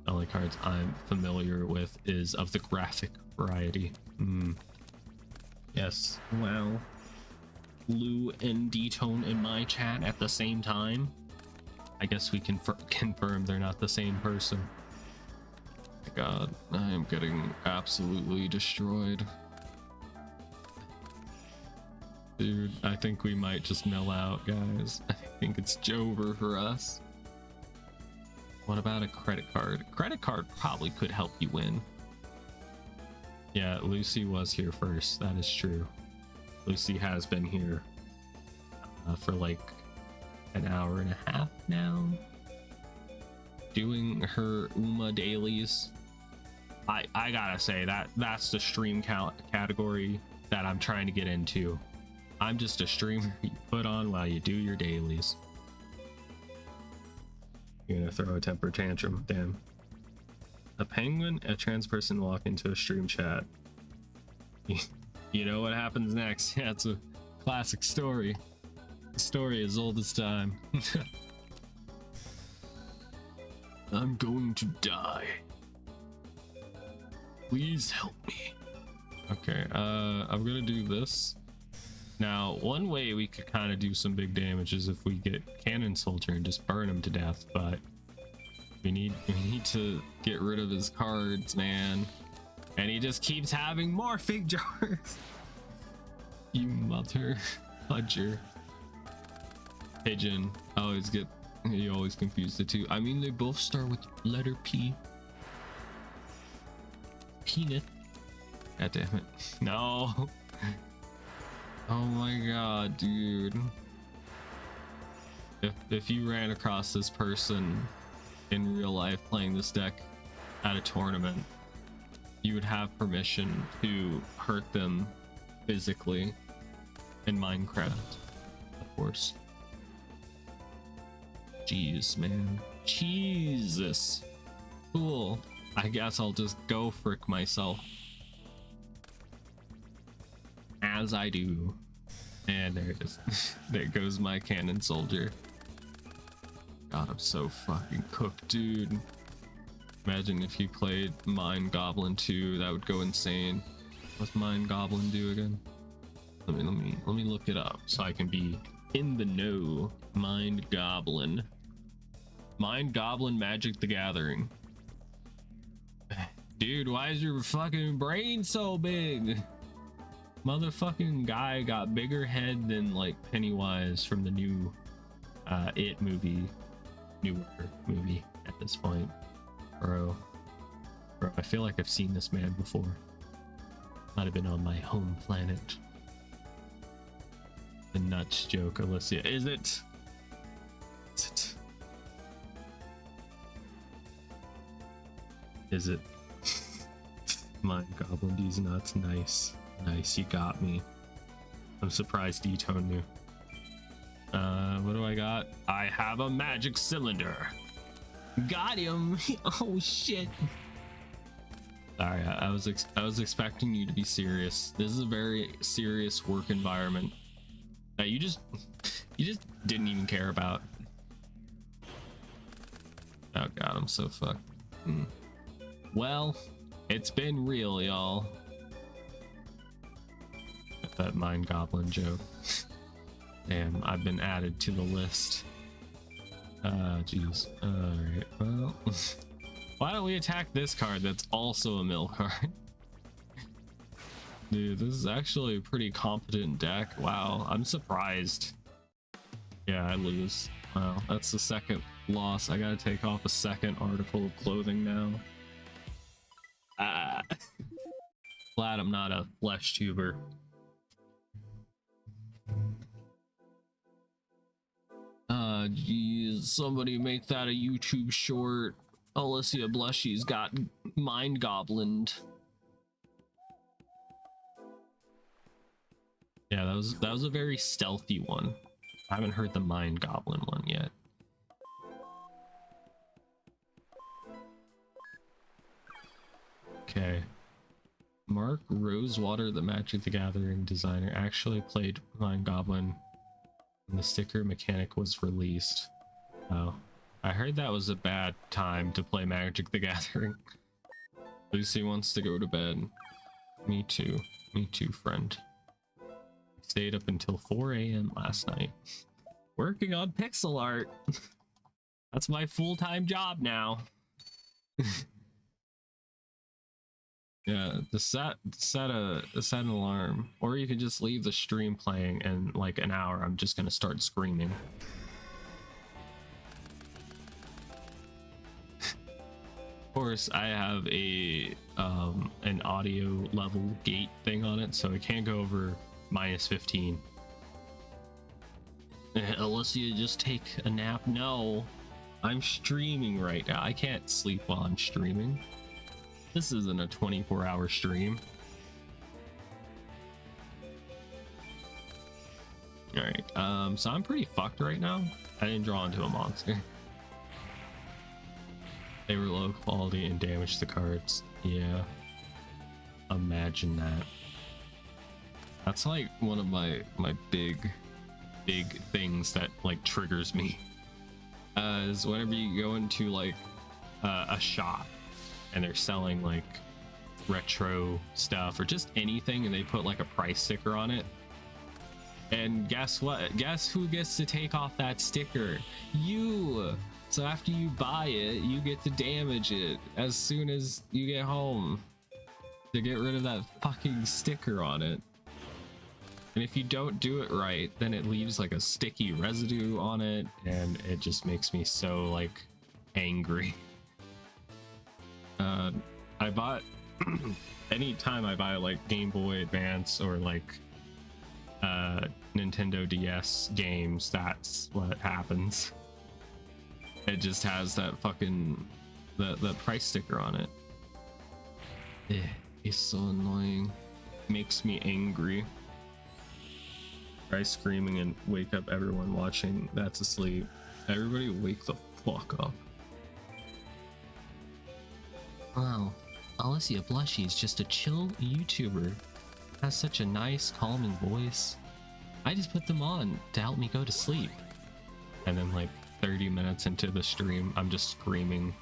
The only cards I'm familiar with is of the graphic variety. Yes. Wow. Lou and D-Tone in my chat at the same time. I guess we can confirm they're not the same person. My God, I am getting absolutely destroyed. Dude, I think we might just mill out, guys. I think it's over for us. What about a credit card? Credit card probably could help you win. Yeah, Lucy was here first. That is true. Lucy has been here for like an hour and a half now, doing her Uma dailies. I gotta say that's the stream count category that I'm trying to get into. I'm just a streamer you put on while you do your dailies. You're gonna throw a temper tantrum. Damn. A penguin, a trans person walk into a stream chat. You know what happens next. Yeah, it's a classic story. The story as old as time. I'm going to die. Please help me. Okay, I'm gonna do this. Now, one way we could kind of do some big damage is if we get Cannon Soldier and just burn him to death, but we need to get rid of his cards, man. And he just keeps having more fig jars. You mother fudger. Pigeon. You always confuse the two. I mean, they both start with the letter P. Peanut. God damn it. No. Oh my God, dude. If you ran across this person in real life playing this deck at a tournament, you would have permission to hurt them physically And Minecraft, of course. Jeez, man. Jesus. Cool. I guess I'll just go frick myself. As I do. And there it is. There goes my cannon soldier. God, I'm so fucking cooked, dude. Imagine if you played Mind Goblin 2, that would go insane. What's Mind Goblin do again? Let me look it up so I can be in the know. Mind Goblin. Mind Goblin Magic the Gathering. Dude, why is your fucking brain so big? Motherfucking guy got bigger head than like Pennywise from the new It movie. Newer movie at this point. Bro, I feel like I've seen this man before. Might have been on my home planet. The nuts joke, Alicia. Is it? Is it? Is it? Mind Goblin, these nuts. Nice. Nice, you got me. I'm surprised D-Tone knew. What do I got? I have a magic cylinder. Got him. Oh shit. Sorry, I was expecting you to be serious. This is a very serious work environment that you just didn't even care about. Oh god, I'm so fucked. Well, it's been real, y'all. That Mind Goblin joke. Damn, I've been added to the list. Jeez. Alright, well. Why don't we attack this card that's also a mill card? Dude, this is actually a pretty competent deck. Wow, I'm surprised. Yeah, I lose. Wow, that's the second loss. I gotta take off a second article of clothing now. Glad I'm not a flesh tuber. Geez, somebody make that a YouTube short. Alicia Blushy's got Mind Goblined. Yeah, that was a very stealthy one. I haven't heard the Mind Goblin one yet. Okay. Mark Rosewater, the Magic the Gathering designer, actually played Mind Goblin when the sticker mechanic was released. Oh, I heard that was a bad time to play Magic the Gathering. Lucy wants to go to bed. Me too, friend. Stayed up until 4 a.m. last night working on pixel art. That's my full-time job now. Yeah, set an alarm, or you could just leave the stream playing, and like an hour I'm just gonna start screaming. Of course, I have a an audio level gate thing on it, so it can't go over -15. Alicia, just take a nap. No, I'm streaming right now. I can't sleep while I'm streaming. This isn't a 24-hour stream. All right, so I'm pretty fucked right now. I didn't draw into a monster. They were low quality and damaged the cards. Yeah, imagine that. That's like one of my big things that like triggers me. Is whenever you go into like a shop and they're selling like retro stuff or just anything, and they put like a price sticker on it, and guess what? Guess who gets to take off that sticker? You. So after you buy it, you get to damage it as soon as you get home to get rid of that fucking sticker on it. And if you don't do it right, then it leaves like a sticky residue on it, and it just makes me so like angry. I bought anytime I buy like Game Boy Advance or like Nintendo DS games, that's what happens. It just has that fucking the price sticker on it. It's so annoying. Makes me angry. Try screaming and wake up everyone watching that's asleep. Everybody wake the fuck up. Wow, Alicia Blushy is just a chill YouTuber. Has such a nice, calming voice. I just put them on to help me go to sleep. And then like 30 minutes into the stream, I'm just screaming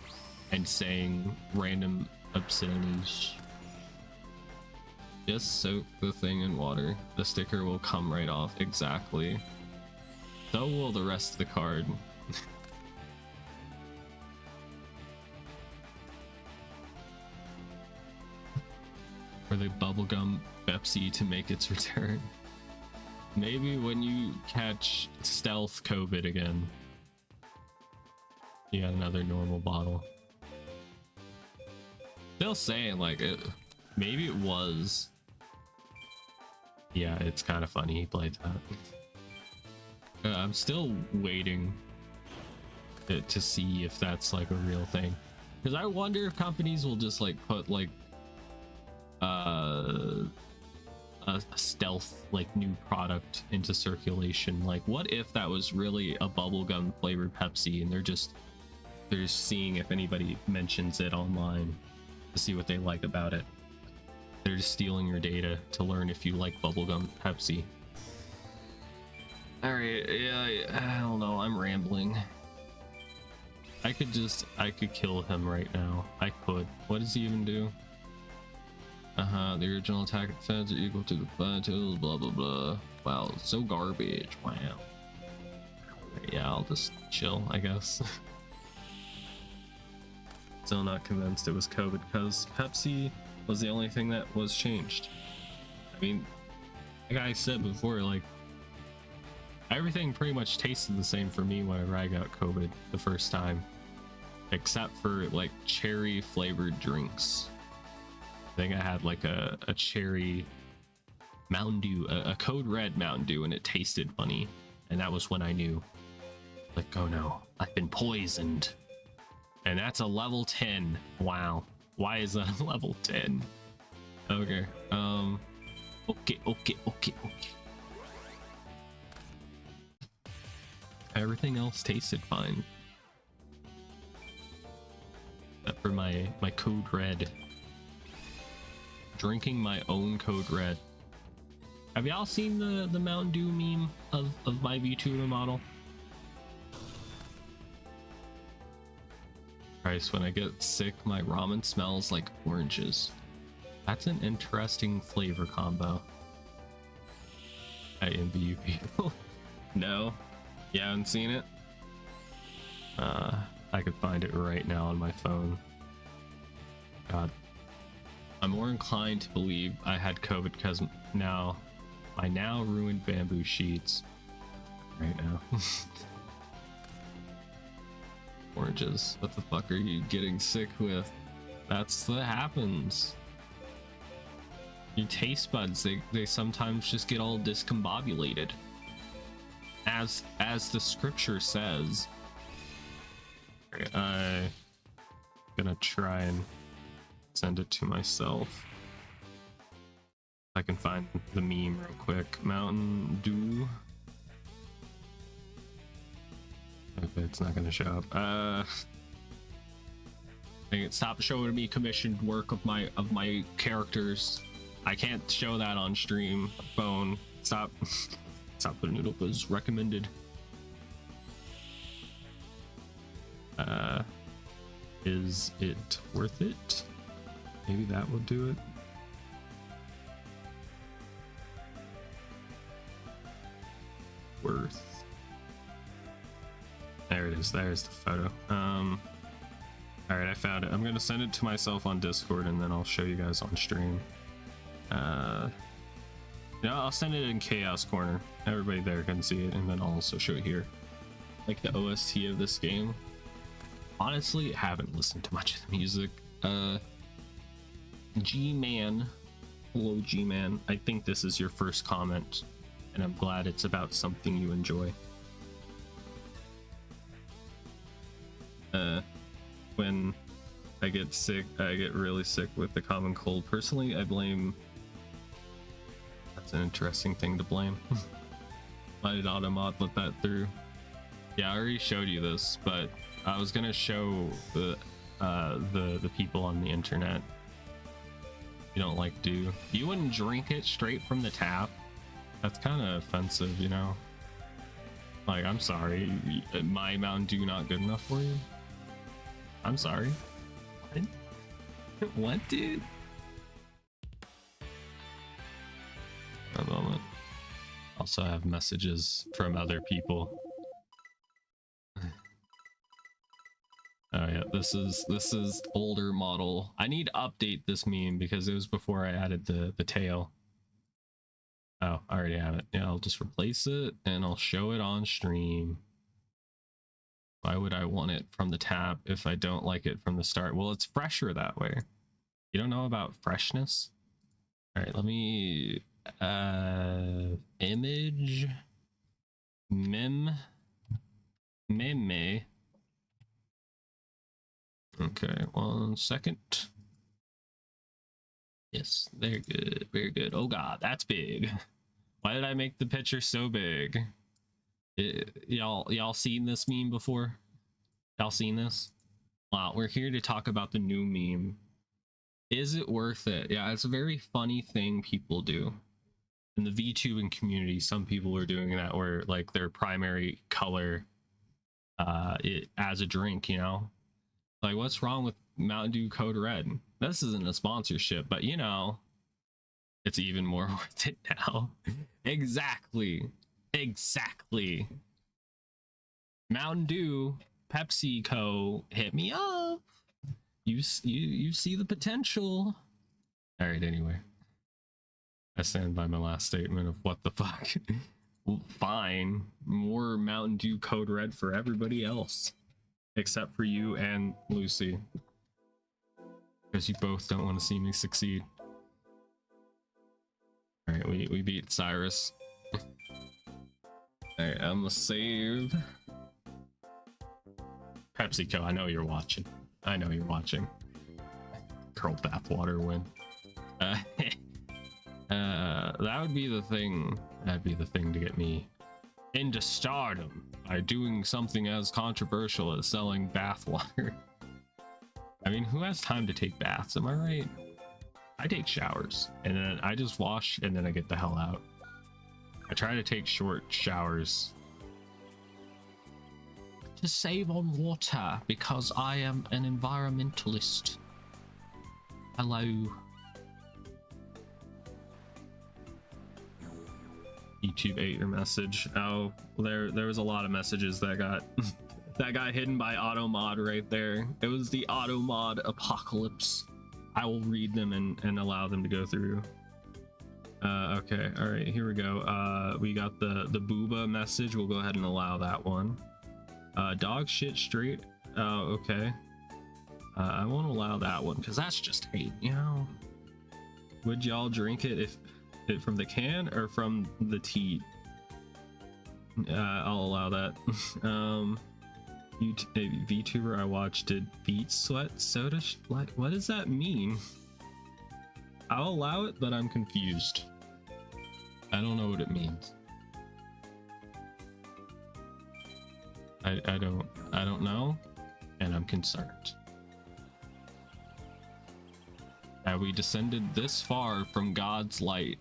and saying random obscenities. Just soak the thing in water. The sticker will come right off. Exactly. So will the rest of the card. For the bubblegum Pepsi to make its return. Maybe when you catch stealth COVID again, you got another normal bottle. Still saying like it, maybe it was. Yeah, it's kind of funny he played that. I'm still waiting to see if that's like a real thing, because I wonder if companies will just like put like a stealth like new product into circulation. Like what if that was really a bubblegum flavored Pepsi and they're just seeing if anybody mentions it online to see what they like about it. They're just stealing your data to learn if you like bubblegum Pepsi. All right, yeah, I don't know, I'm rambling. I could kill him right now. I could. What does he even do? The original attack defense are equal to the battles, blah blah blah. Wow, so garbage. Wow. Yeah, I'll just chill, I guess. Still not convinced it was COVID because Pepsi was the only thing that was changed. I mean, like I said before, like everything pretty much tasted the same for me whenever I got COVID the first time, except for like cherry flavored drinks. I think I had like a cherry Mountain Dew, a Code Red Mountain Dew, and it tasted funny. And that was when I knew, like, oh no, I've been poisoned. And that's a level 10. Wow. Why is that a level 10? Okay. Okay. Everything else tasted fine. Except for my Code Red. Drinking my own Code Red. Have y'all seen the Mountain Dew meme of my VTuber model? Christ, when I get sick, my ramen smells like oranges. That's an interesting flavor combo. I envy you people. No? You haven't seen it? I could find it right now on my phone. God. I'm more inclined to believe I had COVID because my now ruined bamboo sheets right now. Oranges. What the fuck are you getting sick with? That's what happens. Your taste buds, they sometimes just get all discombobulated. As the scripture says. I'm gonna try and send it to myself. I can find the meme real quick. Mountain Dew. Okay, it's not gonna show up. Dang it, stop showing me commissioned work of my characters. I can't show that on stream. Phone. Stop putting it up as recommended. Is it worth it? Maybe that will do it. Worth. There it is. There's the photo. All right, I found it. I'm gonna send it to myself on Discord and then I'll show you guys on stream. Yeah, I'll send it in Chaos Corner. Everybody there can see it, and then I'll also show it here. Like the OST of this game. Honestly, haven't listened to much of the music. G-Man. Hello, G-Man. I think this is your first comment, and I'm glad it's about something you enjoy. When I get sick, I get really sick with the common cold. Personally, I blame... That's an interesting thing to blame. Why did Automod let that through? Yeah, I already showed you this, but I was gonna show the people on the internet. You don't like dew. You wouldn't drink it straight from the tap. That's kind of offensive, you know. Like, I'm sorry, my Mountain Dew not good enough for you? I'm sorry. What? What, dude? A moment. Also have messages from other people. Oh yeah, this is older model. I need to update this meme because it was before I added the tail. Oh, I already have it. Yeah, I'll just replace it and I'll show it on stream. Why would I want it from the tab if I don't like it from the start? Well, it's fresher that way. You don't know about freshness? All right, let me image meme. Okay, 1 second. Yes, very good, very good. Oh god, that's big. Why did I make the picture so big? Y'all seen this meme before? Y'all seen this? Wow, we're here to talk about the new meme. Is it worth it? Yeah, it's a very funny thing people do. In the VTubing community, some people are doing that where like their primary color it as a drink, you know? Like, what's wrong with Mountain Dew Code Red? This isn't a sponsorship, but you know, it's even more worth it now. Exactly. Mountain Dew, PepsiCo, hit me up. You see the potential. All right, anyway. I stand by my last statement of what the fuck. Well, fine. More Mountain Dew Code Red for everybody else. Except for you and Lucy. Because you both don't want to see me succeed. Alright, we beat Cyrus. Alright, I'm gonna save. PepsiCo, I know you're watching. I know you're watching. Curl bathwater win. That would be the thing. That'd be the thing to get me into stardom by doing something as controversial as selling bathwater. I mean, who has time to take baths? Am I right? I take showers and then I just wash and then I get the hell out. I try to take short showers to save on water because I am an environmentalist. Hello. YouTube ate your message. Oh, there was a lot of messages that got that got hidden by Automod right there. It was the Automod apocalypse. I will read them and allow them to go through. Okay, all right, here we go. We got the booba message. We'll go ahead and allow that one. Dog shit straight. Oh, okay. I won't allow that one because that's just hate, you know. Would y'all drink it if it from the can or from the tea? I'll allow that. VTuber I watched did beet sweat soda. What does that mean? I'll allow it, but I'm confused. I don't know what it means. I don't know, and I'm concerned. Have we descended this far from God's light?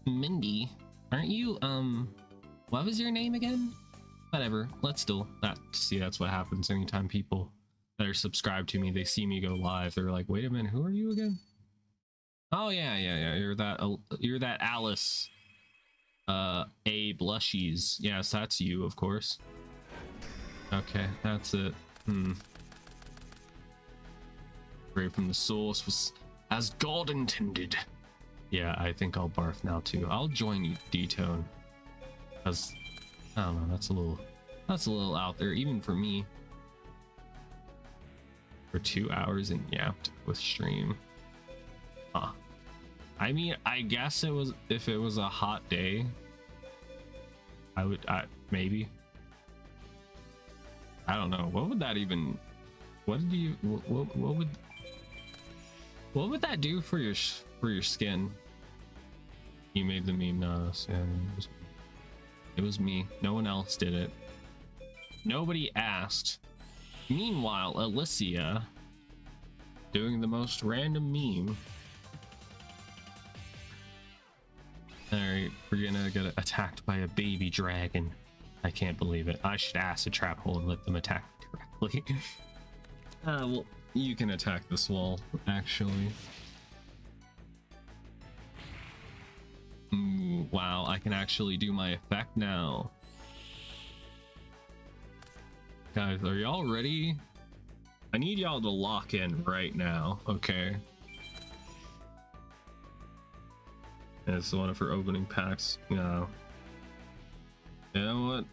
Mindy, aren't you, what was your name again? Whatever, let's do that. See, that's what happens anytime people that are subscribed to me, they see me go live, they're like, wait a minute, who are you again? Oh yeah, you're that Alice, A Blushies. Yes, that's you, of course. Okay, that's it. Right from the source was as God intended. Yeah, I think I'll barf now too. I'll join you, D-Tone. Cause I don't know, that's a little out there, even for me. For 2 hours and yapped with stream. Huh. I mean, I guess it was, if it was a hot day, maybe. I don't know. What would that even, what would that do for your skin? You made the meme, no, yeah, it was me. No one else did it. Nobody asked. Meanwhile, Alicia doing the most random meme. Alright, we're gonna get attacked by a baby dragon. I can't believe it. I should ask a trap hole and let them attack directly. Well, you can attack this wall, actually. Ooh, wow, I can actually do my effect now. Guys, are y'all ready? I need y'all to lock in right now, okay? And it's one of her opening packs. No. You know what?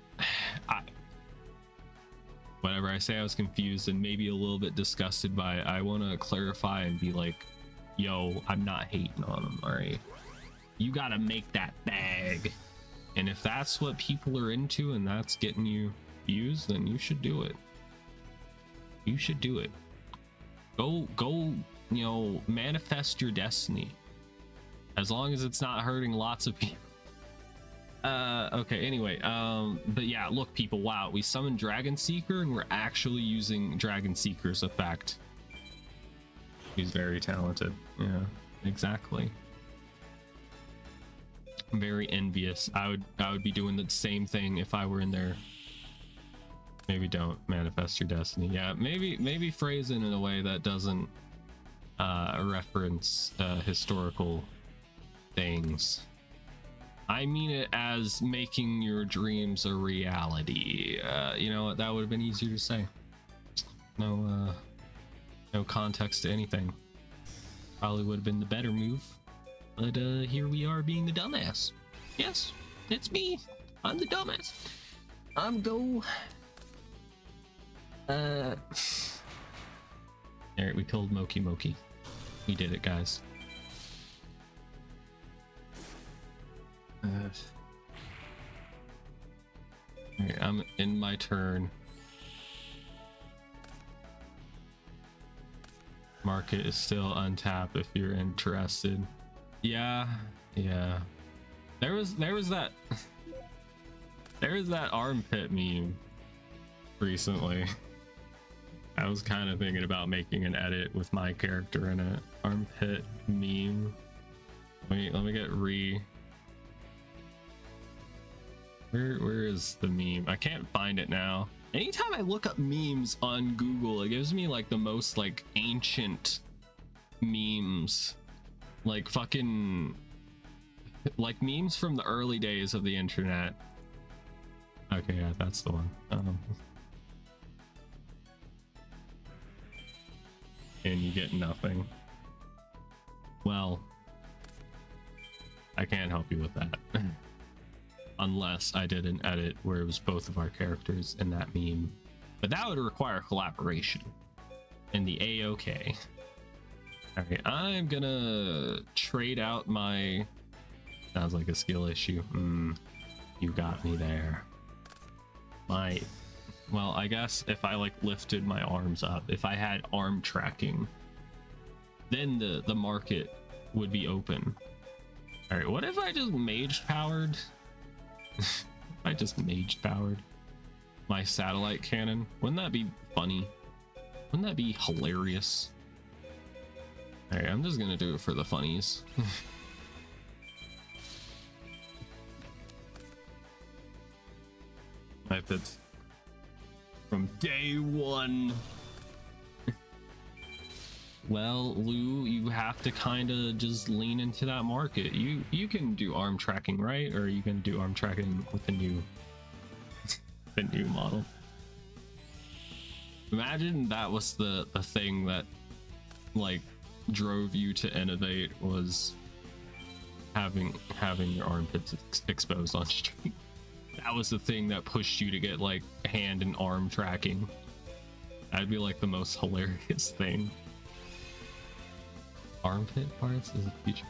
Whenever I say I was confused and maybe a little bit disgusted by it, I want to clarify and be like, yo, I'm not hating on them, alright? You gotta make that bag. And if that's what people are into and that's getting you views, then you should do it. You should do it. Go, you know, manifest your destiny. As long as it's not hurting lots of people. Okay, anyway, but yeah, look people, wow, we summoned Dragon Seeker and we're actually using Dragon Seeker's effect. He's very talented. Yeah, exactly. I'm very envious. I would be doing the same thing if I were in there. Maybe don't manifest your destiny. Yeah, maybe phrase it in a way that doesn't reference historical things. I mean it as making your dreams a reality. You know, that would have been easier to say. No context to anything. Probably would have been the better move. But here we are being the dumbass. Yes, it's me. I'm the dumbass. I'm go. Alright, we killed Moki. We did it, guys. Alright, I'm in my turn. Market is still untapped if you're interested. Yeah. There was that there was that armpit meme recently. I was kind of thinking about making an edit with my character in it. Armpit meme. Let me get where is the meme? I can't find it now. Anytime I look up memes on Google, it gives me like the most like ancient memes. Like fucking like memes from the early days of the internet. Okay, yeah, that's the one. And you get nothing. Well, I can't help you with that. Unless I did an edit where it was both of our characters in that meme. But that would require collaboration. And the A-OK. Alright, I'm gonna trade out my... Sounds like a skill issue. You got me there. Well, I guess if I like lifted my arms up, if I had arm tracking, then the market would be open. Alright, what if I just mage powered? If I just mage powered my satellite cannon? Wouldn't that be funny? Wouldn't that be hilarious? Alright, I'm just gonna do it for the funnies. Methods from day one. Well, Lou, you have to kind of just lean into that market. You can do arm tracking, right? Or you can do arm tracking with the new model. Imagine that was the thing that like drove you to innovate, was having your armpits exposed on stream. That was the thing that pushed you to get like hand and arm tracking. That'd be like the most hilarious thing. Armpit parts is a feature.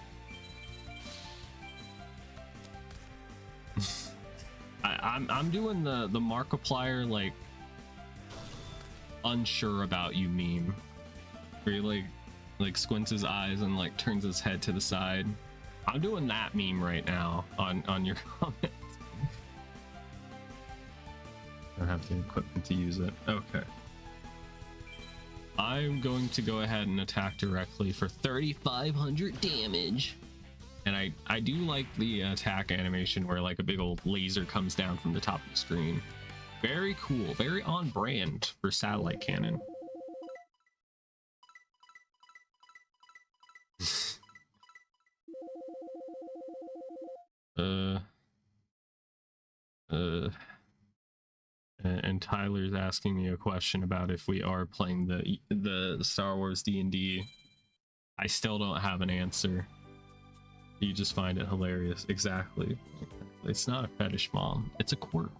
I'm doing the Markiplier like unsure about you meme, where he like squints his eyes and like turns his head to the side. I'm doing that meme right now on your comment. I don't have the equipment to use it. Okay. I'm going to go ahead and attack directly for 3,500 damage. And I do like the attack animation where like a big old laser comes down from the top of the screen. Very cool, very on brand for satellite cannon. And Tyler's asking me a question about if we are playing the Star Wars D&D. I still don't have an answer. You just find it hilarious. Exactly. It's not a fetish, Mom. It's a quirk.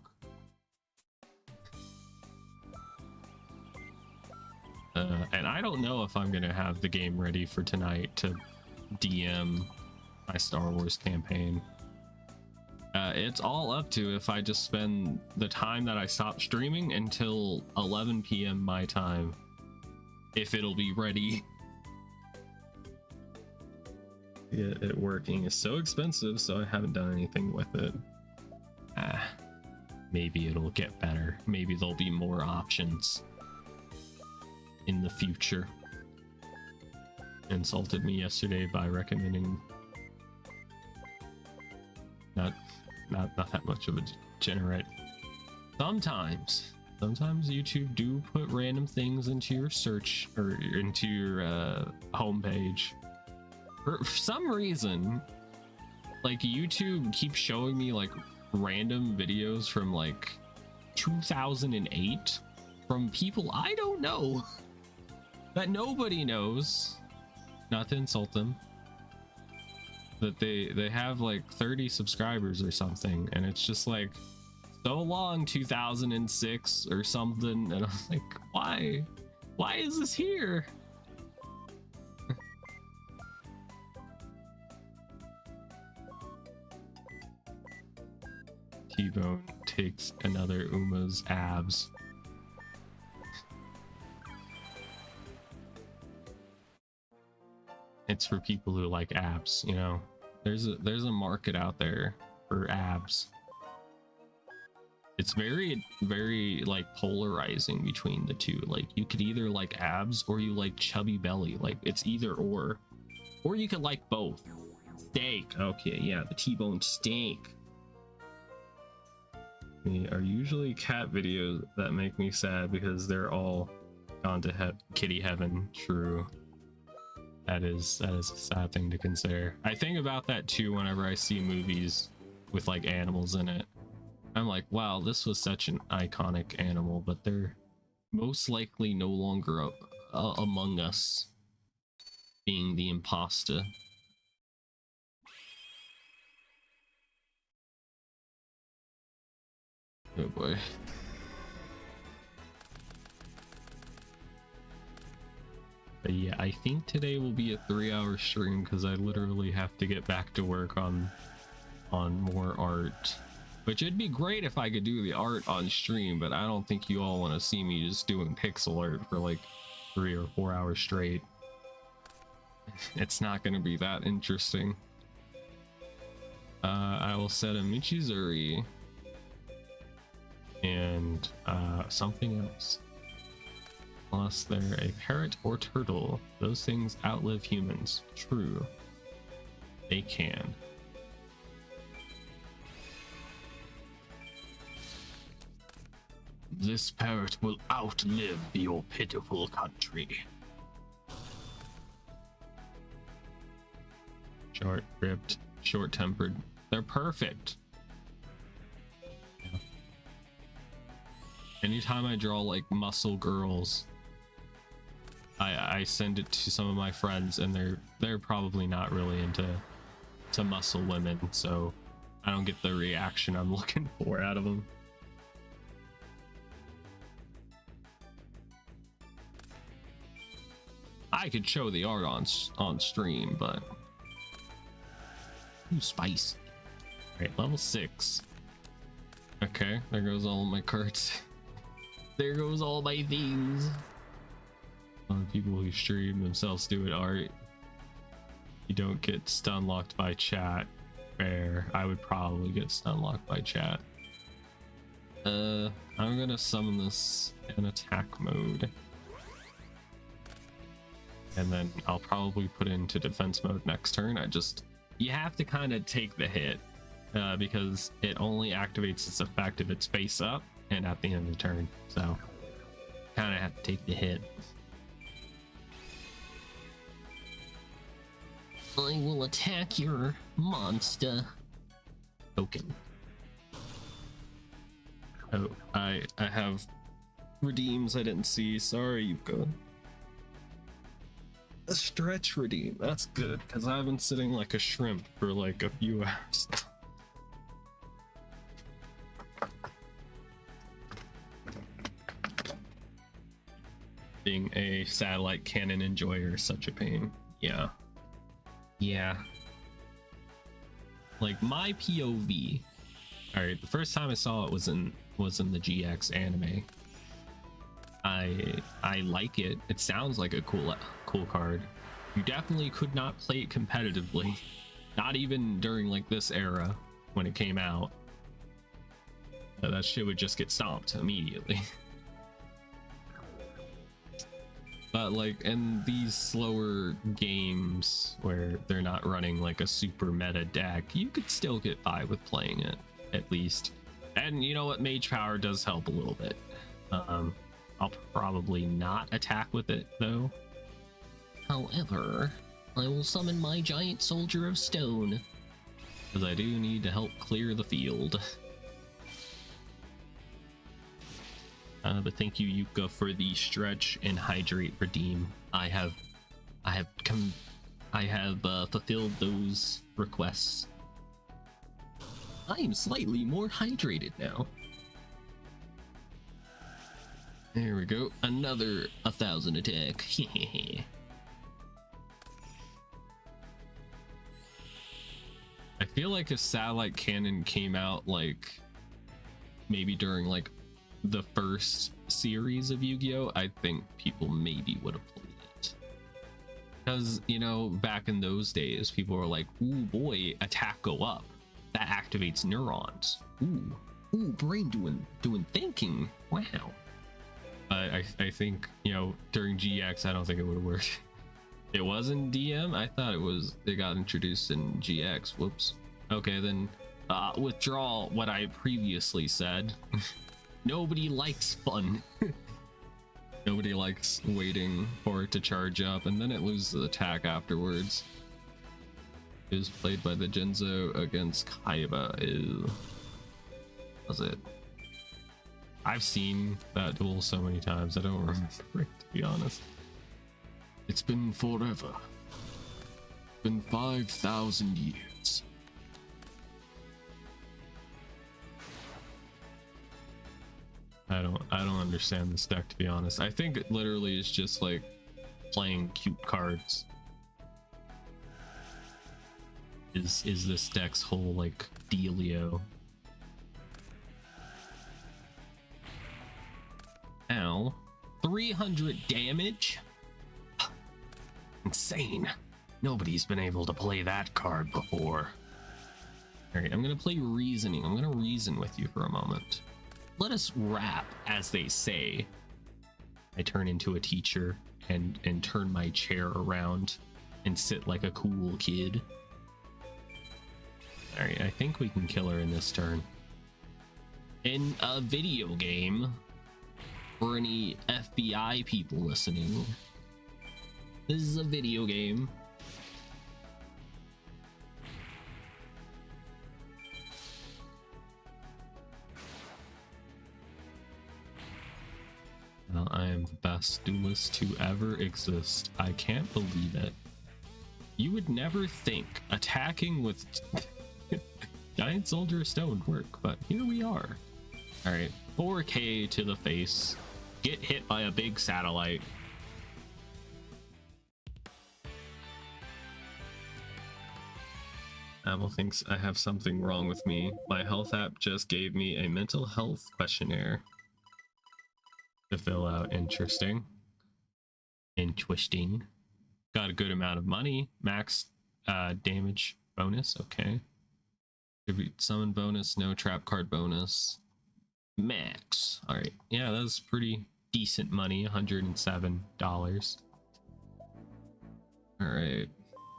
And I don't know if I'm gonna have the game ready for tonight to DM my Star Wars campaign. It's all up to if I just spend the time that I stop streaming until 11 p.m. my time, if it'll be ready. Yeah, it working is so expensive, so I haven't done anything with it. Maybe it'll get better. Maybe there'll be more options in the future. Insulted me yesterday by recommending not that much of a degenerate. Sometimes YouTube do put random things into your search or into your homepage. For some reason, like YouTube keeps showing me like random videos from like 2008 from people I don't know, that nobody knows. Not to insult them, that they have like 30 subscribers or something, and it's just like, so long 2006 or something, and I'm like, why is this here? T-Bone takes another Uma's abs. It's for people who like abs, you know. There's a market out there for abs. It's very like polarizing between the two. Like you could either like abs or you like chubby belly. Like it's either or you could like both. Steak. Okay, yeah, the T-bone steak. They are usually cat videos that make me sad because they're all gone to kitty heaven. True. That is a sad thing to consider. I think about that too whenever I see movies with like animals in it. I'm like, wow, this was such an iconic animal, but they're most likely no longer among us, being the imposter. Oh boy. But yeah, I think today will be a 3-hour stream because I literally have to get back to work on more art. Which it'd be great if I could do the art on stream, but I don't think you all want to see me just doing pixel art for like 3 or 4 hours straight. It's not going to be that interesting. I will set a Michizuri and something else. Unless they're a parrot or turtle, those things outlive humans. True. They can. This parrot will outlive your pitiful country. Short-ripped, short-tempered. They're perfect. Yeah. Anytime I draw like muscle girls, I send it to some of my friends, and they're probably not really into muscle women, so I don't get the reaction I'm looking for out of them. I could show the art on stream, but ooh, spice. All right, level 6. Okay, there goes all my cards. There goes all my things. People who stream themselves doing art. You don't get stun locked by chat. Fair. I would probably get stun locked by chat. I'm gonna summon this in attack mode. And then I'll probably put it into defense mode next turn. You have to kind of take the hit because it only activates its effect if it's face up and at the end of the turn. So kind of have to take the hit. I will attack your monster token. Oh, I have redeems I didn't see. Sorry, Yugioh. A stretch redeem. That's good, because I've been sitting like a shrimp for like a few hours. Being a satellite cannon enjoyer is such a pain. Yeah. Yeah. Like my POV. Alright, the first time I saw it was in the GX anime. I like it. It sounds like a cool card. You definitely could not play it competitively. Not even during like this era when it came out. That shit would just get stomped immediately. But like in these slower games where they're not running like a super meta deck, you could still get by with playing it at least. And you know what, mage power does help a little bit. I'll probably not attack with it though. However, I will summon my giant soldier of stone because I do need to help clear the field. But thank you, Yugioh, for the stretch and hydrate redeem. I have fulfilled those requests. I am slightly more hydrated now. There we go. Another 1,000 attack. I feel like if satellite cannon came out like maybe during like the first series of Yu-Gi-Oh, I think people maybe would have played it. Because, you know, back in those days, people were like, ooh boy, attack go up. That activates neurons. Ooh, brain doing thinking. Wow. But I think, you know, during GX, I don't think it would have worked. It was in DM? I thought it got introduced in GX. Whoops. Okay, then withdraw what I previously said. Nobody likes fun. Nobody likes waiting for it to charge up and then it loses attack afterwards. It was played by the Genzo against Kaiba. Ew. Was it? I've seen that duel so many times I don't remember it, to be honest. It's been forever. It's been 5,000 years. I don't understand this deck, to be honest. I think it literally is just like playing cute cards. Is this deck's whole like dealio. Ow. 300 damage? Insane. Nobody's been able to play that card before. Alright, I'm gonna play reasoning. I'm gonna reason with you for a moment. Let us rap, as they say. I turn into a teacher and turn my chair around and sit like a cool kid. Alright, I think we can kill her in this turn. In a video game, for any FBI people listening, this is a video game. Well, I am the best duelist to ever exist. I can't believe it. You would never think attacking with Giant Soldier of Stone would work, but here we are. Alright, 4K to the face. Get hit by a big satellite. Apple thinks I have something wrong with me. My health app just gave me a mental health questionnaire to fill out. Interesting. Got a good amount of money. Max damage bonus. Okay. Tribute summon bonus, no trap card bonus. Max. All right. Yeah, that's pretty decent money. $107. All right.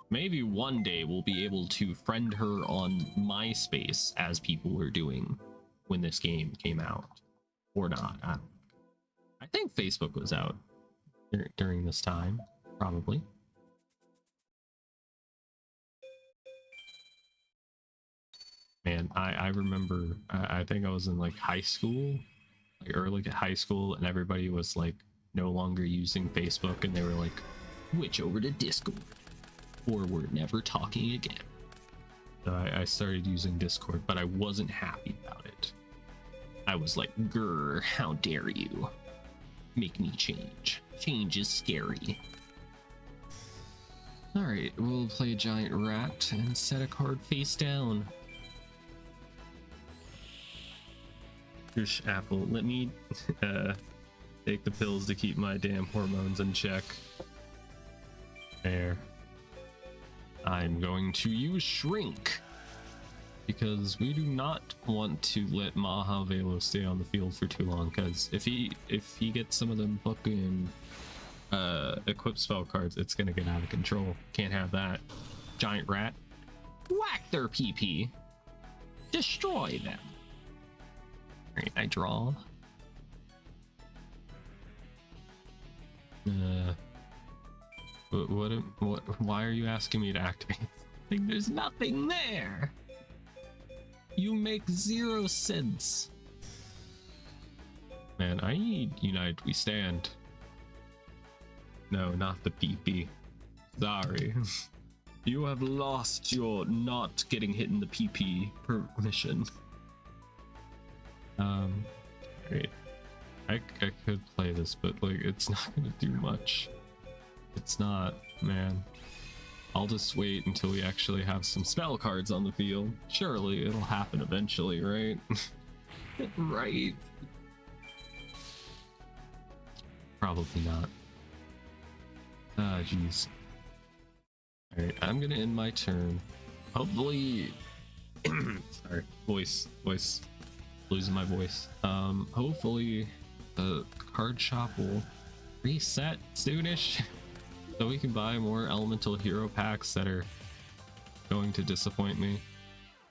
Maybe one day we'll be able to friend her on MySpace as people were doing when this game came out, or not. I think Facebook was out during this time, probably. Man, I remember, I think I was in like high school, like early high school, and everybody was like no longer using Facebook, and they were like, switch over to Discord, or we're never talking again. So I started using Discord, but I wasn't happy about it. I was like, grr, how dare you make me change. Change is scary. All right, we'll play a giant rat and set a card face down. Here's Apple. Let me take the pills to keep my damn hormones in check. There. I'm going to use Shrink because we do not want to let Mahavelo stay on the field for too long, because if he gets some of them fucking equip spell cards, it's gonna get out of control. Can't have that. Giant rat. Whack their PP. Destroy them. Alright, I draw. What, why are you asking me to activate something? There's nothing there! You make 0 sense. Man, I need United We Stand. No, not the PP. Sorry. You have lost your not getting hit in the PP permission. Great. I could play this, but like it's not gonna do much. It's not, man. I'll just wait until we actually have some spell cards on the field. Surely it'll happen eventually, right? Right. Probably not. Ah, jeez. Alright, I'm gonna end my turn. Hopefully sorry, voice. Losing my voice. Hopefully the card shop will reset soonish so we can buy more elemental hero packs that are going to disappoint me.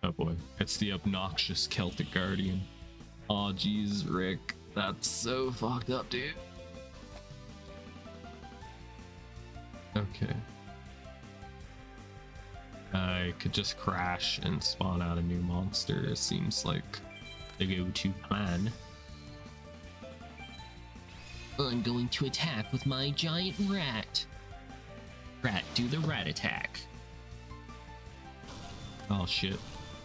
Oh boy, it's the obnoxious Celtic Guardian. Aw, geez, Rick, that's so fucked up, dude. Okay. I could just crash and spawn out a new monster. Seems like the go-to plan. I'm going to attack with my giant rat. Rat, do the rat attack. Oh shit.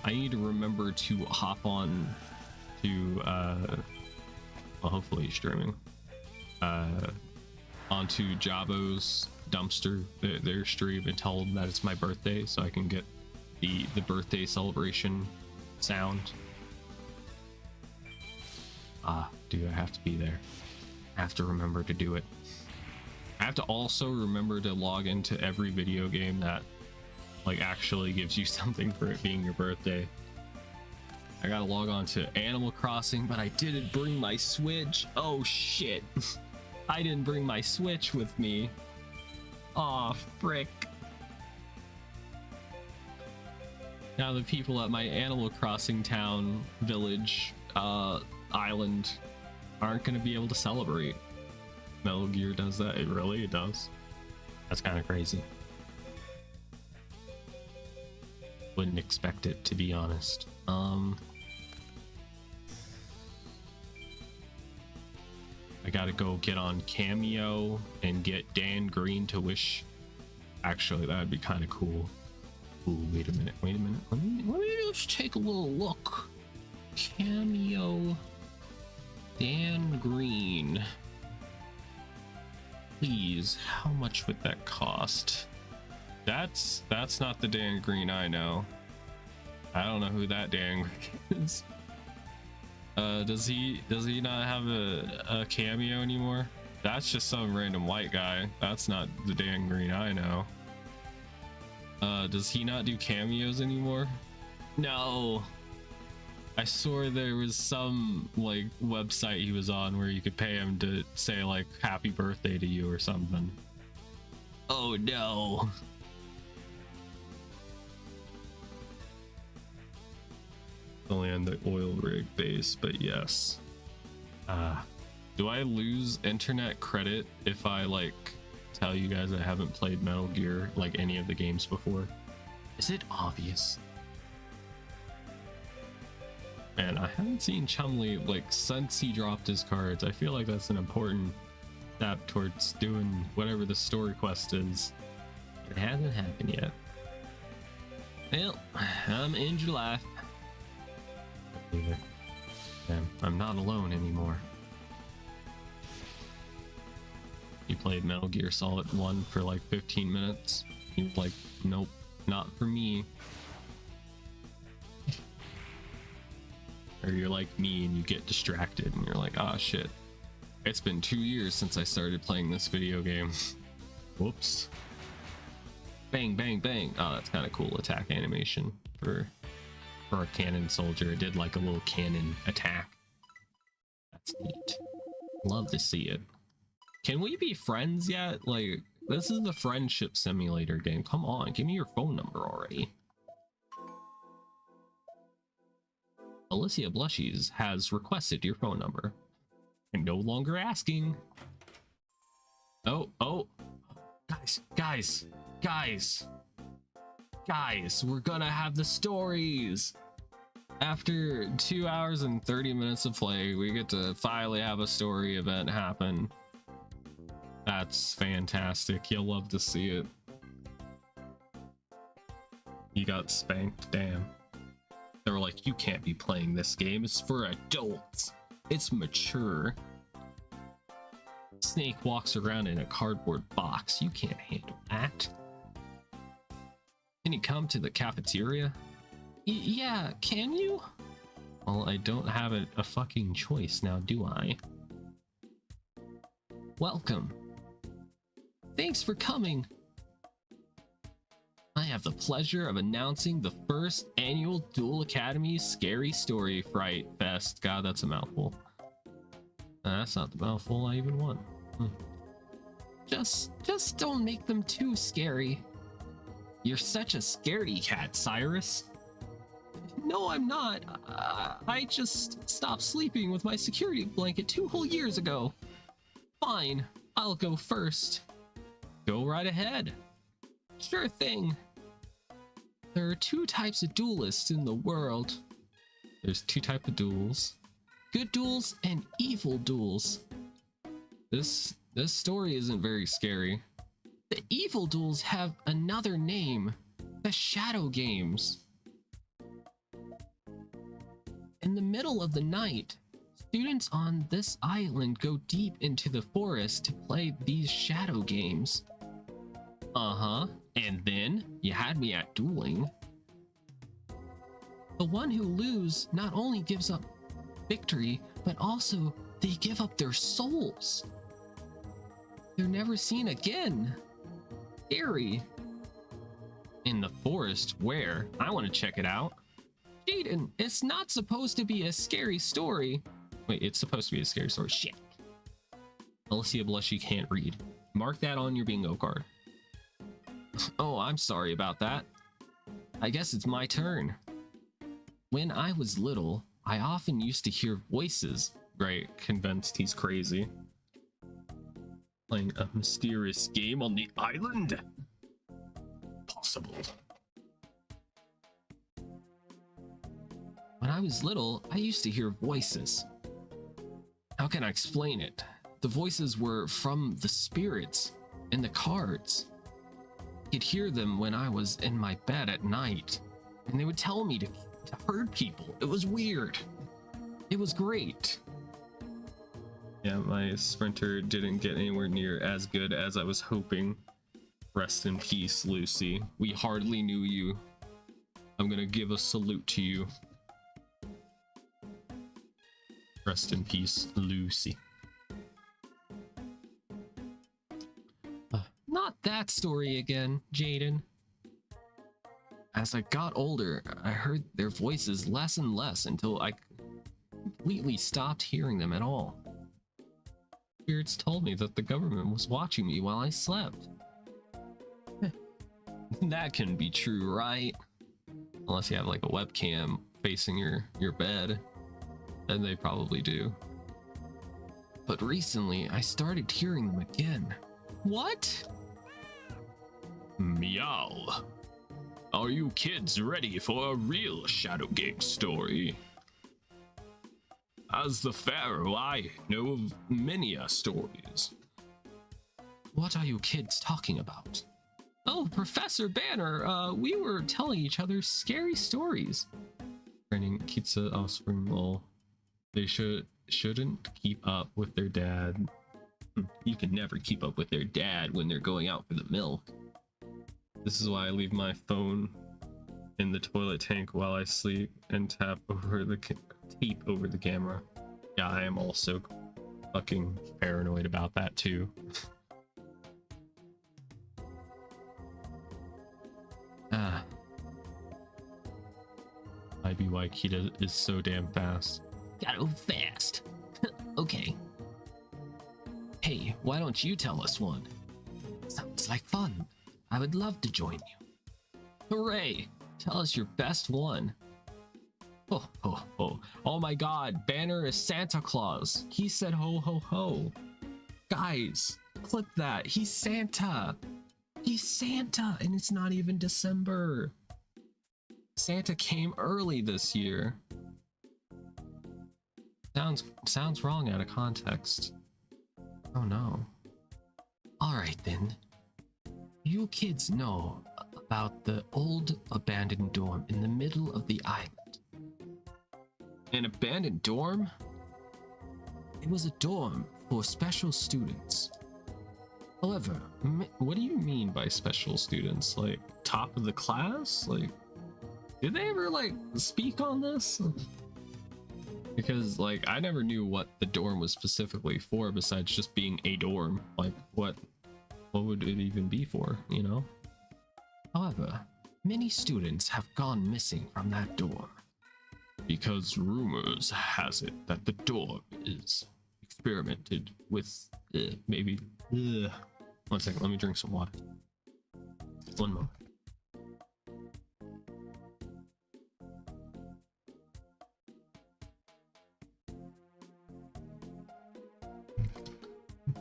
I need to remember to hop on to well, hopefully he's streaming. Onto Jabo's dumpster, their stream, and tell them that it's my birthday so I can get the birthday celebration sound. Ah, dude, I have to be there. I have to remember to do it. I have to also remember to log into every video game that like actually gives you something for it being your birthday. I gotta log on to Animal Crossing, but I didn't bring my Switch. Oh shit. I didn't bring my Switch with me. Aw, frick. Now the people at my Animal Crossing town, village, island aren't gonna be able to celebrate. Metal Gear does that? It really does. That's kind of crazy. Wouldn't expect it, to be honest. I gotta go get on Cameo and get Dan Green to wish. Actually, that'd be kind of cool. Ooh, wait a minute. Let me just take a little look. Cameo Dan Green. Please, how much would that cost? That's not the Dan Green I know. I don't know who that Dan Green is. Does he not have a cameo anymore? That's just some random white guy. That's not the Dan Green I know. Does he not do cameos anymore? No. I swore there was some like website he was on where you could pay him to say like happy birthday to you or something. Oh no. Only on the oil rig base, but yes. Do I lose internet credit if I like tell you guys I haven't played Metal Gear like any of the games before? Is it obvious? And I haven't seen Chumley like since he dropped his cards. I feel like that's an important step towards doing whatever the story quest is. It hasn't happened yet. Well, I'm in July. And I'm not alone anymore. You played Metal Gear Solid 1 for like 15 minutes. He was like, nope, not for me. Or you're like me and you get distracted and you're like, ah, shit. It's been 2 years since I started playing this video game. Whoops. Bang, bang, bang. Oh, that's kind of cool attack animation for a cannon soldier. It did like a little cannon attack. That's neat. Love to see it. Can we be friends yet? Like, this is the friendship simulator game. Come on, give me your phone number already. Alicia Blushies has requested your phone number. I'm no longer asking. Oh. Guys, we're gonna have the stories. After 2 hours and 30 minutes of play, we get to finally have a story event happen. That's fantastic. You'll love to see it. He got spanked, damn. They were like, you can't be playing this game. It's for adults. It's mature. Snake walks around in a cardboard box. You can't handle that. Can you come to the cafeteria? Yeah, can you? Well, I don't have a fucking choice now, do I? Welcome. Thanks for coming. I have the pleasure of announcing the first annual Duel Academy Scary Story Fright Fest. God, that's a mouthful. That's not the mouthful I even want. Just don't make them too scary. You're such a scaredy cat, Cyrus. No, I'm not. I just stopped sleeping with my security blanket 2 whole years ago. Fine, I'll go first. Go right ahead. Sure thing. There are 2 types of duelists in the world. There's 2 types of duels. Good duels and evil duels. This story isn't very scary. The evil duels have another name. The Shadow Games. In the middle of the night, students on this island go deep into the forest to play these shadow games. Uh-huh. And then you had me at dueling. The one who loses not only gives up victory, but also they give up their souls. They're never seen again. Scary. In the forest, where? I want to check it out. Jaden, it's not supposed to be a scary story. Wait, it's supposed to be a scary story. Shit. Alicia Blushy can't read. Mark that on your bingo card. Oh, I'm sorry about that. I guess it's my turn. When I was little, I often used to hear voices. Right, convinced he's crazy. Playing a mysterious game on the island? Possible. When I was little, I used to hear voices. How can I explain it? The voices were from the spirits and the cards. I could hear them when I was in my bed at night, and they would tell me to hurt people. It was weird. It was great. Yeah, my sprinter didn't get anywhere near as good as I was hoping. Rest in peace, Lucy. We hardly knew you. I'm gonna give a salute to you. Rest in peace, Lucy. Not that story again, Jaden. As I got older, I heard their voices less and less until I completely stopped hearing them at all. Spirits told me that the government was watching me while I slept. That couldn't be true, right? Unless you have like a webcam facing your bed, then they probably do. But recently, I started hearing them again. What? Meow. Are you kids ready for a real Shadow Game story? As the Pharaoh, I know of many stories. What are you kids talking about? Oh, Professor Banner, we were telling each other scary stories. Training Kitsa offspring lol. They shouldn't keep up with their dad. You can never keep up with their dad when they're going out for the milk. This is why I leave my phone in the toilet tank while I sleep and tap over the tape over the camera. Yeah, I am also fucking paranoid about that too. Might be why Kita is so damn fast. Gotta go fast. Okay. Hey, why don't you tell us one? Sounds like fun. I would love to join you. Hooray! Tell us your best one. Oh, ho, ho. Oh my god, Banner is Santa Claus. He said ho, ho, ho. Guys, clip that. He's Santa. He's Santa, and it's not even December. Santa came early this year. Sounds wrong out of context. Oh no. Alright then. You kids know about the old abandoned dorm in the middle of the island. An abandoned dorm? It was a dorm for special students. However, what do you mean by special students? Like, top of the class? Like, did they ever, like, speak on this? Because, like, I never knew what the dorm was specifically for besides just being a dorm. Like, what would it even be for, you know? However, many students have gone missing from that dorm. Because rumors has it that the dorm is experimented with, maybe. One second, let me drink some water. One moment.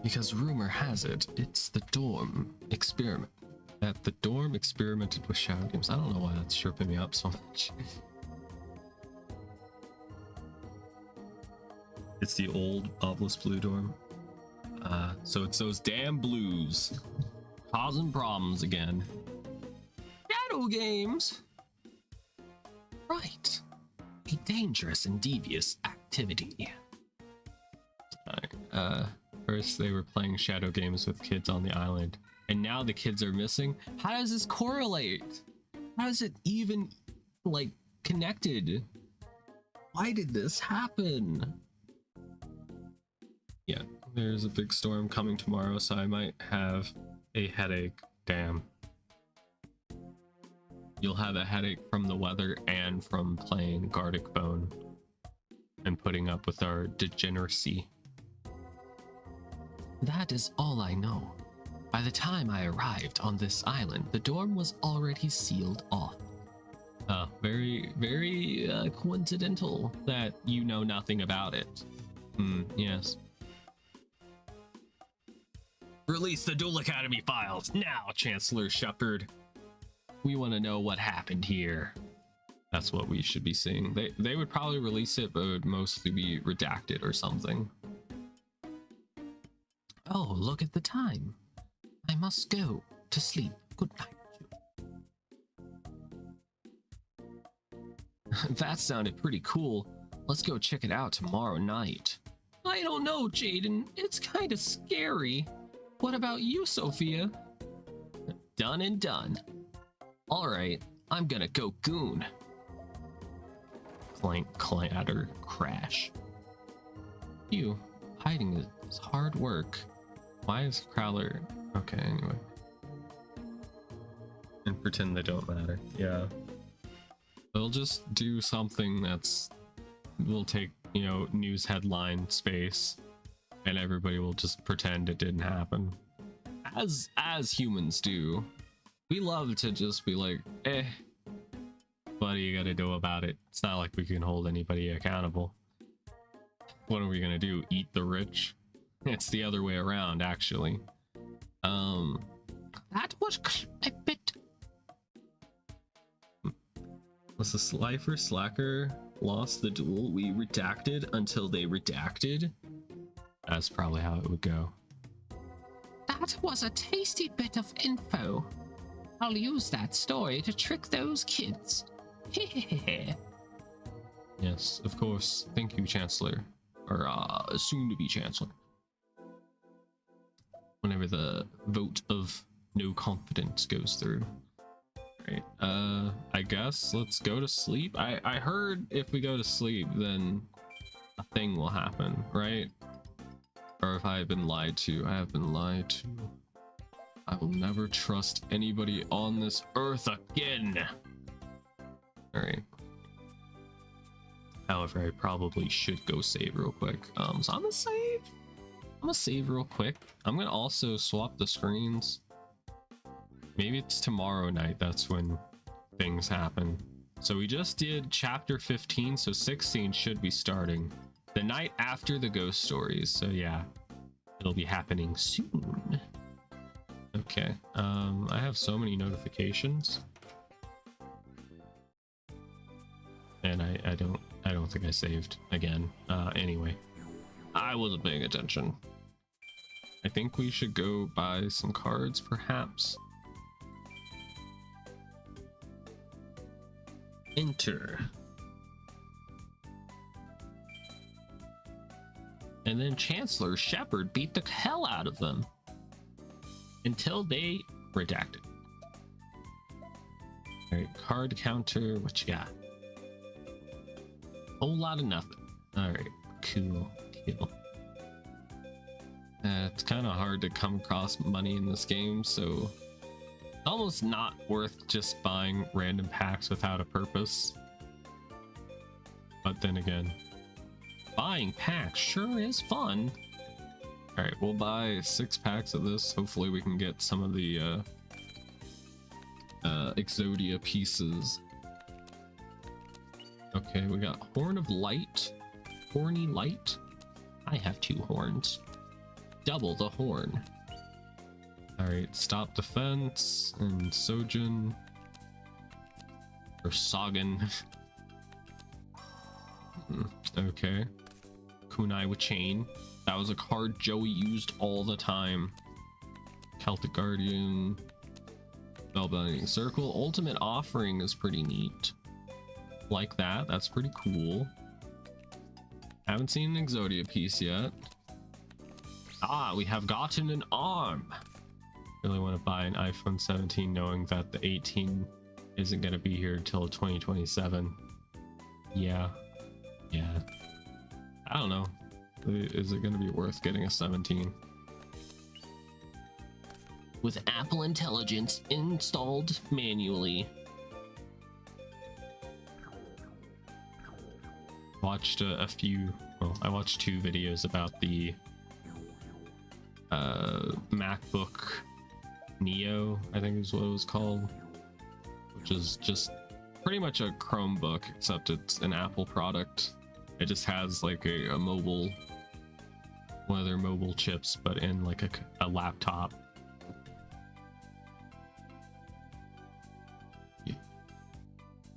Because rumor has it, it's the dorm experiment. That the dorm experimented with shadow games. I don't know why that's chirping me up so much. It's the old obelisk blue dorm. So it's those damn blues causing problems again. Shadow games? Right. A dangerous and devious activity. First they were playing shadow games with kids on the island, and now the kids are missing. How does this correlate? How is it even, like, connected? Why did this happen? Yeah, there's a big storm coming tomorrow, so I might have a headache. Damn. You'll have a headache from the weather and from playing Gartic Phone and putting up with our degeneracy. That is all I know. By the time I arrived on this island, the dorm was already sealed off. Very, very coincidental that you know nothing about it. Yes. Release the Duel Academy files now, Chancellor Shepard. We want to know what happened here. That's what we should be seeing. They would probably release it, but it would mostly be redacted or something. Oh, look at the time. I must go to sleep. Good night. That sounded pretty cool. Let's go check it out tomorrow night. I don't know, Jaden. It's kind of scary. What about you, Sophia? Done and done. Alright, I'm gonna go goon. Clank, clatter, crash. You, hiding is hard work. Why is Crowler? Okay, anyway. And pretend they don't matter. Yeah. They'll just do something that's will take, you know, news headline space, and everybody will just pretend it didn't happen. As humans do. We love to just be like, what are you gonna do about it? It's not like we can hold anybody accountable. What are we gonna do? Eat the rich? It's the other way around, actually. That was a bit. Was the Slifer Slacker lost the duel? We redacted until they redacted? That's probably how it would go. That was a tasty bit of info. I'll use that story to trick those kids. Yes, of course. Thank you, Chancellor. Or, soon to be Chancellor. Whenever the vote of no confidence goes through. Right. I guess let's go to sleep. I heard if we go to sleep, then a thing will happen, right? Or if I have been lied to. I have been lied to. I will never trust anybody on this earth again. All right. However, I probably should go save real quick. So I'm gonna save real quick. I'm gonna also swap the screens. Maybe it's tomorrow night. That's when things happen. So we just did chapter 15, so 16 should be starting the night after the ghost stories. So yeah, it'll be happening soon. Okay. I have so many notifications, and I don't think I saved again. Anyway, I wasn't paying attention. I think we should go buy some cards, perhaps. Enter. And then Chancellor Shepard beat the hell out of them until they redacted. All right, card counter. What you got? Whole lot of nothing. All right, cool deal. It's kind of hard to come across money in this game, so almost not worth just buying random packs without a purpose. But then again, buying packs sure is fun. All right, we'll buy 6 packs of this. Hopefully we can get some of the Exodia pieces. Okay, we got Horn of Light, Horny Light. I have 2 horns. Double the horn. All right, Stop Defense and Sojin or Soggin. Okay. Kunai with Chain. That was a card Joey used all the time. Celtic Guardian. Spellbinding Circle. Ultimate Offering is pretty neat. Like that. That's pretty cool. Haven't seen an Exodia piece yet. Ah, we have gotten an arm. Really want to buy an iPhone 17 knowing that the 18 isn't going to be here until 2027. Yeah. I don't know. Is it going to be worth getting a 17? With Apple Intelligence installed manually. Watched a few, well, I watched 2 videos about the MacBook Neo, I think is what it was called, which is just pretty much a Chromebook, except it's an Apple product. It just has like a mobile, one of their mobile chips, but in like a laptop.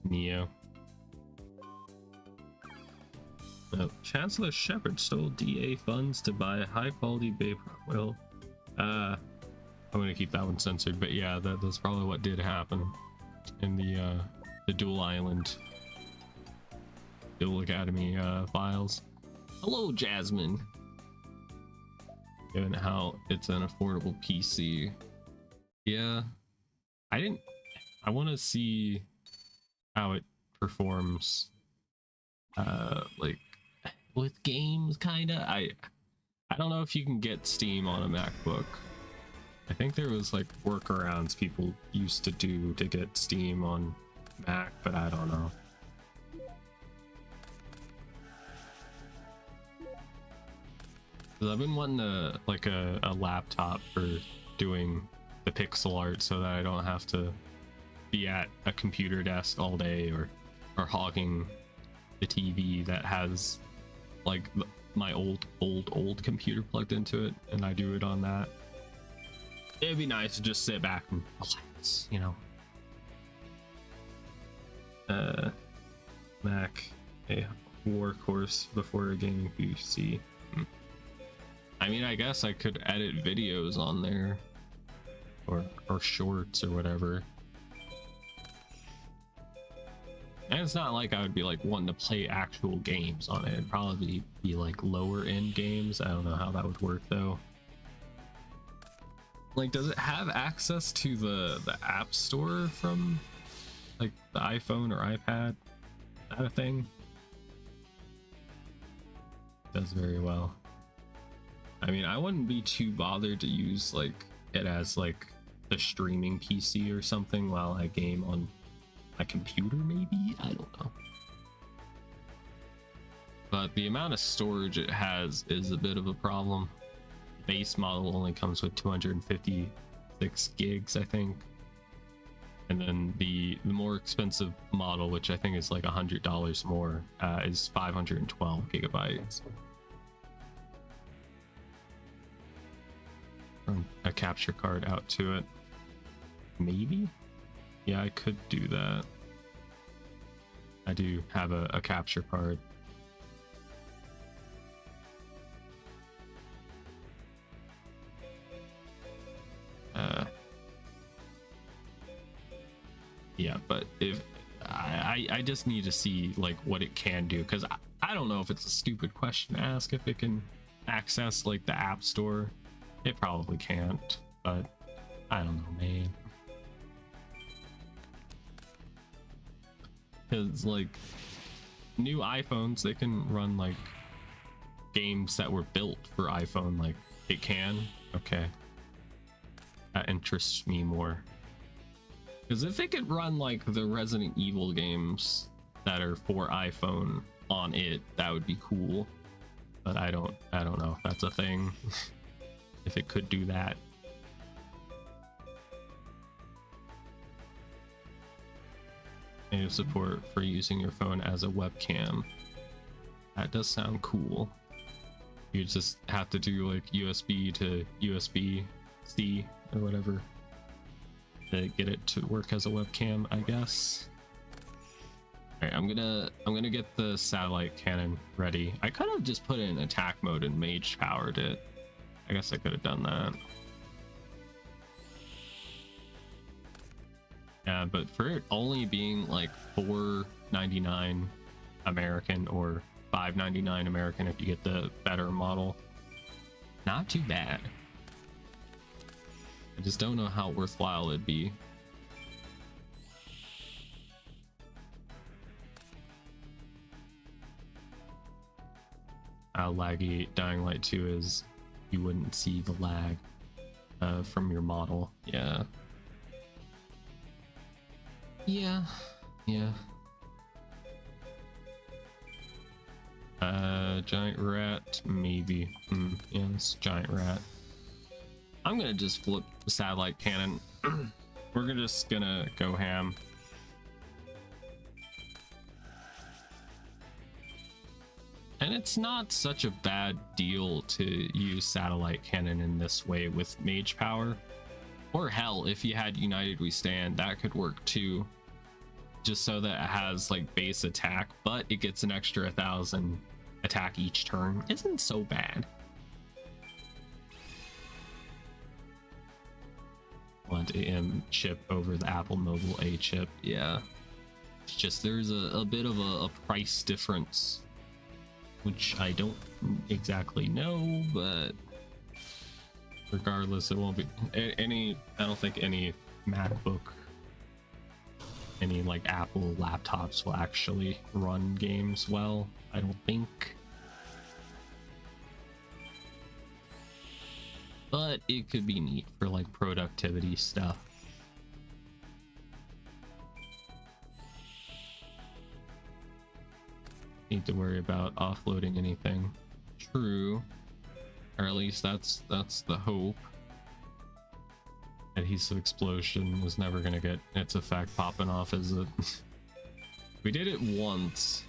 Neo. Chancellor Shepard stole DA funds to buy a high-quality Babe. Well, I'm gonna keep that one censored, but yeah, that's probably what did happen in the Dual Island Dual Academy files. Hello, Jasmine. Given how it's an affordable PC, yeah, I want to see how it performs, like with games, kinda. I don't know if you can get Steam on a MacBook. I think there was like workarounds people used to do to get Steam on Mac, but I don't know. 'Cause I've been wanting a laptop for doing the pixel art so that I don't have to be at a computer desk all day or hogging the TV that has like my old computer plugged into it, and I do it on that. It'd be nice to just sit back and relax, you know. Mac, a workhorse before a gaming PC. I mean, I guess I could edit videos on there, or shorts or whatever. And it's not like I would be like wanting to play actual games on it. It'd probably be like lower end games. I don't know how that would work though. Like, does it have access to the app store from like the iPhone or iPad? Is that a thing? It does very well. I mean, I wouldn't be too bothered to use like it as like a streaming PC or something while I game on my computer, maybe? I don't know. But the amount of storage it has is a bit of a problem. Base model only comes with 256 gigs, I think. And then the more expensive model, which I think is like $100 more, is 512 gigabytes. Run a capture card out to it. Maybe? Yeah, I could do that. I do have a capture card. Yeah, but if I just need to see like what it can do, because I don't know if it's a stupid question to ask if it can access like the app store. It probably can't, but I don't know, man. Because like new iPhones, they can run like games that were built for iPhone. Like it can. Okay, that interests me more. Because if it could run like the Resident Evil games that are for iPhone on it, that would be cool. But I don't know if that's a thing. If it could do that. Native support for using your phone as a webcam. That does sound cool. You just have to do like USB to USB-C or whatever to get it to work as a webcam, I guess. All right, I'm gonna get the satellite cannon ready. I could have just put it in attack mode and mage powered it. I guess I could have done that. Yeah, but for it only being like $4.99 American or $5.99 American if you get the better model, not too bad. I just don't know how worthwhile it'd be. How laggy Dying Light 2 is, you wouldn't see the lag from your model. Yeah. Giant rat, maybe. Yeah, it's giant rat. I'm gonna just flip the satellite cannon. We're just gonna go ham. And it's not such a bad deal to use satellite cannon in this way with mage power. Or hell, if you had United We Stand, that could work too. Just so that it has like base attack, but it gets an extra 1,000 attack each turn. Isn't so bad. Want AM chip over the Apple Mobile A chip. Yeah. It's just there's a bit of a price difference, which I don't exactly know, but regardless, it won't be any. I don't think any MacBook, any like Apple laptops will actually run games well. I don't think. But it could be neat for like productivity stuff. Need to worry about offloading anything. True. Or at least that's the hope. Adhesive explosion is never gonna get its effect popping off, is it? We did it once.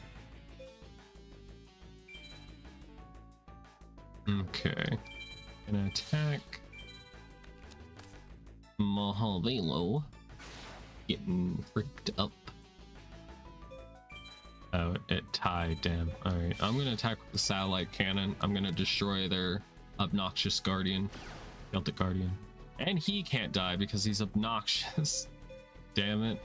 Okay. Gonna attack Mahavelo. Getting freaked up. Oh, it tied, damn. Alright, I'm gonna attack with the satellite cannon. I'm gonna destroy their obnoxious guardian. Celtic guardian. And he can't die because he's obnoxious. Damn it.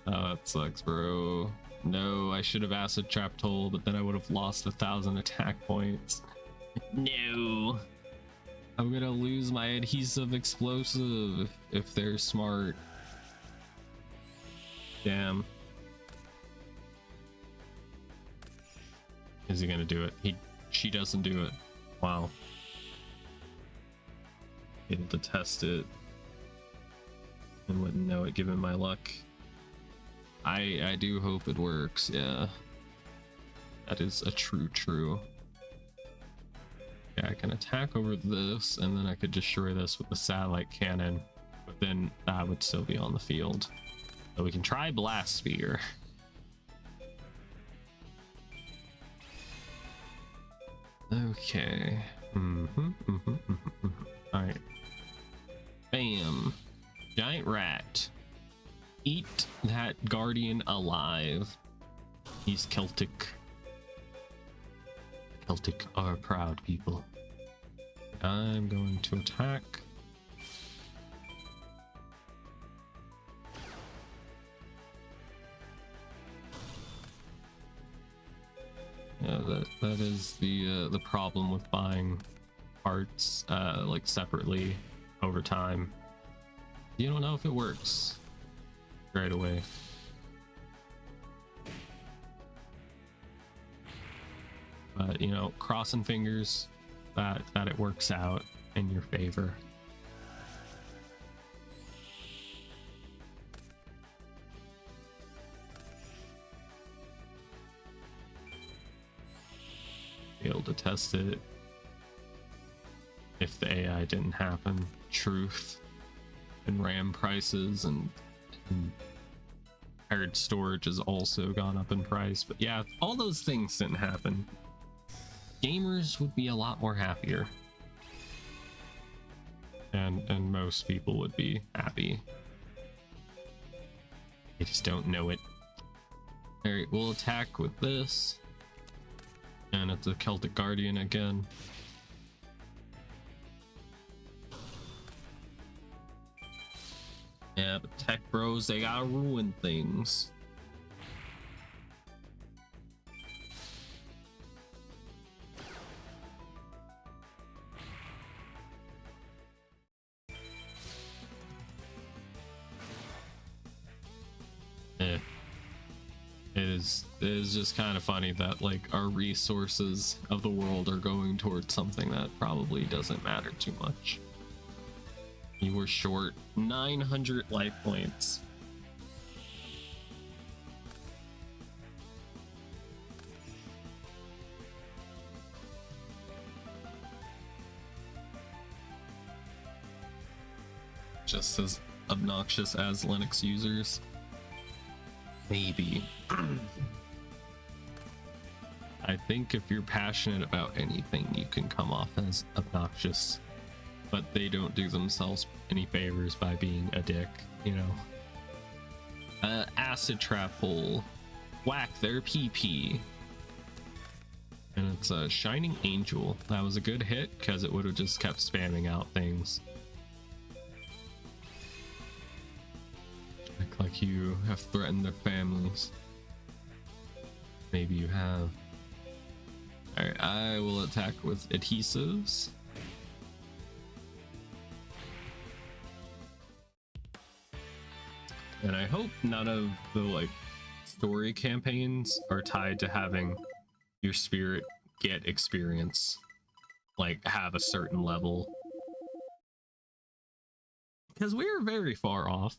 Oh, that sucks, bro. No, I should have acid trap toll, but then I would have lost 1,000 attack points. No. I'm gonna lose my adhesive explosive if they're smart. Damn. Is he gonna do it? She doesn't do it. Wow. Able to test it and wouldn't know it given my luck. I do hope it works. Yeah, that is a true. Yeah, I can attack over this and then I could destroy this with the satellite cannon, but then that would still be on the field. So we can try blast spear. Okay. All right. Bam. Giant rat. Eat that guardian alive. He's Celtic. Celtic are proud people. I'm going to attack. Yeah, that is the problem with buying parts like separately over time. You don't know if it works right away. But you know, crossing fingers that it works out in your favor. Be able to test it if the AI didn't happen. Truth and RAM prices and paired storage has also gone up in price. But yeah, if all those things didn't happen, gamers would be a lot more happier, and most people would be happy. They just don't know it. All right, we'll attack with this, and it's a Celtic Guardian again. Yeah, but tech bros, they gotta ruin things. It is just kind of funny that like our resources of the world are going towards something that probably doesn't matter too much. You were short 900 life points. Just as obnoxious as Linux users. Maybe. I think if you're passionate about anything, you can come off as obnoxious, but they don't do themselves any favors by being a dick, you know. Acid trap hole. Whack their PP. And it's a shining angel. That was a good hit because it would have just kept spamming out things. Like you have threatened their families. Maybe you have. Alright, I will attack with adhesives. And I hope none of the like story campaigns are tied to having your spirit get experience, like have a certain level, because we're very far off.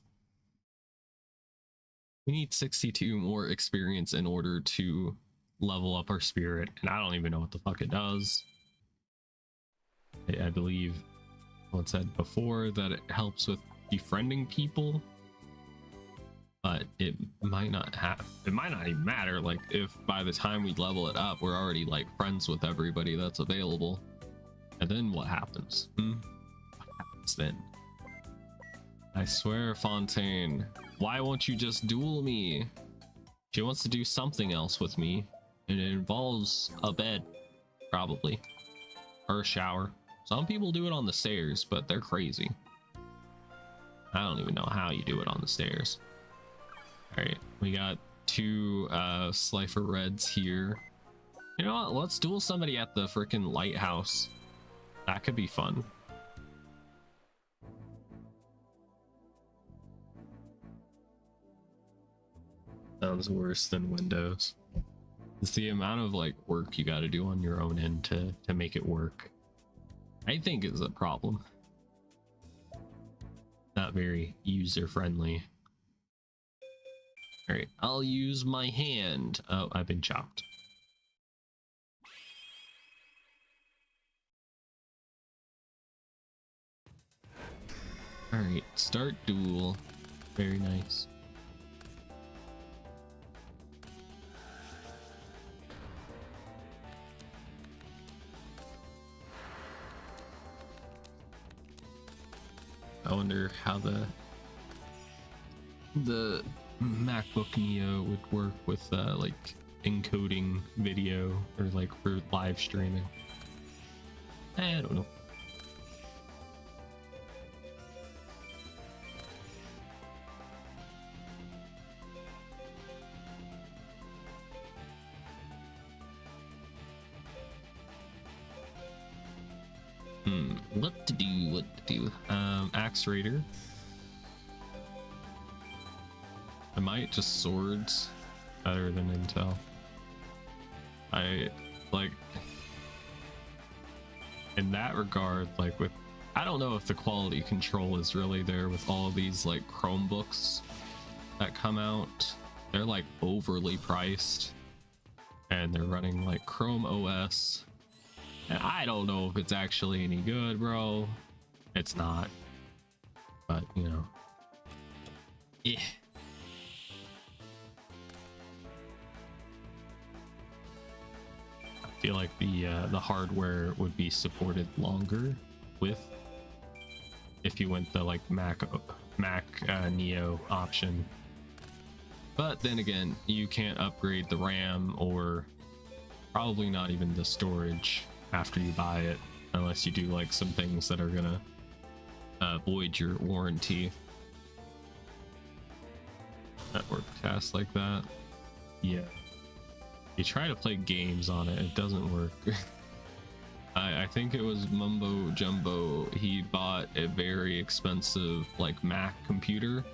We need 62 more experience in order to level up our spirit, and I don't even know what the fuck it does. I believe what said before that it helps with befriending people, but it might not even matter. Like, if by the time we level it up we're already like friends with everybody that's available, and then what happens? What happens then? I swear, Fontaine, why won't you just duel me? She wants to do something else with me, and it involves a bed, probably, or a shower. Some people do it on the stairs, but they're crazy. I don't even know how you do it on the stairs. All right, we got two Slifer Reds here. You know what? Let's duel somebody at the freaking lighthouse. That could be fun. Sounds worse than Windows. It's the amount of like work you got to do on your own end to make it work, I think, is a problem. Not very user friendly. All right, I'll use my hand. Oh, I've been chopped. All right, start duel. Very nice. I wonder how the MacBook Neo would work with like encoding video, or like for live streaming. I don't know. What to do? Axe Raider. I might just swords, better than Intel. I like, in that regard, like with, I don't know if the quality control is really there with all of these like Chromebooks that come out. They're like overly priced, and they're running like Chrome OS. And I don't know if it's actually any good, bro. It's not. But, you know. Yeah. I feel like the hardware would be supported longer with, if you went the like Mac Neo option. But then again, you can't upgrade the RAM, or probably not even the storage after you buy it, unless you do like some things that are gonna void your warranty. Network tasks like that. Yeah. You try to play games on it, it doesn't work. I think it was Mumbo Jumbo. He bought a very expensive like Mac computer,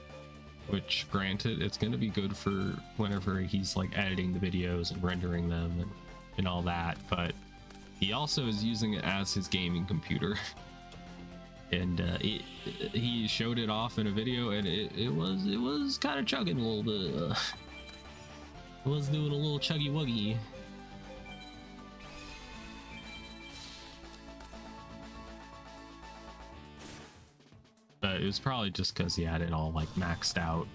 which granted, it's gonna be good for whenever he's like editing the videos and rendering them and all that, but he also is using it as his gaming computer. And he showed it off in a video, and it was kind of chugging a little bit. It was doing a little chuggy wuggy. It was probably just because he had it all like maxed out.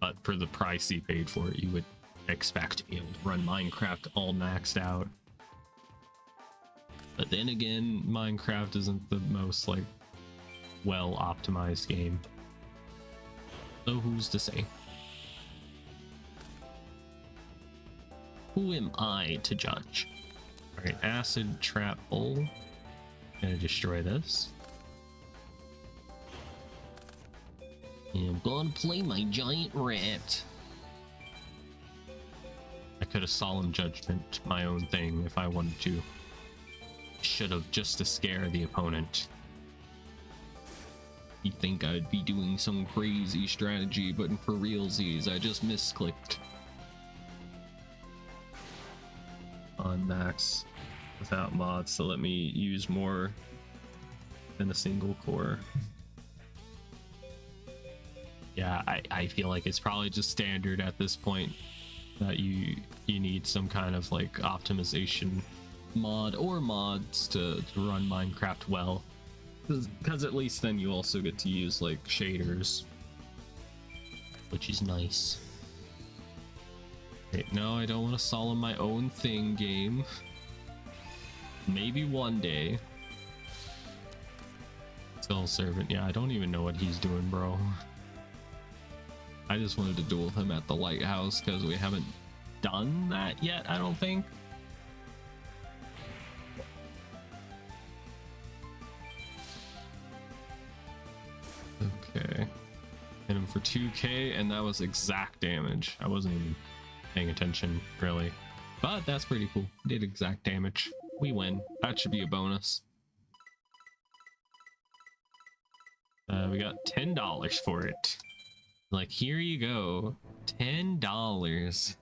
But for the price he paid for it, you would expect to be able to run Minecraft all maxed out. But then again, Minecraft isn't the most like well optimized game, so who's to say? Who am I to judge? All right, acid trap bowl. Gonna destroy this. And I'm gonna play my giant rat. I could have solemn judgment my own thing if I wanted to. Should have, just to scare the opponent. You'd think I'd be doing some crazy strategy, but for realsies, I just misclicked. On max without mods to let me use more than a single core. Yeah, I feel like it's probably just standard at this point that you need some kind of like optimization mod or mods to run Minecraft well, because at least then you also get to use like shaders, which is nice. Okay, no, I don't want to solve my own thing, game. Maybe one day. Still servant. Yeah, I don't even know what he's doing, bro. I just wanted to duel him at the lighthouse because we haven't done that yet, I don't think. Okay. Hit him for 2k, and that was exact damage. I wasn't even paying attention, really. But that's pretty cool. Did exact damage. We win. That should be a bonus. We got $10 for it. Like, here you go. $10.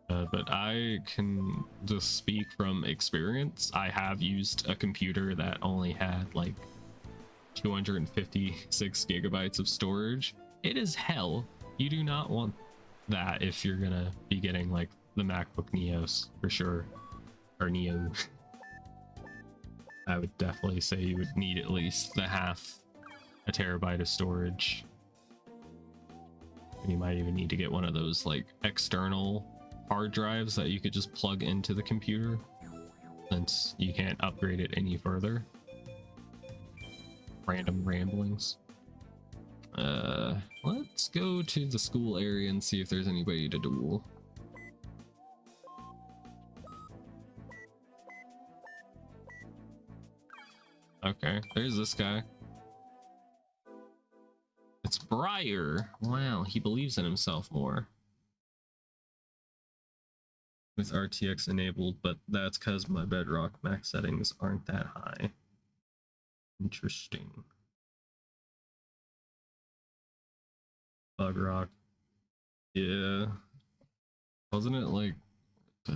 But I can just speak from experience. I have used a computer that only had like 256 gigabytes of storage. It is hell. You do not want that if you're gonna be getting like the MacBook Neos for sure, or Neo. I would definitely say you would need at least the half a terabyte of storage. And you might even need to get one of those like external hard drives that you could just plug into the computer, since you can't upgrade it any further. Random ramblings. Let's go to the school area and see if there's anybody to duel. Okay, there's this guy. It's Briar. Wow, he believes in himself more with RTX enabled, but that's because my Bedrock max settings aren't that high. Interesting. Bug rock. Yeah. Wasn't it like, I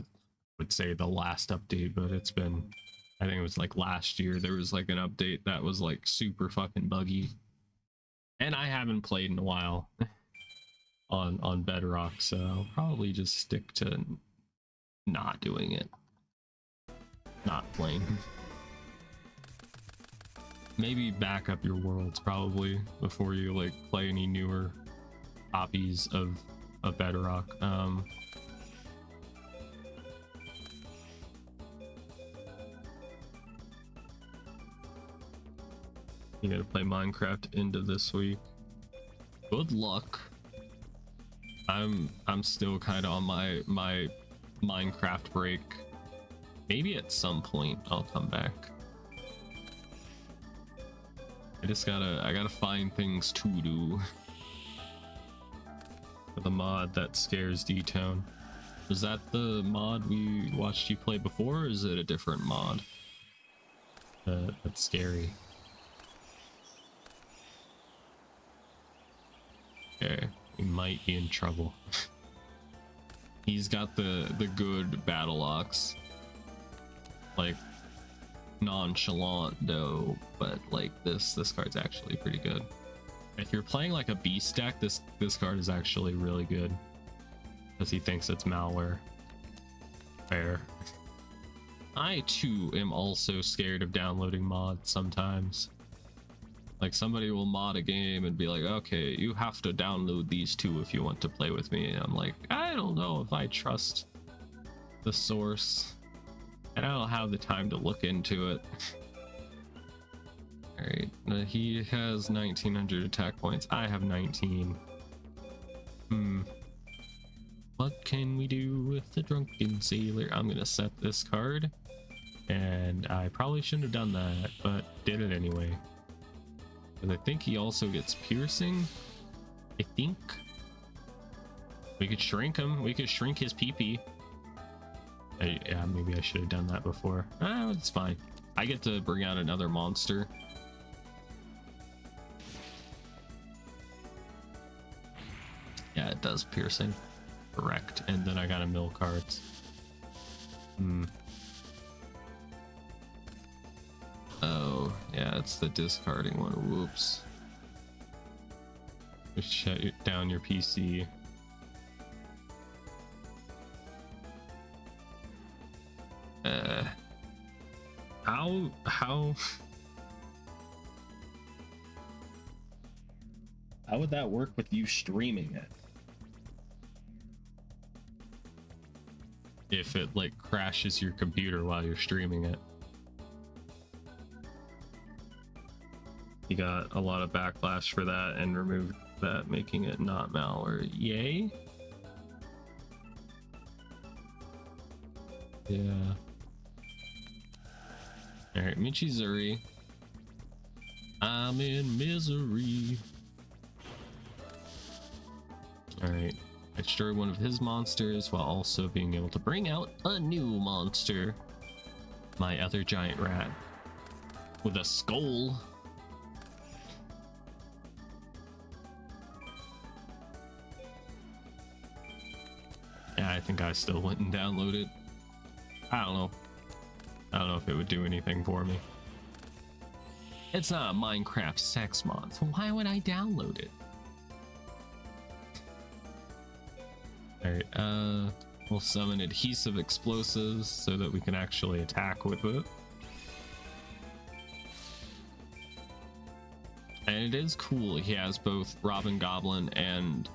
would say the last update, but it's been, I think it was like last year, there was like an update that was like super fucking buggy. And I haven't played in a while on Bedrock, so I'll probably just stick to not doing it. Not playing. Maybe back up your worlds probably before you like play any newer copies of Bedrock. You gotta play Minecraft into this week. Good luck. I'm still kind of on my Minecraft break. Maybe at some point I'll come back. I gotta find things to do. For the mod that scares D-Town. Was that the mod we watched you play before, or is it a different mod? That's scary. Okay, we might be in trouble. He's got the good battle ox. Like, nonchalant though, but like this card's actually pretty good. If you're playing like a beast deck, this card is actually really good, because he thinks it's malware. Fair. I too am also scared of downloading mods sometimes. Like, somebody will mod a game and be like, okay, you have to download these two if you want to play with me. And I'm like, I don't know if I trust the source, and I don't have the time to look into it. Alright, he has 1900 attack points. I have 19. What can we do with the drunken sailor? I'm gonna set this card, and I probably shouldn't have done that, but did it anyway. Because I think he also gets piercing. I think we could shrink him. We could shrink his PP. Yeah, maybe I should have done that before. It's fine. I get to bring out another monster. Yeah, it does piercing. Correct. And then I gotta mill cards. Oh Oh, yeah, it's the discarding one. Whoops. Just shut down your PC. How would that work with you streaming it? If it like crashes your computer while you're streaming it. You got a lot of backlash for that and removed that, making it not malware. Yay? Yeah. Alright, Michizuri. I'm in misery. Alright. I destroy one of his monsters while also being able to bring out a new monster. My other giant rat. With a skull. Yeah, I think I still wouldn't download it. I don't know. I don't know if it would do anything for me. It's not a Minecraft sex mod, so why would I download it? Alright, we'll summon adhesive explosives so that we can actually attack with it. And it is cool, he has both Robin Goblin and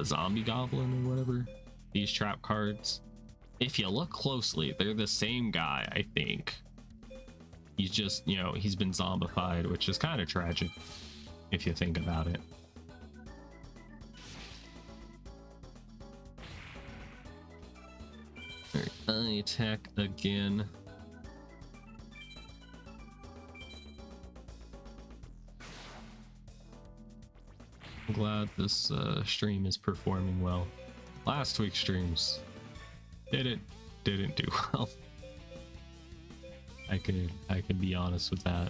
Zombie Goblin or whatever, these trap cards. If you look closely, they're the same guy, I think. He's just, you know, he's been zombified, which is kind of tragic if you think about it. Alright, I attack again. I'm glad this stream is performing well. Last week's streams didn't do well. I could be honest with that.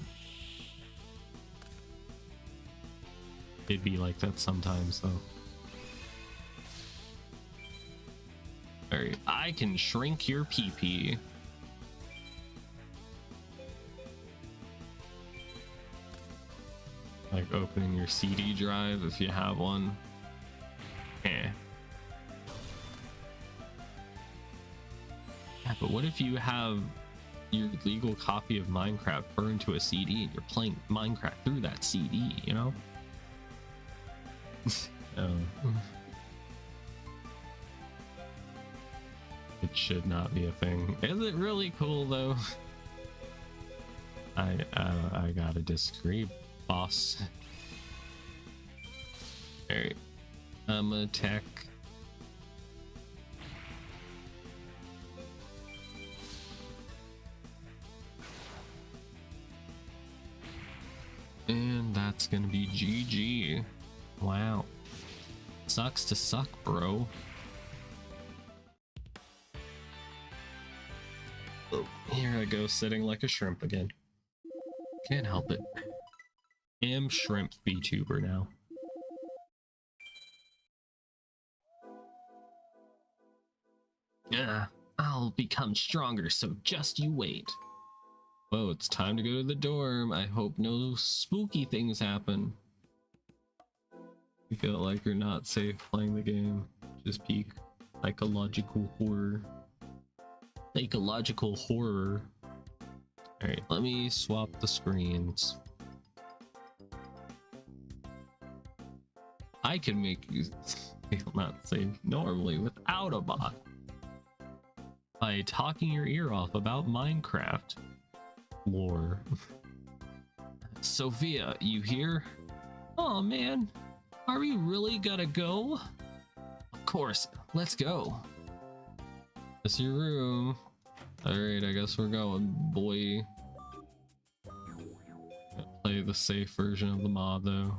It'd be like that sometimes though. Alright, I can shrink your PP. Like opening your CD drive if you have one. Eh. Yeah, but what if you have your legal copy of Minecraft burned to a CD and you're playing Minecraft through that CD, you know? It should not be a thing. Is it really cool though? I gotta disagree, boss. Alright, I'm gonna attack. And that's gonna be GG. Wow. Sucks to suck, bro. Oh, here I go, sitting like a shrimp again. Can't help it. Am shrimp VTuber now. Yeah, I'll become stronger, so just you wait. Whoa, it's time to go to the dorm. I hope no spooky things happen. You feel like you're not safe playing the game. Just peek. Psychological horror. Psychological horror. Alright, let me swap the screens. I can make you feel not safe normally without a bot. By talking your ear off about Minecraft lore. Sophia, you here? Oh man, are we really gonna go? Of course, let's go. That's your room. Alright, I guess we're going, boy. Play the safe version of the mod though.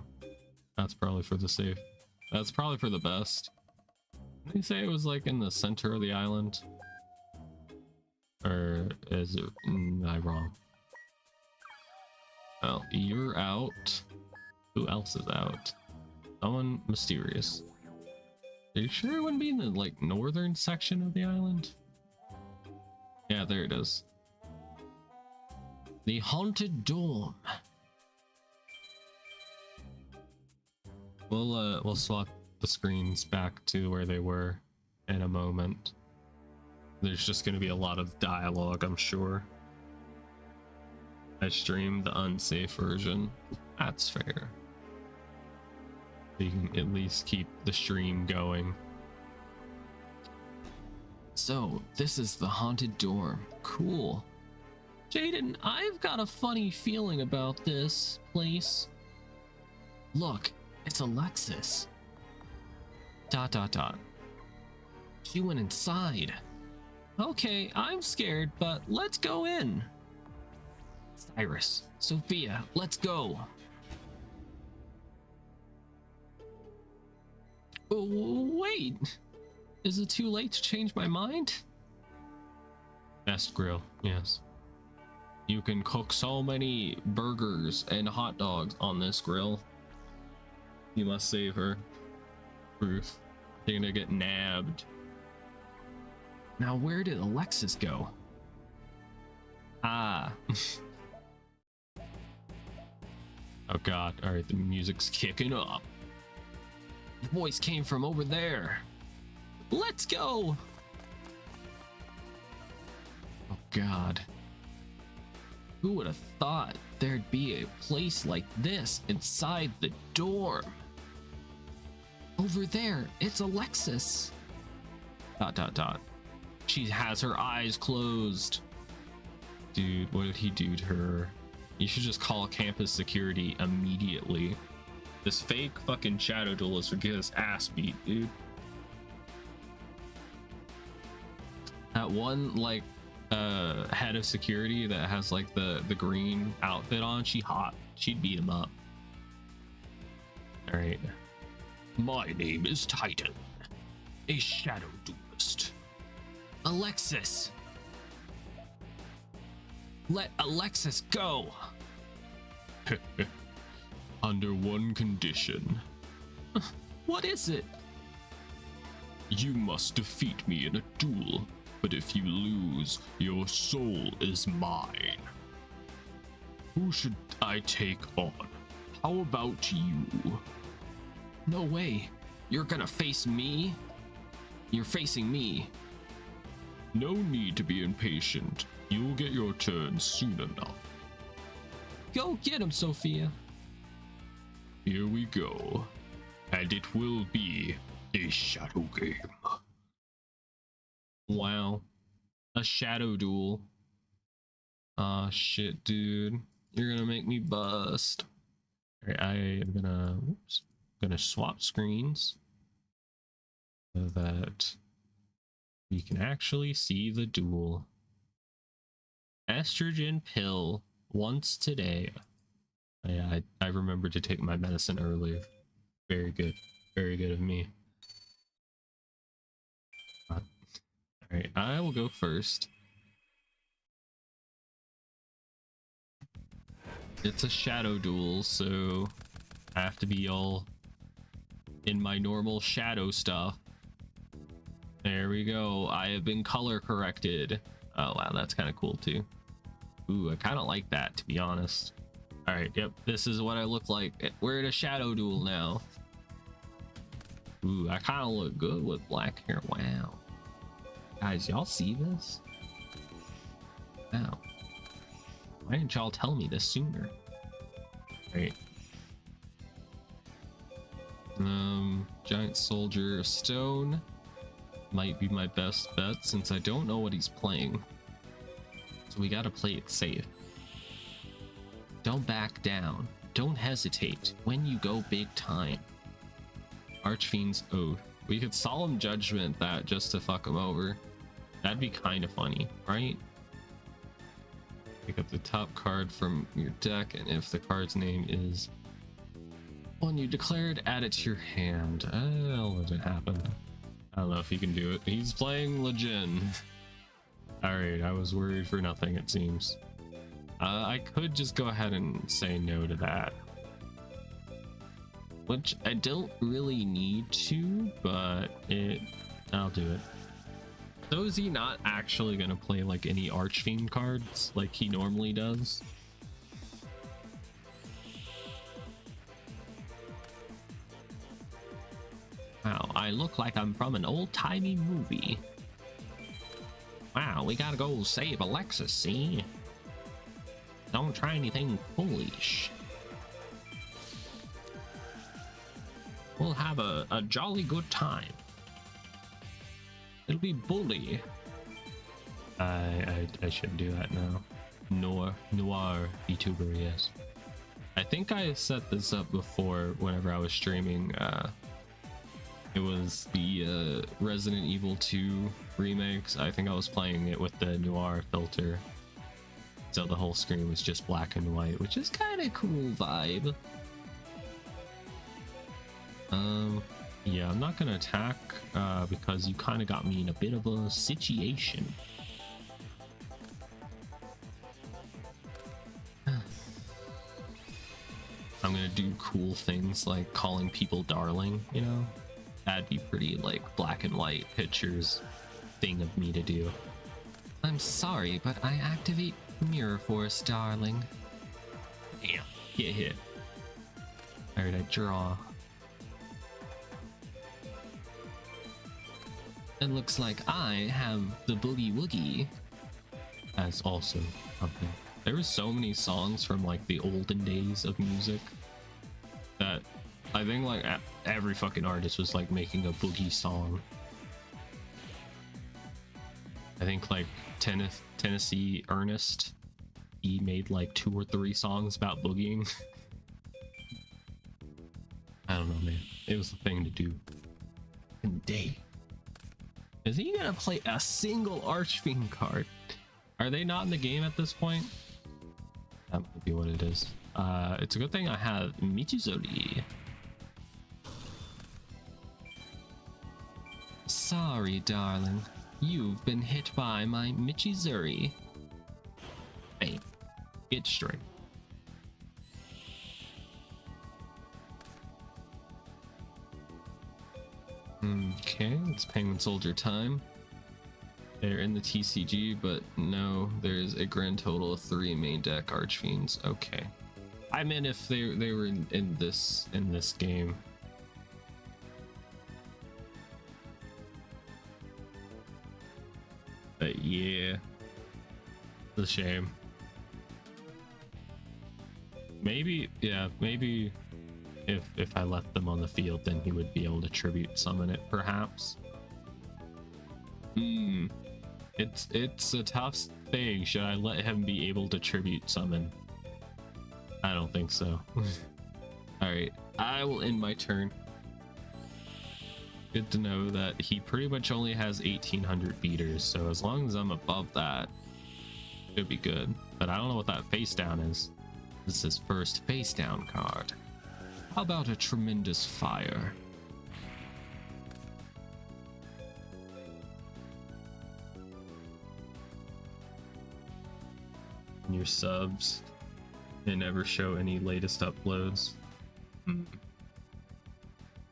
That's probably for the safe. That's probably for the best. Did they say it was like in the center of the island? Or is it am I wrong? Well, you're out. Who else is out? Someone mysterious. Are you sure it wouldn't be in the like northern section of the island? Yeah, there it is. The haunted dorm. We'll swap the screens back to where they were in a moment. There's just gonna be a lot of dialogue, I'm sure. I streamed the unsafe version. That's fair. You can at least keep the stream going. So, this is the haunted dorm. Cool. Jaden, I've got a funny feeling about this place. Look, it's Alexis. ... She went inside. Okay, I'm scared, but let's go in. Cyrus, Sophia, let's go. Oh, wait. Is it too late to change my mind? Best grill, yes. You can cook so many burgers and hot dogs on this grill. You must save her. Ruth, you're gonna get nabbed. Now where did Alexis go? Ah. Oh god, alright, the music's kicking up. The voice came from over there. Let's go! Oh god. Who would have thought there'd be a place like this inside the dorm? Over there, it's Alexis. ... She has her eyes closed. Dude, what did he do to her? You should just call campus security immediately. This fake fucking shadow duelist would get his ass beat, dude. That one, like, head of security that has, like, the green outfit on, she hot. She'd beat him up. Alright. My name is Titan, a shadow duelist. Alexis! Let Alexis go! Under one condition. What is it? You must defeat me in a duel, but if you lose, your soul is mine. Who should I take on? How about you? No way. You're gonna face me? You're facing me. No need to be impatient. You'll get your turn soon enough. Go get him, Sophia. Here we go. And it will be a shadow game. Wow. A shadow duel. Aw, shit, dude. You're gonna make me bust. Alright, I am gonna swap screens so that we can actually see the duel. Estrogen pill once today. Yeah, I remembered to take my medicine earlier. Very good. Very good of me. Alright, I will go first. It's a shadow duel, so I have to be all in my normal shadow stuff. There we go. I have been color corrected. Oh wow, that's kind of cool too. Ooh, I kind of like that, to be honest. All right, yep, this is what I look like. We're in a shadow duel now. Ooh, I kind of look good with black hair. Wow. Guys, y'all see this? Wow. Why didn't y'all tell me this sooner? All right. Giant soldier of stone might be my best bet since I don't know what he's playing. So we gotta play it safe. Don't back down. Don't hesitate when you go big time. Archfiend's Oath. We could solemn judgment that just to fuck him over. That'd be kind of funny, right? Pick up the top card from your deck, and if the card's name is one you declared, add it to your hand. I'll let it happen. I don't know if he can do it. He's playing Legion. Alright, I was worried for nothing, it seems. I could just go ahead and say no to that. Which I don't really need to, but I'll do it. So is he not actually gonna play like any Archfiend cards like he normally does? Wow, I look like I'm from an old-timey movie. Wow, we gotta go save Alexis, see? Don't try anything foolish. We'll have a jolly good time. It'll be bully. I should do that now. Noir VTuber, yes. I think I set this up before whenever I was streaming. It was the Resident Evil 2 remakes. I think I was playing it with the Noir filter. So the whole screen was just black and white, which is kind of cool vibe. Yeah, I'm not gonna attack because you kind of got me in a bit of a situation. I'm gonna do cool things like calling people darling, you know? That'd be pretty like black and white pictures thing of me to do. I'm sorry, but I activate Mirror Force, darling. Damn, get hit. Alright, I draw. It looks like I have the Boogie Woogie. That's also something. There were so many songs from like the olden days of music that I think like every fucking artist was like making a boogie song. I think like Tennessee Ernest, he made like 2 or 3 songs about boogieing. I don't know, man. It was the thing to do. In the day. Is he gonna play a single Archfiend card? Are they not in the game at this point? That might be what it is. It's a good thing I have Michizori. Sorry, darling. You've been hit by my Michizori. Hey, get straight. Okay, it's Penguin Soldier time. They're in the TCG, but no, there's a grand total of 3 main deck Archfiends. Okay. I meant if they were in this game. But yeah. It's a shame. Maybe, yeah, maybe if I left them on the field, then he would be able to tribute summon it, perhaps. It's a tough thing. Should I let him be able to tribute summon? I don't think so. Alright, I will end my turn. Good to know that he pretty much only has 1800 beaters, so as long as I'm above that, should be good. But I don't know what that face down is. This is his first face down card. How about a tremendous fire? Your subs, they never show any latest uploads.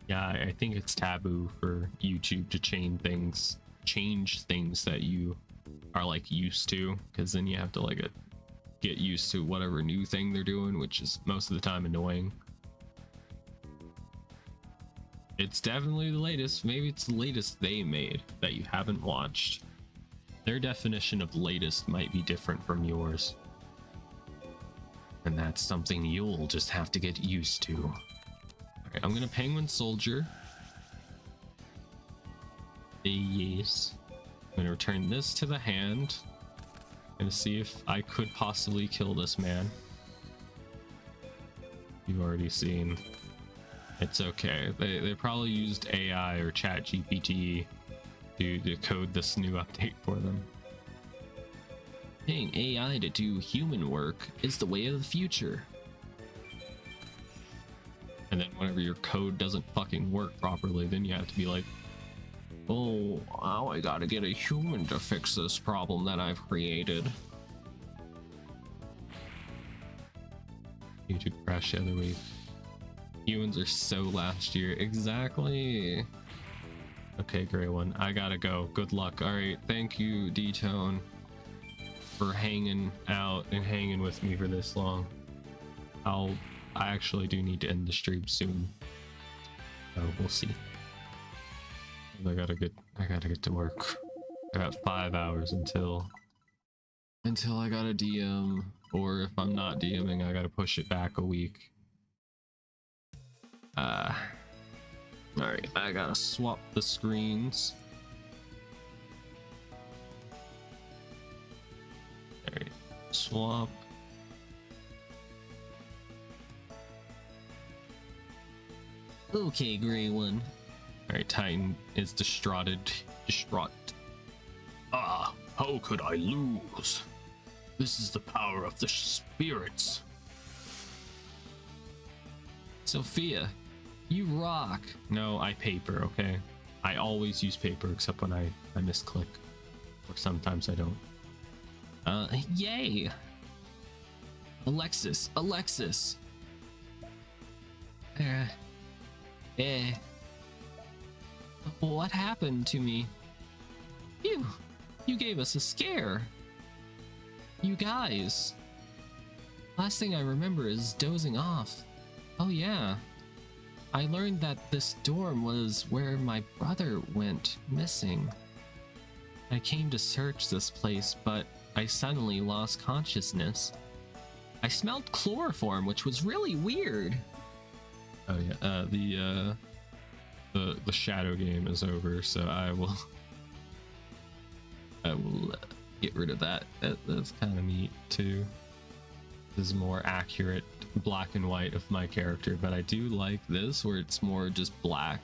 Yeah, I think it's taboo for YouTube to change things that you are like used to, because then you have to like get used to whatever new thing they're doing, which is most of the time annoying. It's definitely the latest. Maybe it's the latest they made that you haven't watched. Their definition of latest might be different from yours. And that's something you'll just have to get used to. Alright, I'm gonna Penguin Soldier. Yes. I'm gonna return this to the hand. I'm gonna see if I could possibly kill this man. You've already seen. It's okay. They probably used AI or ChatGPT to code this new update for them. Paying AI to do human work is the way of the future. And then whenever your code doesn't fucking work properly, then you have to be like, oh, now I gotta get a human to fix this problem that I've created. YouTube crashed the other week. Humans are so last year. Exactly. Okay, great one. I gotta go. Good luck. Alright, thank you, D-Tone, for hanging out and hanging with me for this long. I actually do need to end the stream soon. So we'll see. I gotta get to work. I got 5 hours until I got a DM, or if I'm not DMing, I gotta push it back a week. Alright, I gotta swap the screens. Alright, swap. Okay, gray one. Alright, Titan is distraught. Ah, how could I lose? This is the power of the spirits. Sophia, you rock. No, I paper, okay? I always use paper except when I misclick. Or sometimes I don't. Yay! Alexis. What happened to me? You gave us a scare. You guys. Last thing I remember is dozing off. Oh yeah. I learned that this dorm was where my brother went missing. I came to search this place, but I suddenly lost consciousness. I smelled chloroform, which was really weird. Oh yeah, the shadow game is over, so I will get rid of that. That's kind of neat too. This is more accurate black and white of my character, but I do like this where it's more just black.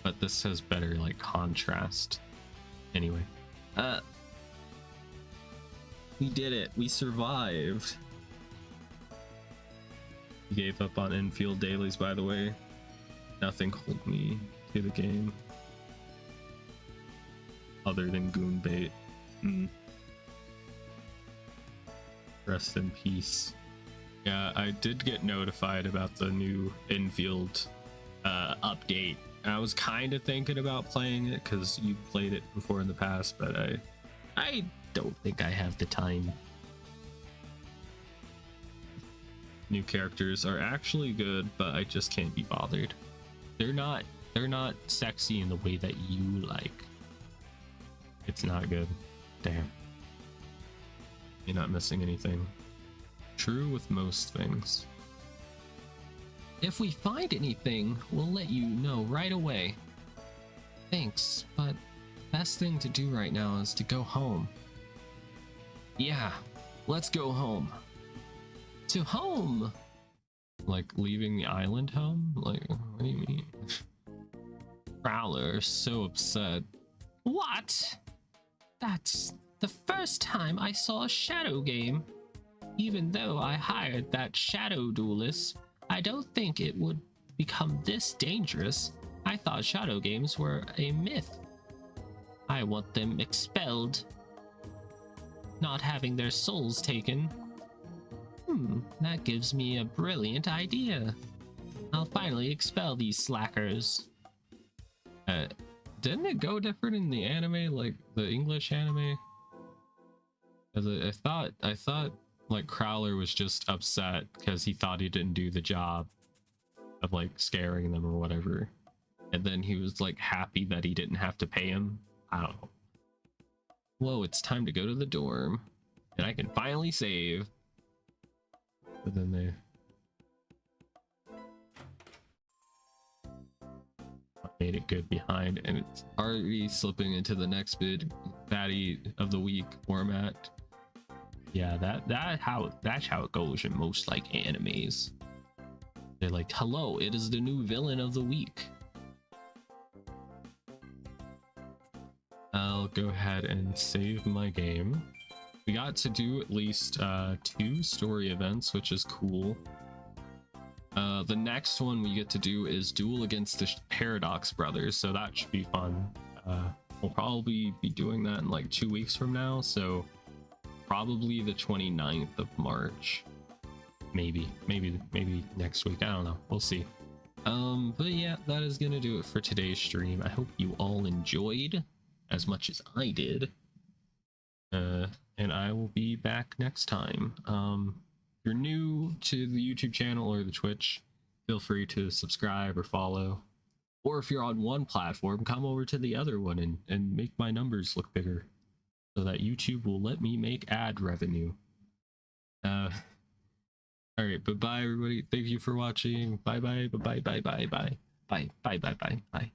But this has better like contrast. Anyway, we did it. We survived. Gave up on infield dailies, by the way. Nothing hold me to the game other than goon bait. Rest in peace. Yeah, I did get notified about the new infield update. I was kind of thinking about playing it because you played it before in the past, but I don't think I have the time. New characters are actually good, but I just can't be bothered. They're not sexy in the way that you like. It's not good. Damn. You're not missing anything. True with most things. If we find anything, we'll let you know right away. Thanks, but best thing to do right now is to go home. Yeah, let's go home. To home! Like leaving the island home? Like, what do you mean? Prowler is so upset. What? That's the first time I saw a shadow game. Even though I hired that shadow duelist, I don't think it would become this dangerous. I thought shadow games were a myth. I want them expelled. Not having their souls taken. That gives me a brilliant idea. I'll finally expel these slackers. Didn't it go different in the anime, like the English anime? I thought like Crowler was just upset because he thought he didn't do the job of like scaring them or whatever, and then he was like happy that he didn't have to pay him. I don't know. Whoa, it's time to go to the dorm, and I can finally save. But then they made it good behind, and it's already slipping into the next baddie of the week format. Yeah, that's how it goes in most like animes. They're like, hello, it is the new villain of the week. I'll go ahead and save my game. We got to do at least 2 story events, which is cool. The next one we get to do is Duel Against the Paradox Brothers, so that should be fun. We'll probably be doing that in like 2 weeks from now, so probably the 29th of March. Maybe next week. I don't know. We'll see. But yeah, that is gonna do it for today's stream. I hope you all enjoyed as much as I did. And I will be back next time. If you're new to the YouTube channel or the Twitch, feel free to subscribe or follow. Or if you're on one platform, come over to the other one and make my numbers look bigger so that YouTube will let me make ad revenue. All right, but bye everybody. Thank you for watching. Bye bye bye bye bye bye bye bye bye bye bye bye.